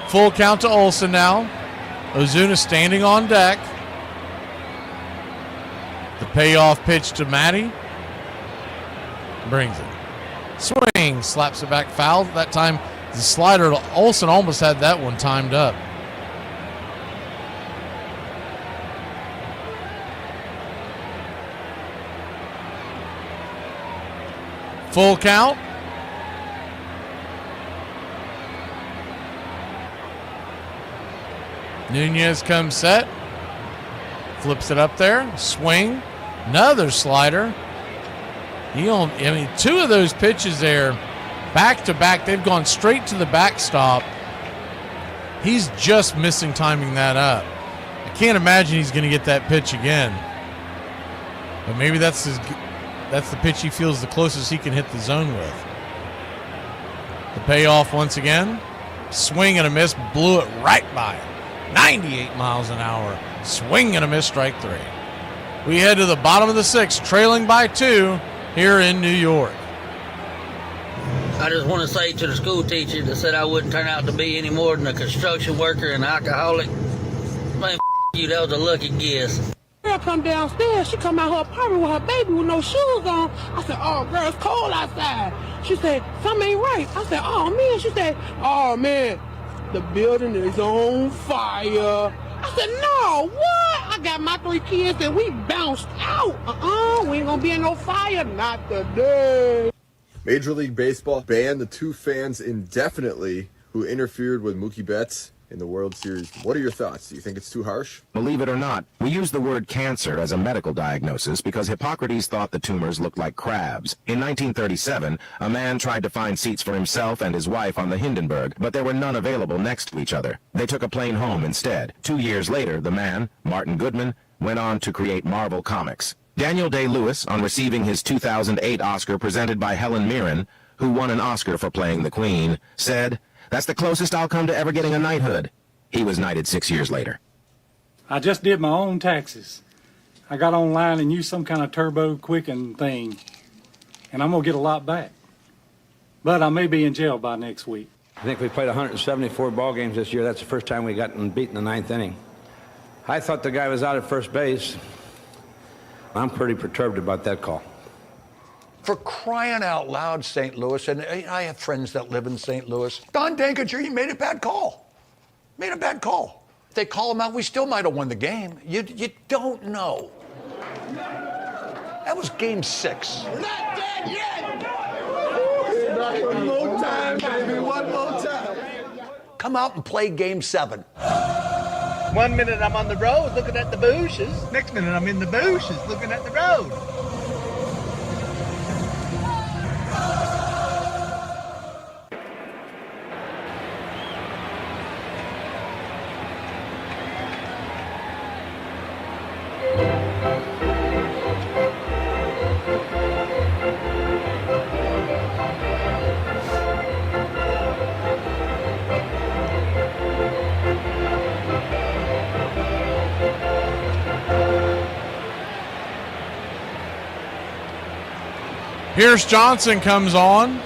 Full count to Olson now. Ozuna standing on deck. The payoff pitch to Matty. Brings it. Swing. Slaps it back foul. That time the slider to Olson almost had that one timed up. Full count. Nunez comes set. Flips it up there. Swing. Another slider. 2 of those pitches there, back to back, they've gone straight to the backstop. He's just missing timing that up. I can't imagine he's going to get that pitch again. But maybe that's the pitch he feels the closest he can hit the zone with. The payoff once again. Swing and a miss. Blew it right by him. 98 miles an hour. Swing and a miss, strike 3. We head to the bottom of the 6th, trailing by 2 here in New York. I just want to say to the school teacher that said I wouldn't turn out to be any more than a construction worker and an alcoholic, man, you, that was a lucky guess. Girl come downstairs, she come out her apartment with her baby with no shoes on. I said, oh, girl, it's cold outside. She said, something ain't right. I said, oh, man. She said, oh, man, the building is on fire. I said, no, what? I got my 3 kids and we bounced out. We ain't gonna be in no fire, not today. Major League Baseball banned the 2 fans indefinitely who interfered with Mookie Betts in the World Series. What are your thoughts? Do you think it's too harsh? Believe it or not, we use the word cancer as a medical diagnosis because Hippocrates thought the tumors looked like crabs. In 1937, a man tried to find seats for himself and his wife on the Hindenburg, but there were none available next to each other. They took a plane home instead. 2 years later, the man, Martin Goodman, went on to create Marvel Comics. Daniel Day-Lewis, on receiving his 2008 Oscar presented by Helen Mirren, who won an Oscar for playing the Queen, said, "That's the closest I'll come to ever getting a knighthood." He was knighted 6 years later. I just did my own taxes. I got online and used some kind of turbo quicken thing, and I'm going to get a lot back. But I may be in jail by next week. I think we played 174 ball games this year. That's the first time we got beat in the 9th inning. I thought the guy was out at first base. I'm pretty perturbed about that call. For crying out loud, St. Louis, and I have friends that live in St. Louis. Don Dankinger, he made a bad call. Made a bad call. If they call him out, we still might have won the game. You don't know. That was game 6. We're not dead yet! One more time, baby, one more time. Come out and play game 7. 1 minute I'm on the road looking at the bushes. Next minute I'm in the bushes looking at the road. Pierce Johnson comes on.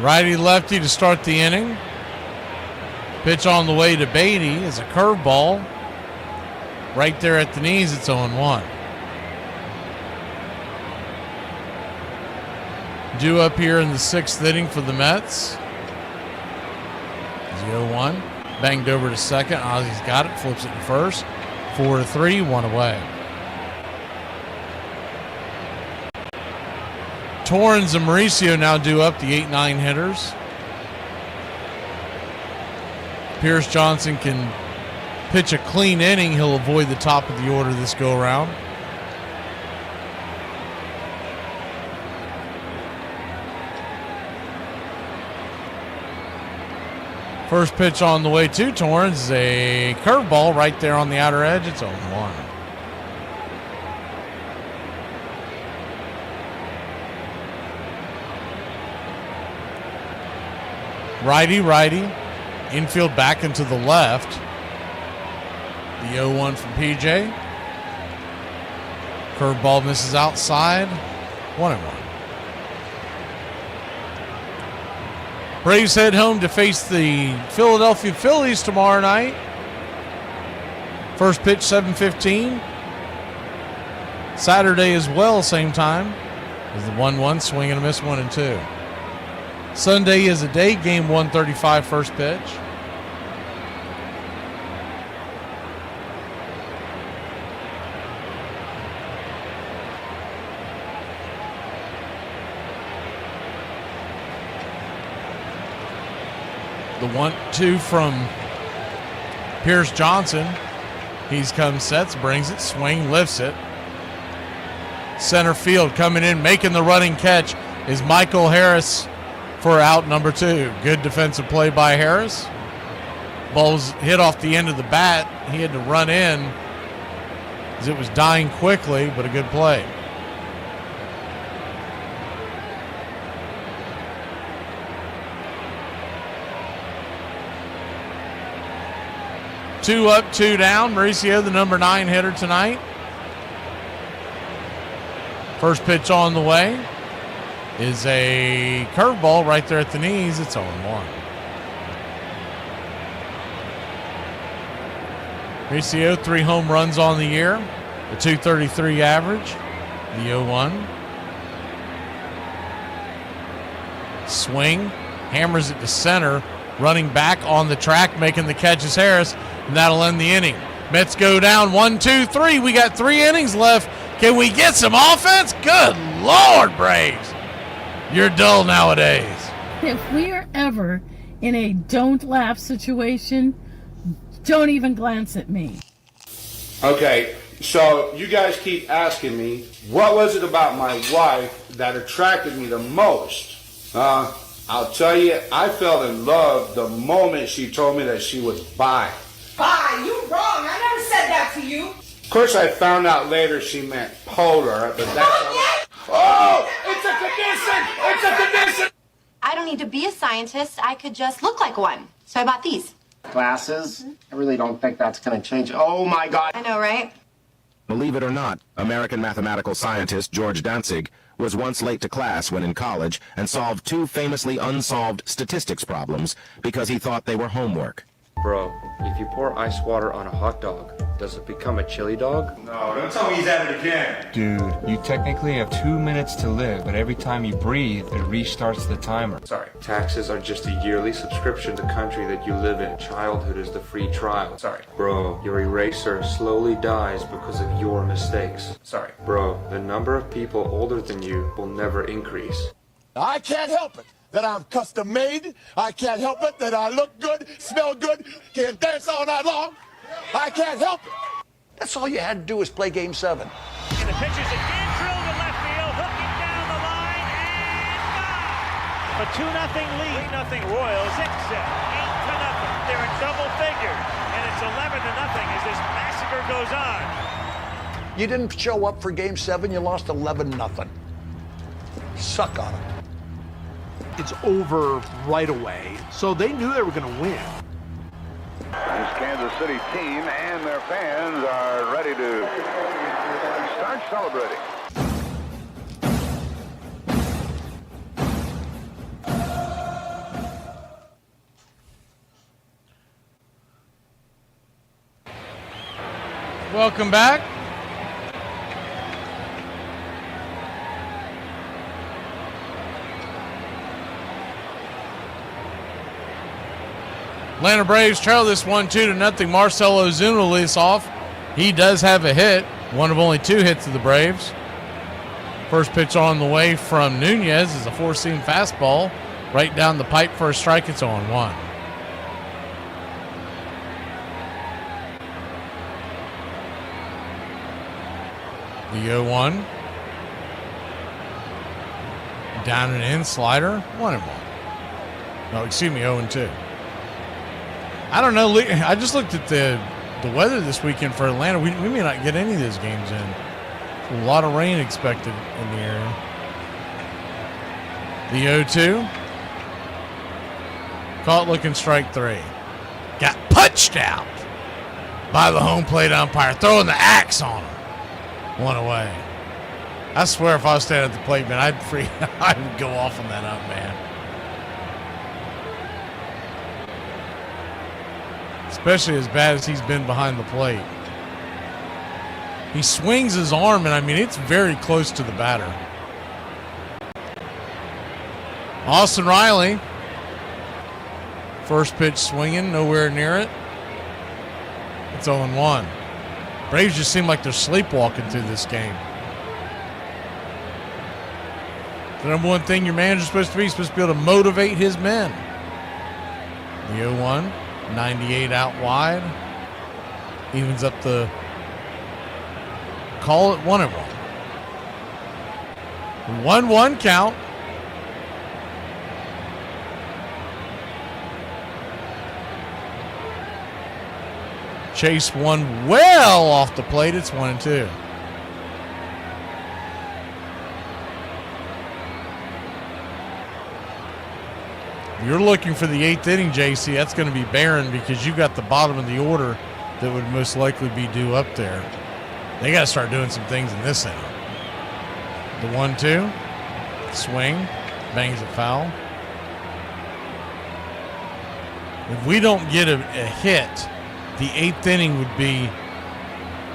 Righty-lefty to start the inning. Pitch on the way to Beatty is a curveball. Right there at the knees, it's 0-1. Due up here in the 6th inning for the Mets. 0-1. Banged over to second. Ozzy's got it, flips it to first. 4-3, 1 away. Torrens and Mauricio now due up, the 8-9 hitters. Pierce Johnson can pitch a clean inning. He'll avoid the top of the order this go-around. First pitch on the way to Torrens is a curveball right there on the outer edge. It's 0-1. Righty. Infield back into the left. The 0-1 from PJ. Curveball misses outside. 1-1. Braves head home to face the Philadelphia Phillies tomorrow night. First pitch 7:15. Saturday as well, same time. Is the 1-1 swing and a miss, 1-2. Sunday is a day game, 1:35 first pitch. The 1-2 from Pierce Johnson. He's come, sets, brings it, swing, lifts it. Center field coming in, making the running catch is Michael Harris for out number 2. Good defensive play by Harris. Ball was hit off the end of the bat. He had to run in as it was dying quickly, but a good play. Two up, 2 down. Mauricio, the number 9 hitter tonight. First pitch on the way is a curveball right there at the knees. It's 0-1. Mauricio, 3 home runs on the year. The .233 average. The 0-1. Swing. Hammers it to center. Running back on the track, making the catch is Harris. And that'll end the inning. Mets go down 1-2-3. We got 3 innings left. Can we get some offense? Good Lord, Braves. You're dull nowadays. If we are ever in a don't laugh situation, don't even glance at me. Okay, so you guys keep asking me, what was it about my wife that attracted me the most? I'll tell you, I fell in love the moment she told me that she was bi. Bi? You wrong. I never said that to you. Of course, I found out later she meant polar, but that's... Oh, it's a condition! It's a condition! I don't need to be a scientist. I could just look like one. So I bought these. Glasses? I really don't think that's going to change. Oh, my God. I know, right? Believe it or not, American mathematical scientist George Dantzig was once late to class when in college and solved 2 famously unsolved statistics problems because he thought they were homework. Bro, if you pour ice water on a hot dog, does it become a chili dog? No, don't tell me he's at it again. Dude, you technically have 2 minutes to live, but every time you breathe, it restarts the timer. Sorry. Taxes are just a yearly subscription to the country that you live in. Childhood is the free trial. Sorry. Bro, your eraser slowly dies because of your mistakes. Sorry. Bro, the number of people older than you will never increase. I can't help it that I'm custom made. I can't help it that I look good, smell good, can dance all night long. I can't help it. That's all you had to do was play Game 7. And the pitch is again drilled to left field, hooking down the line, and gone. A 2-0 lead. 3-0 Royals. 8-0. They're in double figures, and it's 11-0 as this massacre goes on. You didn't show up for Game 7, you lost 11-0. Suck on it. It's over right away, so they knew they were going to win. This Kansas City team and their fans are ready to start celebrating. Welcome back. Atlanta Braves trail this one 2-0. Marcell Ozuna leads off. He does have a hit, one of only 2 hits of the Braves. First pitch on the way from Nunez is a 4-seam fastball right down the pipe for a strike. It's 0-1. The 0-1. Down and in slider, 1-1. No, excuse me, 0-2. I don't know. I just looked at the weather this weekend for Atlanta. We may not get any of those games in. A lot of rain expected in the area. The 0-2. Caught looking strike 3. Got punched out by the home plate umpire, throwing the axe on him. 1 away. I swear if I was standing at the plate, man, I would go off on that up, man. Especially as bad as he's been behind the plate. He swings his arm, and I mean, it's very close to the batter. Austin Riley. First pitch swinging, nowhere near it. It's 0-1. Braves just seem like they're sleepwalking through this game. The number one thing your manager's supposed to be able to motivate his men. The 0-1. 98 out wide. Evens up the call at 1-1. 1-1 count. Chase one well off the plate. It's 1-2. You're looking for the 8th inning, JC. That's going to be barren because you got the bottom of the order that would most likely be due up there. They got to start doing some things in this inning. The 1-2. Swing. Bangs it foul. If we don't get a hit, the 8th inning would be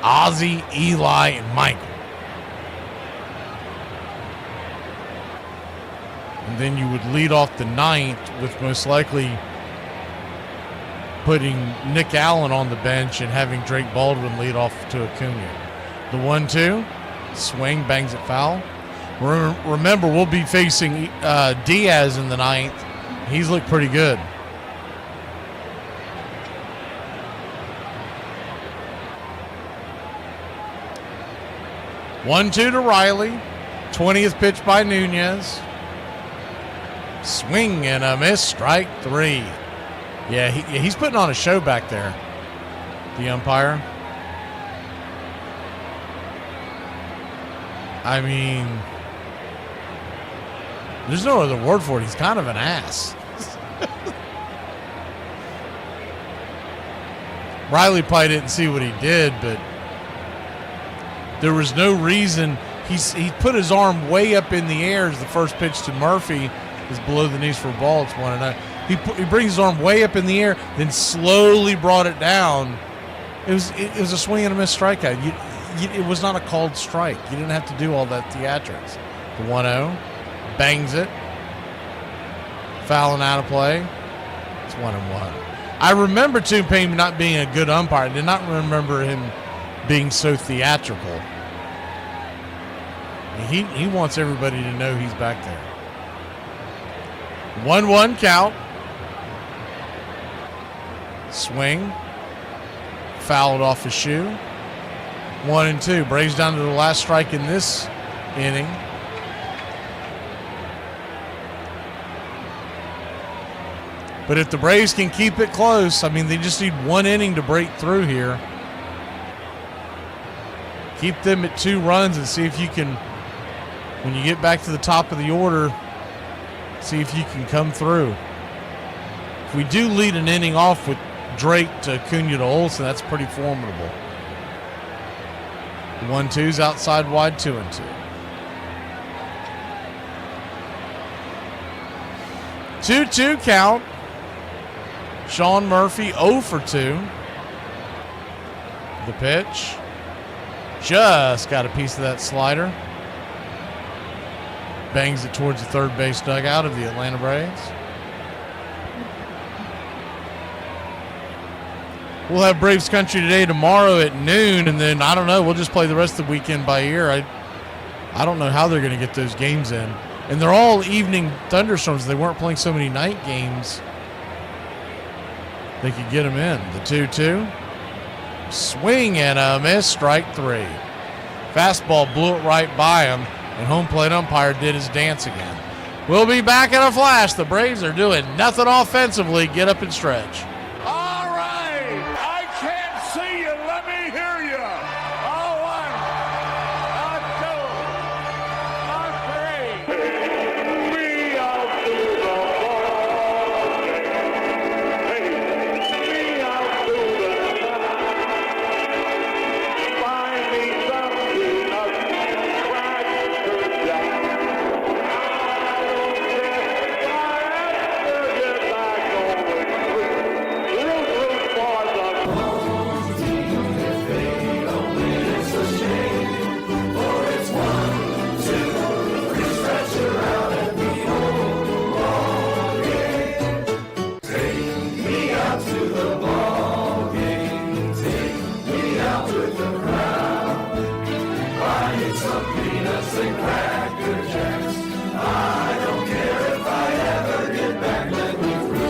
Ozzie, Eli, and Michael. And then you would lead off the 9th with most likely putting Nick Allen on the bench and having Drake Baldwin lead off to Acuna. The 1-2, swing, bangs it foul. Remember, we'll be facing Diaz in the 9th. He's looked pretty good. One-two to Riley. 20th pitch by Nunez. Swing and a miss. Strike 3. Yeah, he's putting on a show back there, the umpire. I mean, there's no other word for it. He's kind of an ass. Riley probably didn't see what he did, but there was no reason. He put his arm way up in the air as the first pitch to Murphy is below the knees for a ball. It's 1-0. He brings his arm way up in the air, then slowly brought it down. It was a swing and a miss strikeout. It was not a called strike. You didn't have to do all that theatrics. The 1-0, bangs it, fouling out of play. It's 1-1. I remember Toon Payne not being a good umpire. I did not remember him being so theatrical. He wants everybody to know he's back there. 1-1 count. Swing. Fouled off his shoe. 1-2. Braves down to the last strike in this inning. But if the Braves can keep it close, I mean, they just need one inning to break through here. Keep them at 2 runs and see if you can, when you get back to the top of the order, see if you can come through. If we do lead an inning off with Drake to Acuna to Olsen, that's pretty formidable. 1-2's outside wide, 2-2. 2-2 count. Sean Murphy 0 for 2. The pitch. Just got a piece of that slider. Bangs it towards the third base dugout of the Atlanta Braves. We'll have Braves Country today tomorrow at noon, and then, I don't know, we'll just play the rest of the weekend by ear. I don't know how they're going to get those games in. And they're all evening thunderstorms. They weren't playing so many night games. They could get them in. The 2-2. Swing and a miss. Strike 3. Fastball blew it right by him, and home plate umpire did his dance again. We'll be back in a flash. The Braves are doing nothing offensively. Get up and stretch. All right. I can't see you. Let me hear you. All 1, 2, 3. We out to the ball game. Hey, we out to the find me some peanuts, Cracker Jack. I don't care if I have to get back on the street.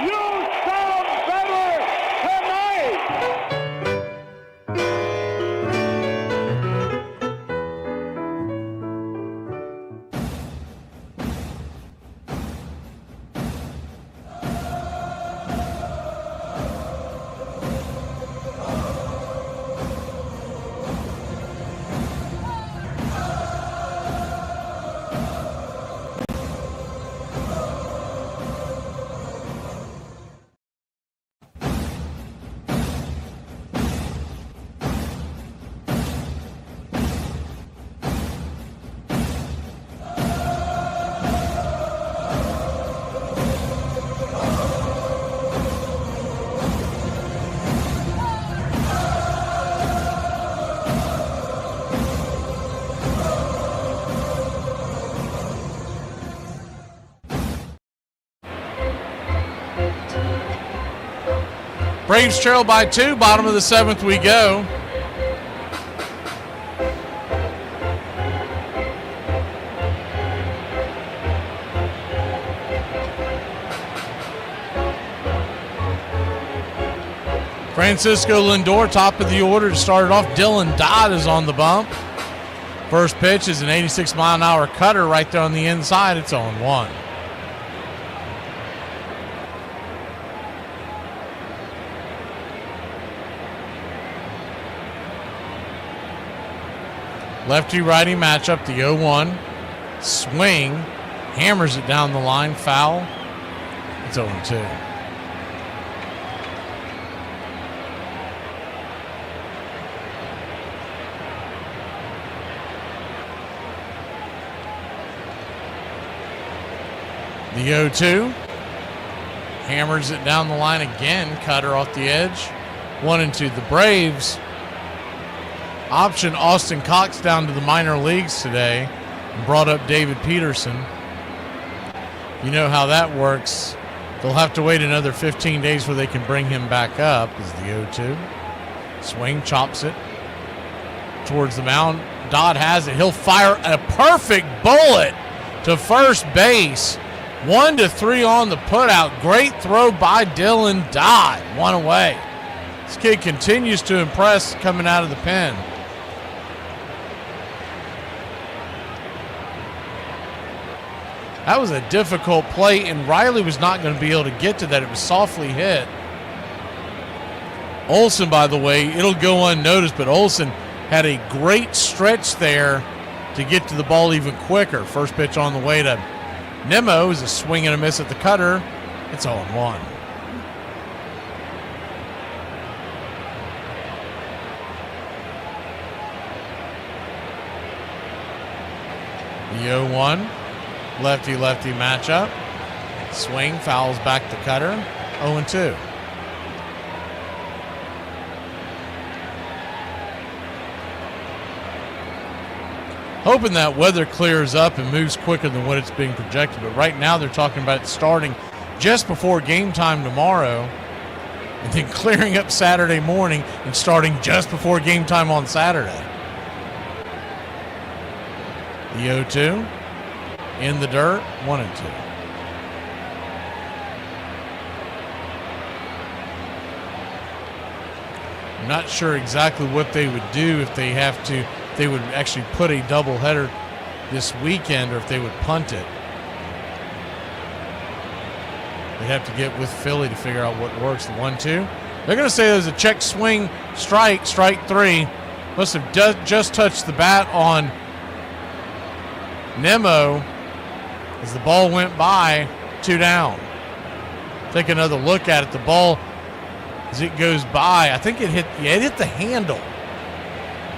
Root for the Braves trail by 2. Bottom of the 7th we go. Francisco Lindor, top of the order to start it off. Dylan Dodd is on the bump. First pitch is an 86-mile-an-hour cutter right there on the inside. It's 0-1. Lefty-righty matchup, the 0-1. Swing. Hammers it down the line. Foul. It's 0-2. The 0-2. Hammers it down the line again. Cutter off the edge. 1-2. The Braves optioned Austin Cox down to the minor leagues today and brought up David Peterson. You know how that works. They'll have to wait another 15 days before they can bring him back up. Is the 0-2. Swing, chops it towards the mound. Dodd has it. He'll fire a perfect bullet to first base. 1-3 on the putout. Great throw by Dylan Dodd. One away. This kid continues to impress coming out of the pen. That was a difficult play, and Riley was not going to be able to get to that. It was softly hit. Olsen, by the way, it'll go unnoticed, but Olsen had a great stretch there to get to the ball even quicker. First pitch on the way to Nemo is a swing and a miss at the cutter. It's 0-1. The 0-1. Lefty-lefty matchup. Swing, fouls back the cutter. 0-2. Hoping that weather clears up and moves quicker than what it's being projected. But right now they're talking about it starting just before game time tomorrow and then clearing up Saturday morning and starting just before game time on Saturday. The 0-2. In the dirt, 1-2. I'm not sure exactly what they would do if they have to. They would actually put a doubleheader this weekend, or if they would punt it. They'd have to get with Philly to figure out what works. The 1-2. They're going to say there's a check swing, strike 3. Must have just touched the bat on Nemo. As the ball went by, 2 down. Take another look at it. The ball, as it goes by, I think it hit the handle.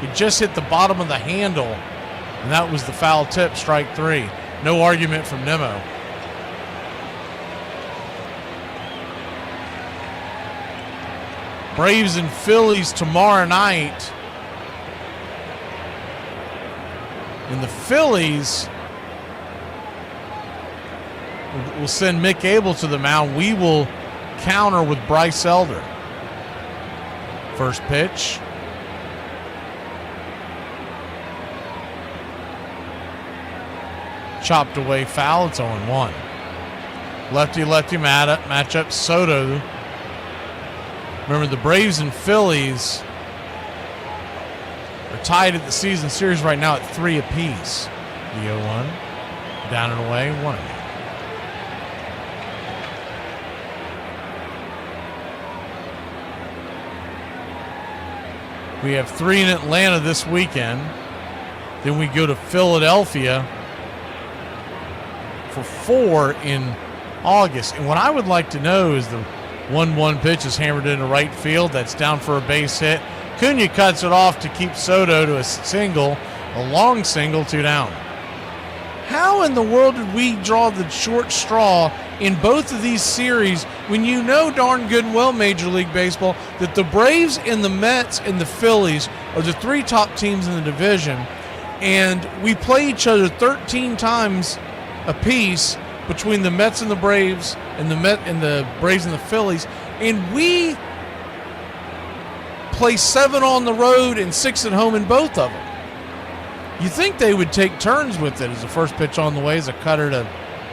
It just hit the bottom of the handle, and that was the foul tip, strike 3. No argument from Nemo. Braves and Phillies tomorrow night. And the Phillies will send Mick Abel to the mound. We will counter with Bryce Elder. First pitch. Chopped away foul. It's 0-1. Lefty-lefty matchup. Soto. Remember, the Braves and Phillies are tied at the season series right now at 3 apiece. The 0-1. Down and away. 1-0. We have 3 in Atlanta this weekend. Then we go to Philadelphia for 4 in August. And what I would like to know is the 1-1 pitch is hammered into right field. That's down for a base hit. Cunha cuts it off to keep Soto to a single, a long single, 2 down. How in the world did we draw the short straw in both of these series when you know darn good and well, Major League Baseball, that the Braves and the Mets and the Phillies are the 3 top teams in the division, and we play each other 13 times apiece between the Mets and the Braves and the Braves and the Phillies, and we play 7 on the road and 6 at home in both of them. You think they would take turns with it as the first pitch on the way is a cutter to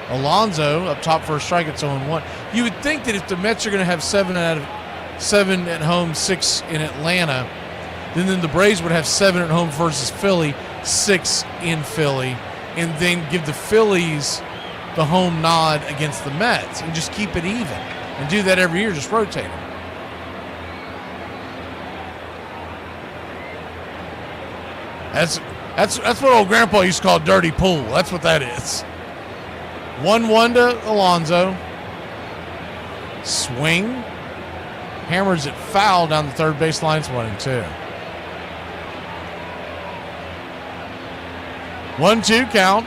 Alonso up top for a strike. It's 0-1. You would think that if the Mets are going to have 7 at home, 6 in Atlanta, then the Braves would have 7 at home versus Philly, 6 in Philly, and then give the Phillies the home nod against the Mets and just keep it even and do that every year, just rotate them. That's what old grandpa used to call dirty pool. That's what that is. 1-1 to Alonso. Swing. Hammers it foul down the third baseline. It's 1-2. 1-2 count.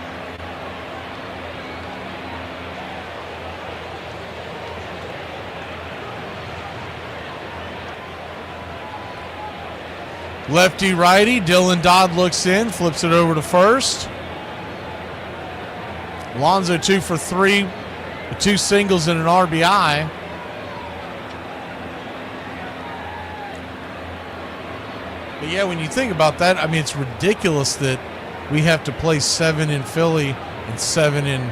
Lefty righty. Dylan Dodd looks in, flips it over to first. Alonso 2 for 3 with 2 singles and an RBI. But yeah, when you think about that, I mean, it's ridiculous that we have to play 7 in Philly and 7 in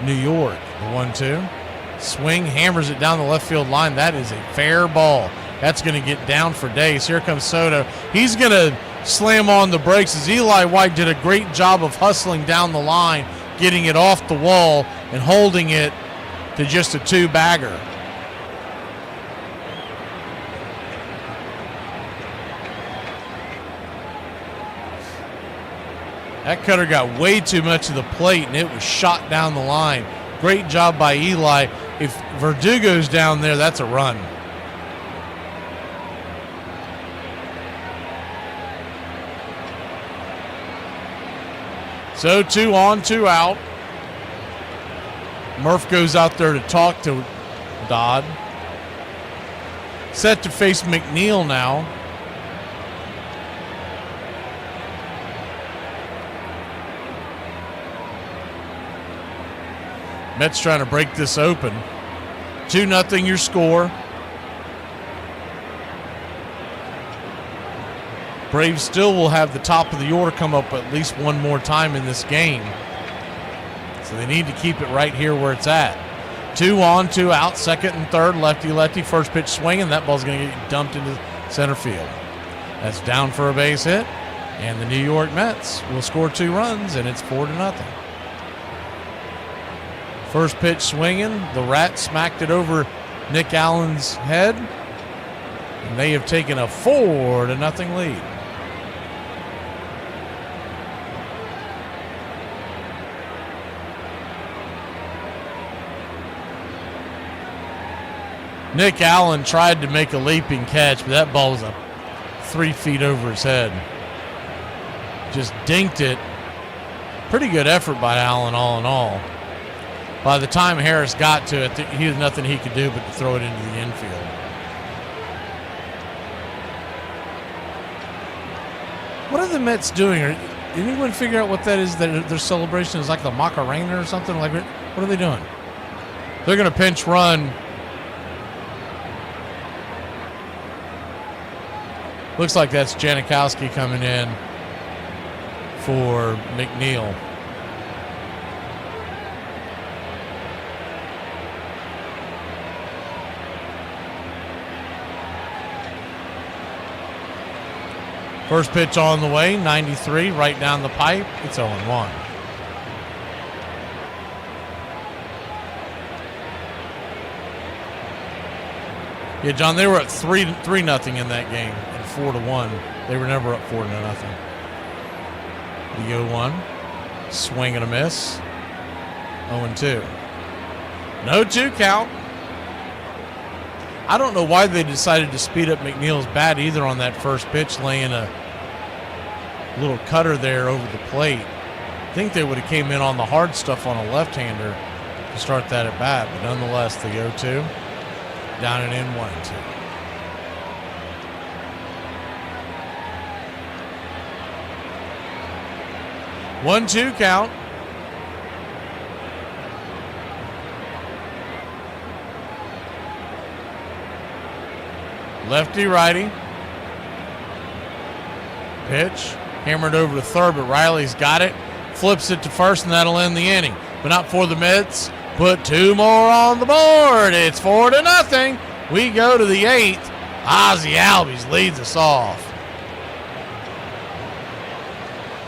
New York. The 1-2. Swing, hammers it down the left field line. That is a fair ball. That's going to get down for days. Here comes Soto. He's going to slam on the brakes as Eli White did a great job of hustling down the line, getting it off the wall and holding it to just a 2-bagger. That cutter got way too much of the plate, and it was shot down the line. Great job by Eli. If Verdugo's down there, that's a run. So 2 on, 2 out. Murph goes out there to talk to Dodd. Set to face McNeil now. Mets trying to break this open. 2-0 your score. Braves still will have the top of the order come up at least one more time in this game. So they need to keep it right here where it's at. 2 on, 2 out, second and third, lefty. First pitch swinging. That ball's going to get dumped into center field. That's down for a base hit. And the New York Mets will score 2 runs, and it's 4-0. First pitch swinging. The Rat smacked it over Nick Allen's head. And they have taken a 4-0 lead. Nick Allen tried to make a leaping catch, but that ball was 3 feet over his head. Just dinked it. Pretty good effort by Allen, all in all. By the time Harris got to it, he had nothing he could do but to throw it into the infield. What are the Mets doing? Did anyone figure out what that is? Their celebration is like the Macarena or something? Like, what are they doing? They're going to pinch run. Looks like that's Janikowski coming in for McNeil. First pitch on the way, 93, right down the pipe. It's 0-1. Yeah, John, they were up 3-0 in that game and 4-1. They were never up 4-0. The 0-1, swing and a miss. 0-2. No 2 count. I don't know why they decided to speed up McNeil's bat either on that first pitch, laying a little cutter there over the plate. I think they would have came in on the hard stuff on a left-hander to start that at bat, but nonetheless, the 0-2, down and in, 1-2. One-two count. Lefty, righty. Pitch. Hammered over to third, but Riley's got it. Flips it to first, and that'll end the inning. But not for the Mets. Put 2 more on the board. It's 4-0. We go to the 8th. Ozzie Albies leads us off.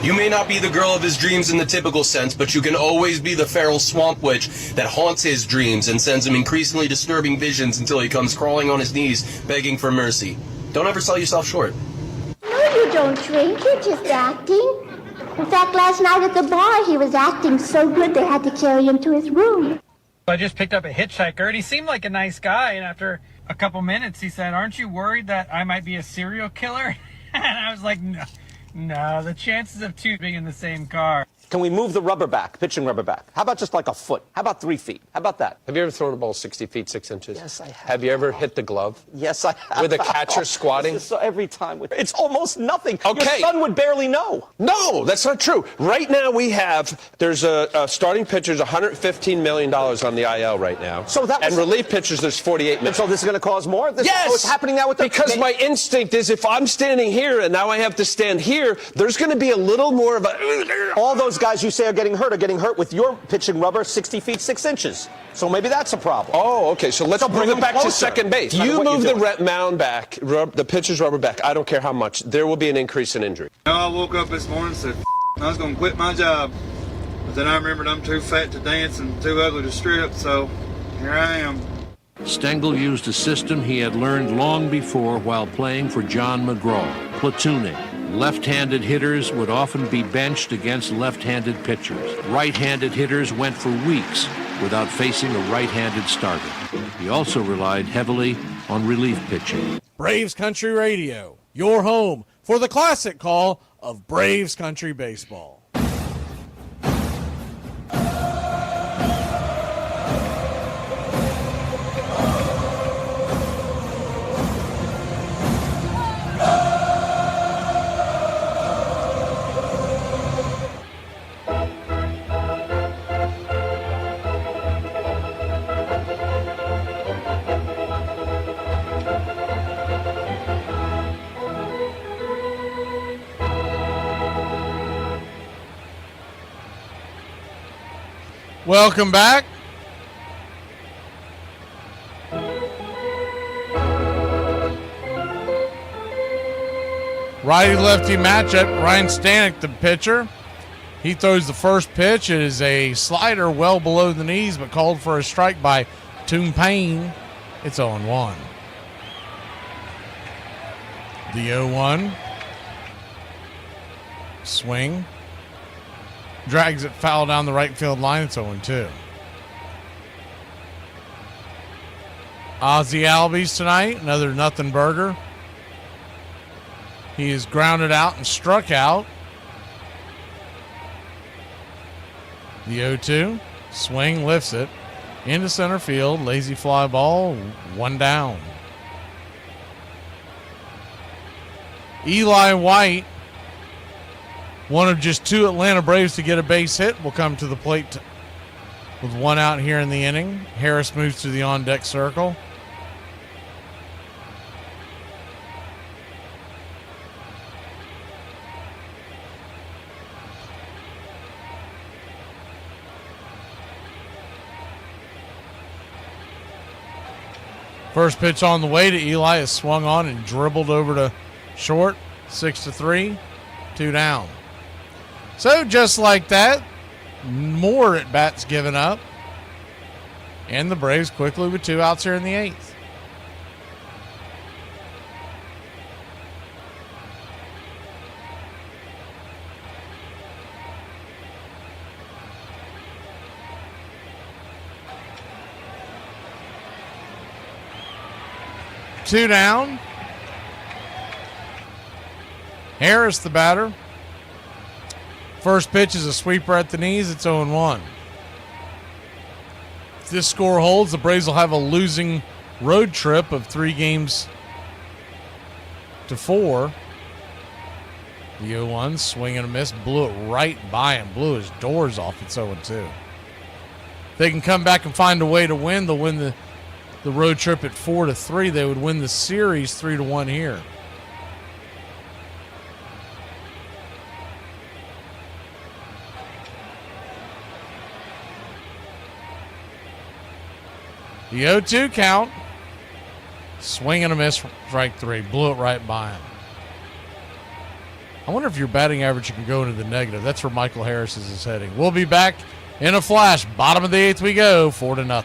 You may not be the girl of his dreams in the typical sense, but you can always be the feral swamp witch that haunts his dreams and sends him increasingly disturbing visions until he comes crawling on his knees, begging for mercy. Don't ever sell yourself short. No, you don't drink. You're just acting. In fact, last night at the bar, he was acting so good they had to carry him to his room. I just picked up a hitchhiker, and he seemed like a nice guy. And after a couple minutes, he said, "Aren't you worried that I might be a serial killer?" And I was like, no, the chances of two being in the same car. Can we move the rubber back, pitching rubber back? How about just like a foot? How about 3 feet? How about that? Have you ever thrown a ball 60 feet, 6 inches? Yes, I have. Have you ever hit the glove? Yes, I have. With a catcher squatting? So every time. It's almost nothing. Okay. Your son would barely know. No, that's not true. Right now there's a starting pitcher's $115 million on the IL right now. So that was, and relief pitchers, there's $48 million. And so this is going to cause more? Yes! What's happening now with the... Because my instinct is if I'm standing here and now I have to stand here, there's going to be a little more of a... All those guys you say are getting hurt with your pitching rubber 60 feet 6 inches. So maybe that's a problem. Oh, okay. So let's move it back to second base. You move the mound back, the pitcher's rubber back. I don't care how much. There will be an increase in injury. I woke up this morning and said, I was going to quit my job. But then I remembered I'm too fat to dance and too ugly to strip, so here I am. Stengel used a system he had learned long before while playing for John McGraw, platooning. Left-handed hitters would often be benched against left-handed pitchers. Right-handed hitters went for weeks without facing a right-handed starter. He also relied heavily on relief pitching. Braves Country Radio, your home for the classic call of Braves Country Baseball. Welcome back. Righty-lefty matchup. Ryan Stanek, the pitcher. He throws the first pitch. It is a slider well below the knees, but called for a strike by Toon Payne. It's 0-1. The 0-1. Swing. Drags it foul down the right field line. It's 0-2. Ozzie Albies tonight, another nothing burger. He is grounded out and struck out. The 0-2. Swing, lifts it into center field. Lazy fly ball, one down. Eli White, one of just two Atlanta Braves to get a base hit, will come to the plate with one out here in the inning. Harris moves to the on-deck circle. First pitch on the way to Eli is swung on and dribbled over to short. 6-3, 2 down. So just like that, more at bats given up. And the Braves quickly with 2 outs here in the 8th. Two down. Harris, the batter. First pitch is a sweeper at the knees. It's 0-1. If this score holds, the Braves will have a losing road trip of 3 games to 4. The 0-1, swing and a miss, blew it right by him, blew his doors off. It's 0-2. If they can come back and find a way to win, they'll win the road trip at 4-3. They would win the series 3-1 here. The 0-2 count. Swing and a miss, strike 3. Blew it right by him. I wonder if your batting average can go into the negative. That's where Michael Harris is heading. We'll be back in a flash. Bottom of the 8th we go, 4-0.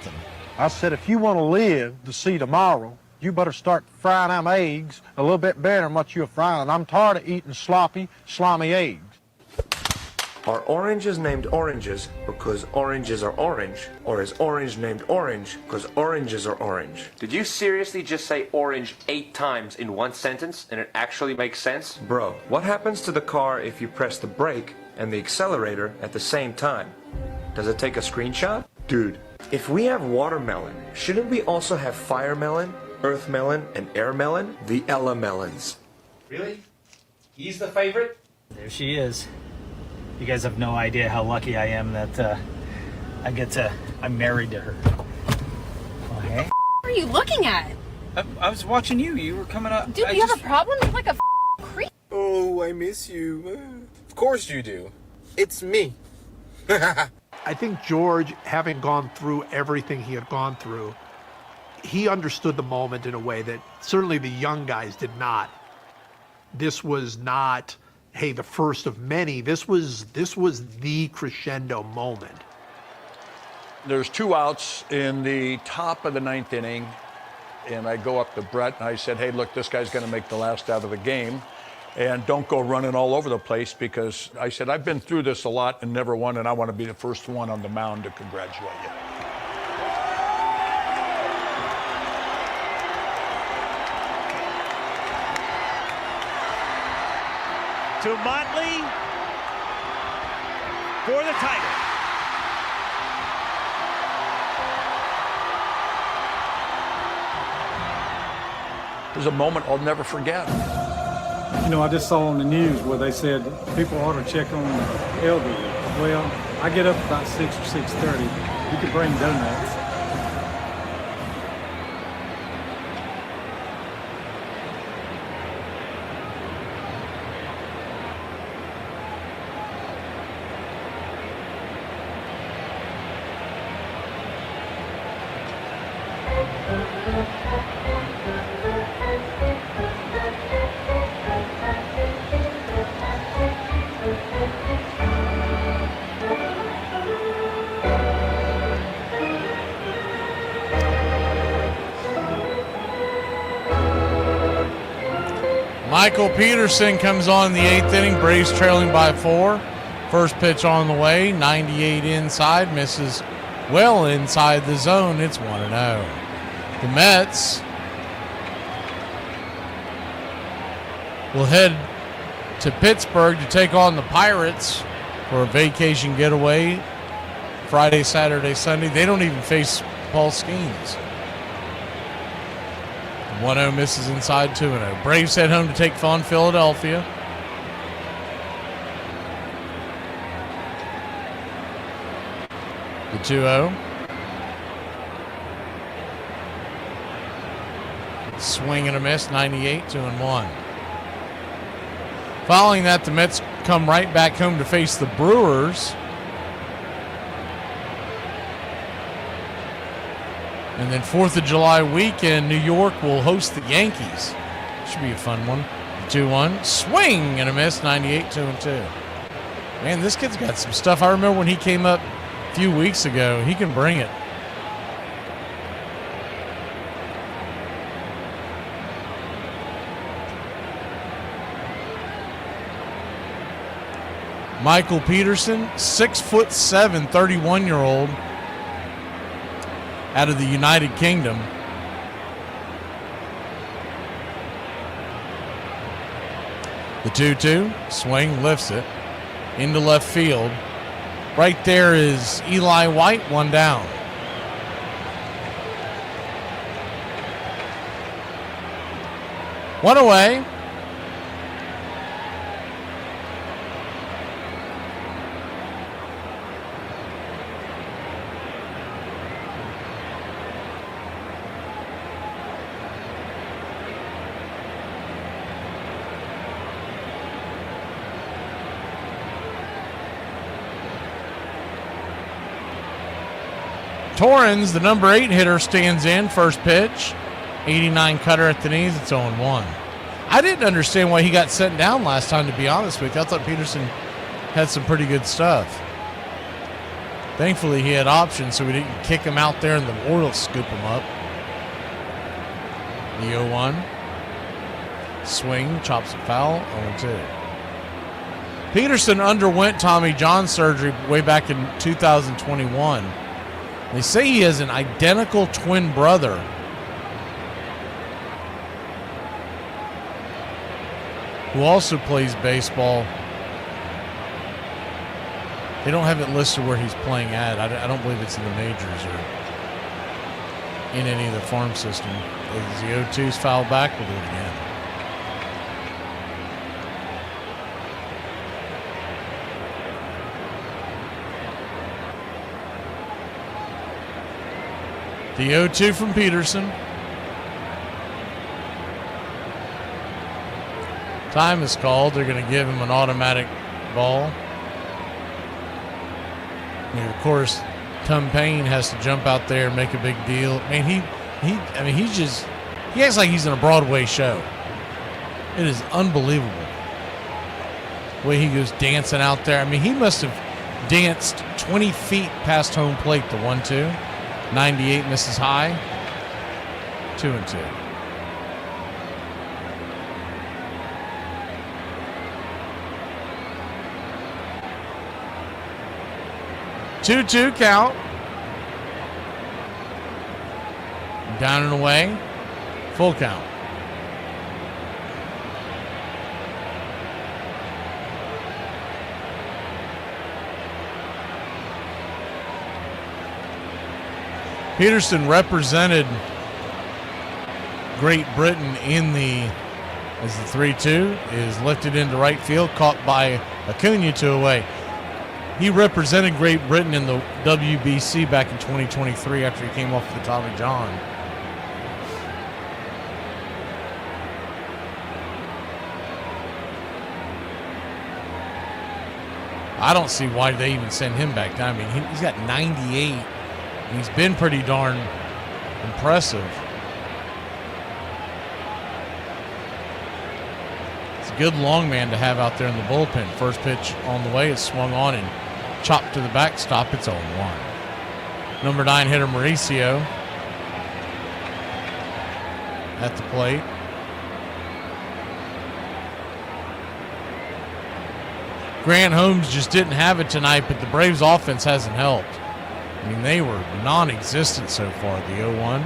I said, if you want to live to see tomorrow, you better start frying them eggs a little bit better than what you're frying. I'm tired of eating sloppy, slimy eggs. Are oranges named oranges because oranges are orange? Or is orange named orange because oranges are orange? Did you seriously just say orange 8 times in one sentence and it actually makes sense? Bro, what happens to the car if you press the brake and the accelerator at the same time? Does it take a screenshot? Dude, if we have watermelon, shouldn't we also have fire melon, earth melon, and air melon? The Ella melons. Really? He's the favorite? There she is. You guys have no idea how lucky I am that I'm married to her. Oh, hey. What are you looking at? I was watching you. You were coming up. Dude, you have a problem? You're like a creep. Oh, I miss you. Of course you do. It's me. I think George, having gone through everything he had gone through, he understood the moment in a way that certainly the young guys did not. This was not, hey, the first of many. This was the crescendo moment. There's 2 outs in the top of the 9th inning, and I go up to Brett and I said, hey, look, this guy's going to make the last out of the game, and don't go running all over the place, because I said, I've been through this a lot and never won, and I want to be the first one on the mound to congratulate you. To Motley for the title. There's a moment I'll never forget. You know, I just saw on the news where they said people ought to check on the elderly. Well, I get up about 6 or 6:30. You can bring donuts. Michael Peterson comes on in the 8th inning. Braves trailing by 4. First pitch on the way. 98 inside. Misses well inside the zone. It's 1-0. The Mets will head to Pittsburgh to take on the Pirates for a vacation getaway Friday, Saturday, Sunday. They don't even face Paul Skeens. 1-0 misses inside, 2-0. Braves head home to take on Philadelphia. The 2-0. Swing and a miss, 98, 2-1. Following that, the Mets come right back home to face the Brewers. And then 4th of July weekend, New York will host the Yankees. Should be a fun one. 2-1. Swing and a miss, 98, 2-2. Man, this kid's got some stuff. I remember when he came up a few weeks ago. He can bring it. Michael Peterson, 6'7", 31-year-old. Out of the United Kingdom. The 2-2, swing, lifts it into left field. Right there is Eli White, 1 down. One away. Torrens, the number 8 hitter, stands in. First pitch, 89 cutter at the knees. It's 0-1. I didn't understand why he got sent down last time, to be honest with you. I thought Peterson had some pretty good stuff. Thankfully, he had options, so we didn't kick him out there and the Orioles scoop him up. The 0-1. Swing, chops it foul, 0-2. Peterson underwent Tommy John surgery way back in 2021. They say he has an identical twin brother. Who also plays baseball. They don't have it listed where he's playing at. I don't believe it's in the majors or in any of the farm system. As the 0-2's fouled back, we'll do it again. The 0-2 from Peterson. Time is called. They're going to give him an automatic ball. And of course, Tom Payne has to jump out there and make a big deal. I mean, he acts like he's in a Broadway show. It is unbelievable the way he goes dancing out there. I mean, he must have danced 20 feet past home plate, the 1-2. 98 misses high. 2-2. Two count. Down and away. Full count. Peterson represented Great Britain in as the 3-2 is lifted into right field, caught by Acuna 2 away. He represented Great Britain in the WBC back in 2023 after he came off the Tommy John. I don't see why they even send him back down. I mean, he's got 98. And he's been pretty darn impressive. It's a good long man to have out there in the bullpen. First pitch on the way is swung on and chopped to the backstop. It's 0-1. Number 9 hitter Mauricio at the plate. Grant Holmes just didn't have it tonight, but the Braves offense hasn't helped. I mean, they were non-existent so far. The 0-1,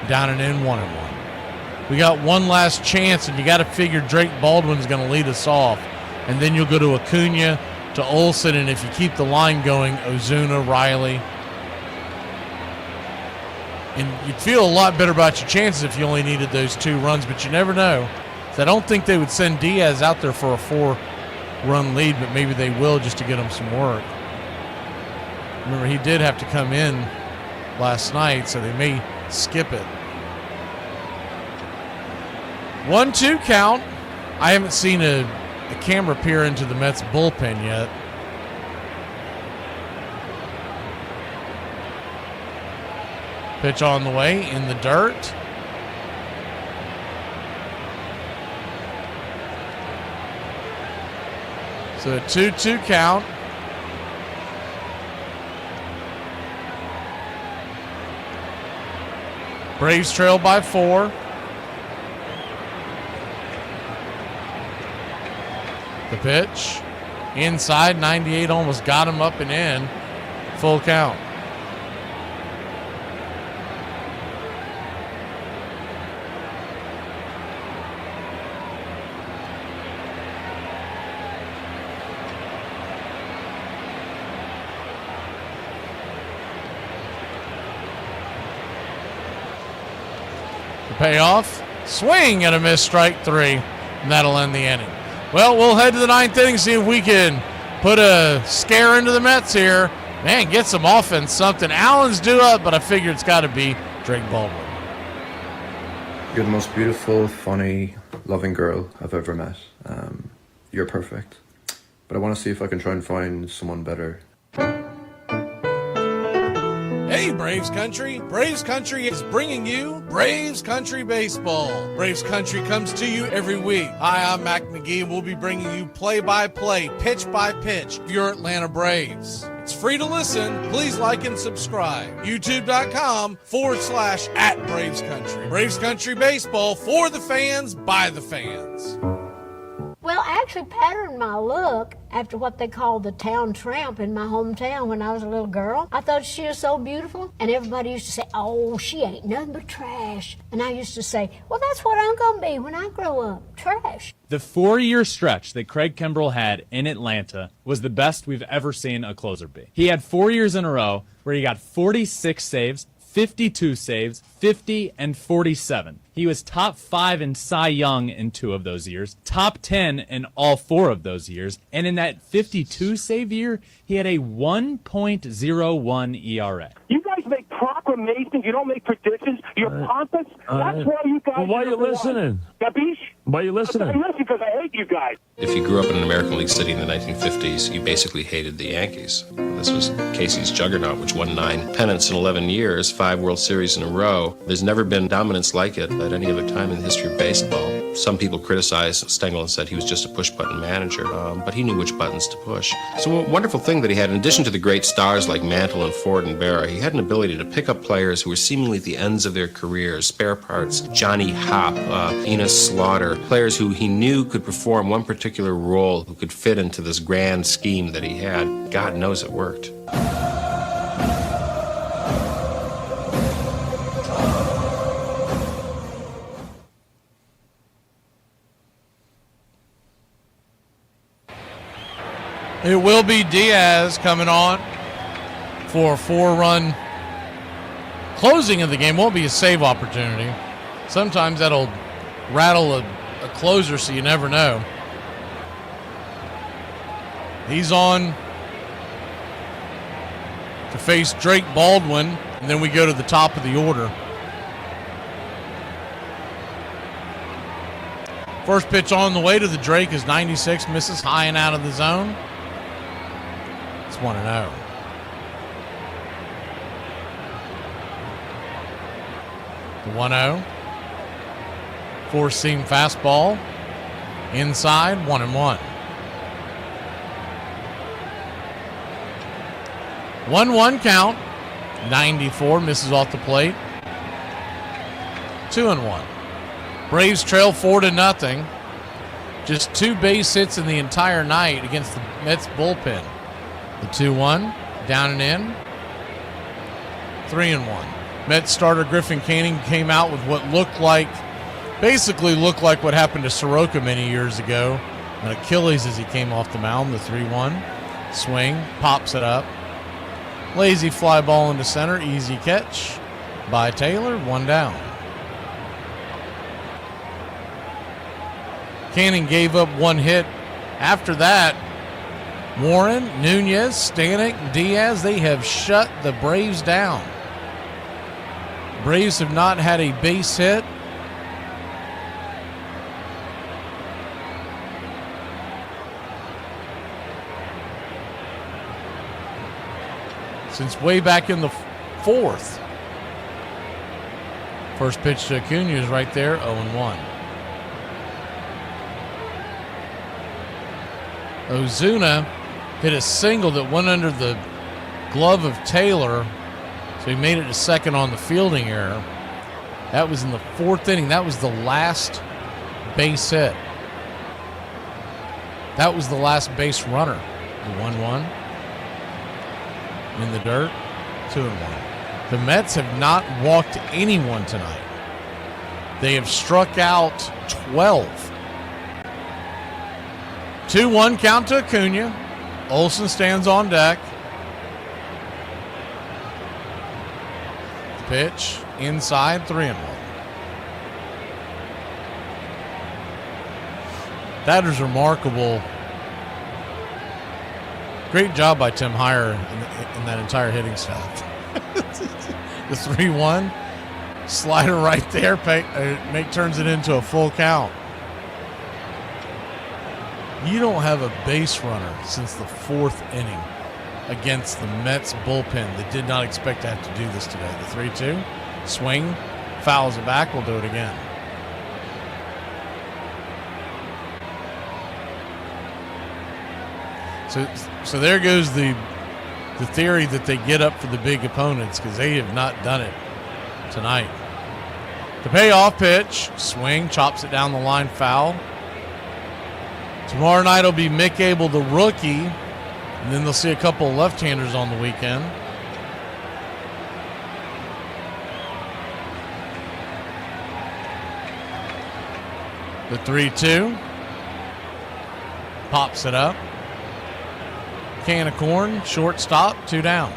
down and in, 1-1. We got one last chance, and you got to figure Drake Baldwin's going to lead us off. And then you'll go to Acuna, to Olsen, and if you keep the line going, Ozuna, Riley. And you'd feel a lot better about your chances if you only needed those 2 runs, but you never know. So I don't think they would send Diaz out there for a 4-run lead, but maybe they will just to get him some work. Remember, he did have to come in last night, so they may skip it. 1-2 count. I haven't seen a camera peer into the Mets bullpen yet. Pitch on the way, in the dirt. So a 2-2 count. Braves trail by 4. The pitch. Inside, 98 almost got him up and in. Full count. Payoff, swing and a miss, strike 3, and that'll end the inning. Well, we'll head to the 9th inning, see if we can put a scare into the Mets here. Man, get some offense, something. Allen's due up, but I figure it's got to be Drake Baldwin. You're the most beautiful, funny, loving girl I've ever met. You're perfect. But I want to see if I can try and find someone better. Hey, Braves Country! Braves Country is bringing you Braves Country Baseball. Braves Country comes to you every week. Hi, I'm Mac McGee, and we'll be bringing you play-by-play, pitch-by-pitch of your Atlanta Braves. It's free to listen. Please like and subscribe. YouTube.com/@Braves Country. Braves Country Baseball, for the fans, by the fans. Well, Well, I actually patterned my look after what they called the town tramp in my hometown when I was a little girl. I thought she was so beautiful, and everybody used to say, oh, she ain't nothing but trash. And I used to say, well, that's what I'm going to be when I grow up, trash. The 4-year stretch that Craig Kimbrell had in Atlanta was the best we've ever seen a closer be. He had 4 years in a row where he got 46 saves, 52 saves, 50, and 47. He was top 5 in Cy Young in 2 of those years, top 10 in all 4 of those years, and in that 52 save year, he had a 1.01 ERA. You guys make proclamations. You don't make predictions. You're pompous. That's why you guys. Well, why are you listening? Gabish? Why are you listening? I listen because I hate you guys. If you grew up in an American League city in the 1950s, you basically hated the Yankees. This was Casey's juggernaut, which won 9 pennants in 11 years, 5 World Series in a row. There's never been dominance like it at any other time in the history of baseball. Some people criticized Stengel and said he was just a push-button manager, but he knew which buttons to push. So a wonderful thing that he had, in addition to the great stars like Mantle and Ford and Berra, he had an ability to pick up players who were seemingly at the ends of their careers, spare parts, Johnny Hopp, Enos Slaughter, players who he knew could perform one particular role, who could fit into this grand scheme that he had. God knows it worked. It will be Diaz coming on for a 4-run closing of the game. Won't be a save opportunity. Sometimes that'll rattle a closer, so you never know. He's on to face Drake Baldwin, and then we go to the top of the order. First pitch on the way to the Drake is 96, misses high and out of the zone. It's 1-0. The 1-0. Four-seam fastball. Inside, 1-1. 1-1 count. 94, misses off the plate. 2-1. Braves trail 4-0. Just 2 base hits in the entire night against the Mets bullpen. The 2-1, down and in. 3-1. Mets starter Griffin Canning came out with what basically looked like what happened to Soroka many years ago. An Achilles as he came off the mound, the 3-1. Swing, pops it up. Lazy fly ball into center, easy catch by Taylor, 1 down. Canning gave up 1 hit. After that, Warren, Nunez, Stanek, Diaz, they have shut the Braves down. Braves have not had a base hit since way back in the 4th. First pitch to Acuna is right there, 0-1. Ozuna hit a single that went under the glove of Taylor, so he made it to second on the fielding error. That was in the 4th inning. That was the last base hit. That was the last base runner. The 1-1 in the dirt, 2-1. The Mets have not walked anyone tonight. They have struck out 12. 2-1 count to Acuna. Olsen stands on deck. Pitch inside, 3-1. That is remarkable. Great job by Tim Heyer and that entire hitting staff. The 3-1 slider right there, turns it into a full count. You don't have a base runner since the 4th inning against the Mets bullpen that did not expect to have to do this today. The 3-2, swing, fouls it back, we'll do it again. So there goes the theory that they get up for the big opponents, because they have not done it tonight. The payoff pitch, swing, chops it down the line, foul. Tomorrow night will be Mick Abel, the rookie, and then they'll see a couple of left-handers on the weekend. The 3-2. Pops it up. Can of corn, shortstop, 2 down.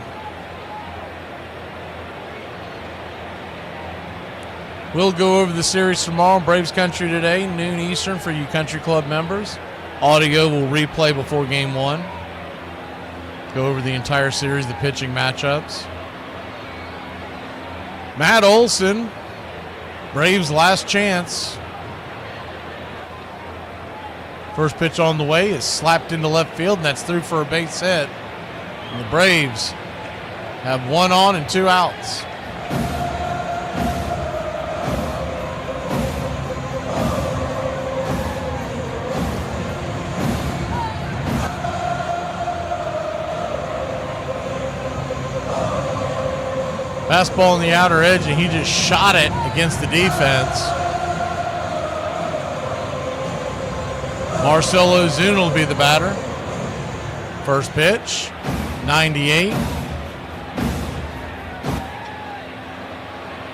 We'll go over the series tomorrow in Braves Country today, noon Eastern for you Country Club members. Audio will replay before Game 1. Go over the entire series, the pitching matchups. Matt Olson, Braves' last chance. First pitch on the way is slapped into left field, and that's through for a base hit. And the Braves have 1 on and 2 outs. Fastball on the outer edge, and he just shot it against the defense. Marcell Ozuna will be the batter. First pitch, 98.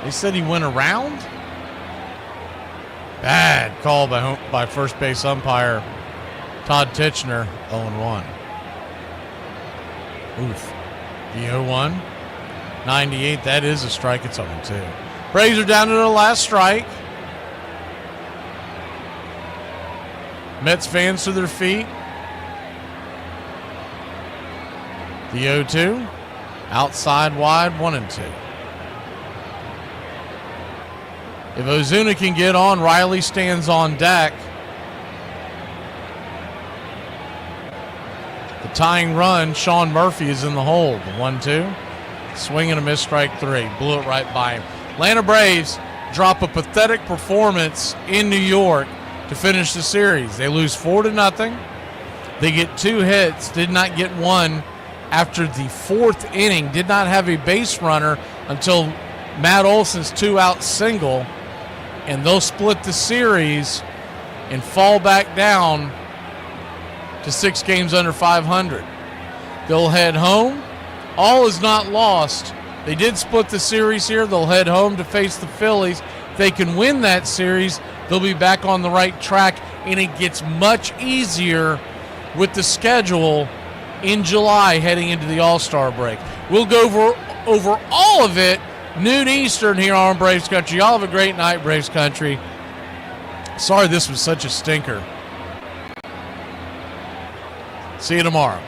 They said he went around. Bad call by first base umpire Todd Titchener, 0-1. Oof. The 0-1. 98, that is a strike. It's 0-2. Braves are down to their last strike. Mets fans to their feet. The 0-2. Outside wide, 1-2. If Ozuna can get on, Riley stands on deck. The tying run, Sean Murphy is in the hold. The 1-2. Swing and a miss, strike 3. Blew it right by him. Atlanta Braves drop a pathetic performance in New York to finish the series. They lose 4-0. They get 2 hits, did not get one after the 4th inning, did not have a base runner until Matt Olson's 2-out single, and they'll split the series and fall back down to 6 games under 500. They'll head home. All is not lost. They did split the series here. They'll head home to face the Phillies. If they can win that series, they'll be back on the right track, and it gets much easier with the schedule in July heading into the All-Star break. We'll go over all of it noon Eastern here on Braves Country. Y'all have a great night, Braves Country. Sorry this was such a stinker. See you tomorrow.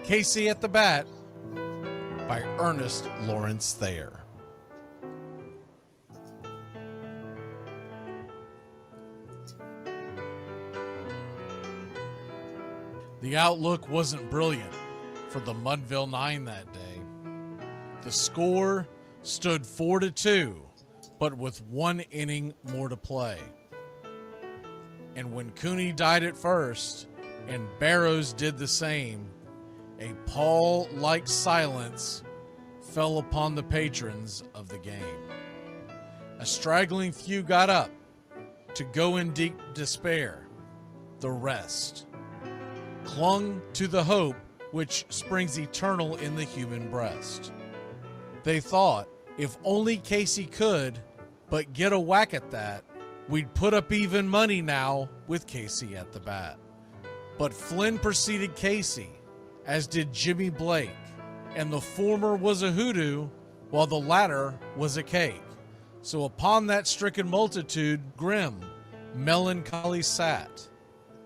Casey at the Bat by Ernest Lawrence Thayer. The outlook wasn't brilliant for the Mudville Nine that day. The score stood 4-2, but with 1 inning more to play. And when Cooney died at first and Barrows did the same, a pall-like silence fell upon the patrons of the game. A straggling few got up to go in deep despair. The rest clung to the hope which springs eternal in the human breast. They thought, if only Casey could but get a whack at that, we'd put up even money now with Casey at the bat. But Flynn preceded Casey, as did Jimmy Blake, and the former was a hoodoo while the latter was a cake. So upon that stricken multitude grim, melancholy sat,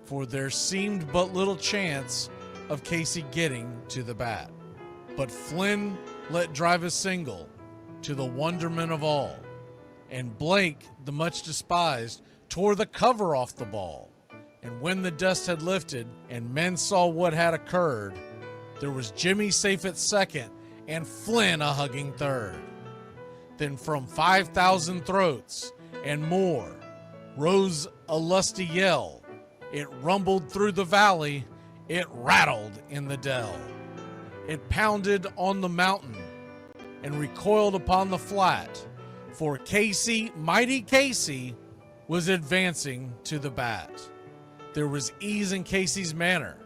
for there seemed but little chance of Casey getting to the bat. But Flynn let drive a single, to the wonderment of all, and Blake, the much despised, tore the cover off the ball. And when the dust had lifted and men saw what had occurred, there was Jimmy safe at second and Flynn a hugging third. Then from 5,000 throats and more rose a lusty yell. It rumbled through the valley, it rattled in the dell. It pounded on the mountain and recoiled upon the flat, for Casey, mighty Casey, was advancing to the bat. There was ease in Casey's manner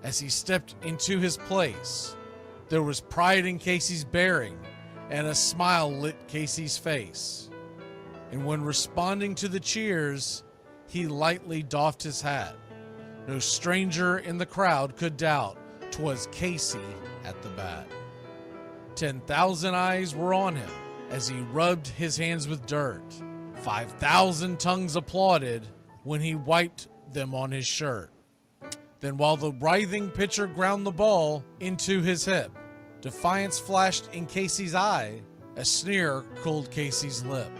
as he stepped into his place. There was pride in Casey's bearing, and a smile lit Casey's face. And when responding to the cheers, he lightly doffed his hat. No stranger in the crowd could doubt 'twas Casey at the bat. 10,000 eyes were on him as he rubbed his hands with dirt. 5,000 tongues applauded when he wiped them on his shirt. Then while the writhing pitcher ground the ball into his hip, defiance flashed in Casey's eye, a sneer cooled Casey's lip.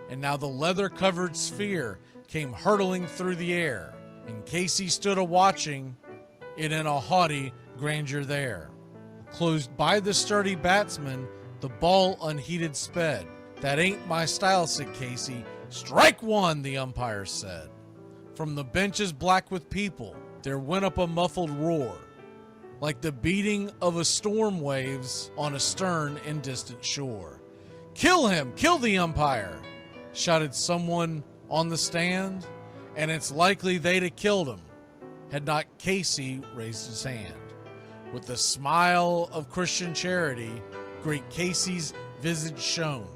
And now the leather-covered sphere came hurtling through the air, and Casey stood a-watching it in a haughty grandeur there. Closed by the sturdy batsman, the ball unheeded sped. That ain't my style, said Casey. Strike one, the umpire said. From the benches black with people, there went up a muffled roar, like the beating of a storm waves on a stern and distant shore. Kill him! Kill the umpire! Shouted someone on the stand, and it's likely they'd have killed him had not Casey raised his hand. With a smile of Christian charity, great Casey's visage shone.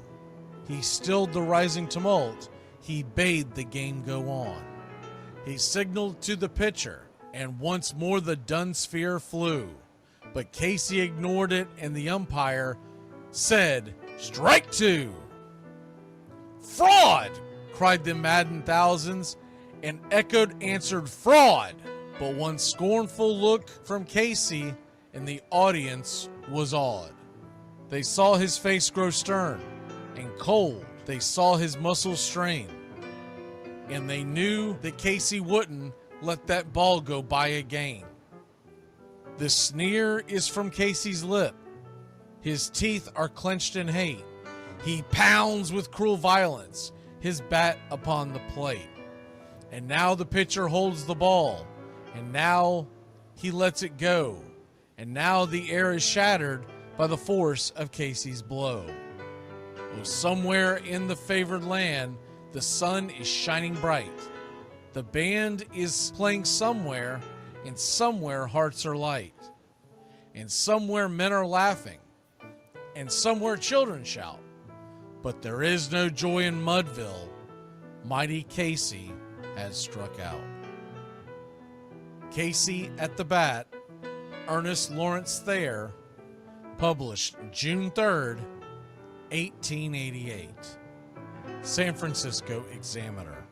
He stilled the rising tumult, he bade the game go on. He signaled to the pitcher, and once more the dun sphere flew. But Casey ignored it, and the umpire said, "Strike two!" "Fraud!" cried the maddened thousands, and echoed answered, "Fraud!" But one scornful look from Casey, and the audience was awed. They saw his face grow stern and cold. They saw his muscles strain, and they knew that Casey wouldn't let that ball go by again. The sneer is from Casey's lip. His teeth are clenched in hate. He pounds with cruel violence his bat upon the plate. And now the pitcher holds the ball, and now he lets it go. And now the air is shattered by the force of Casey's blow. Oh, somewhere in the favored land, the sun is shining bright. The band is playing somewhere, and somewhere hearts are light. And somewhere men are laughing, and somewhere children shout. But there is no joy in Mudville. Mighty Casey has struck out. Casey at the Bat, Ernest Lawrence Thayer, published June 3rd, 1888. San Francisco Examiner.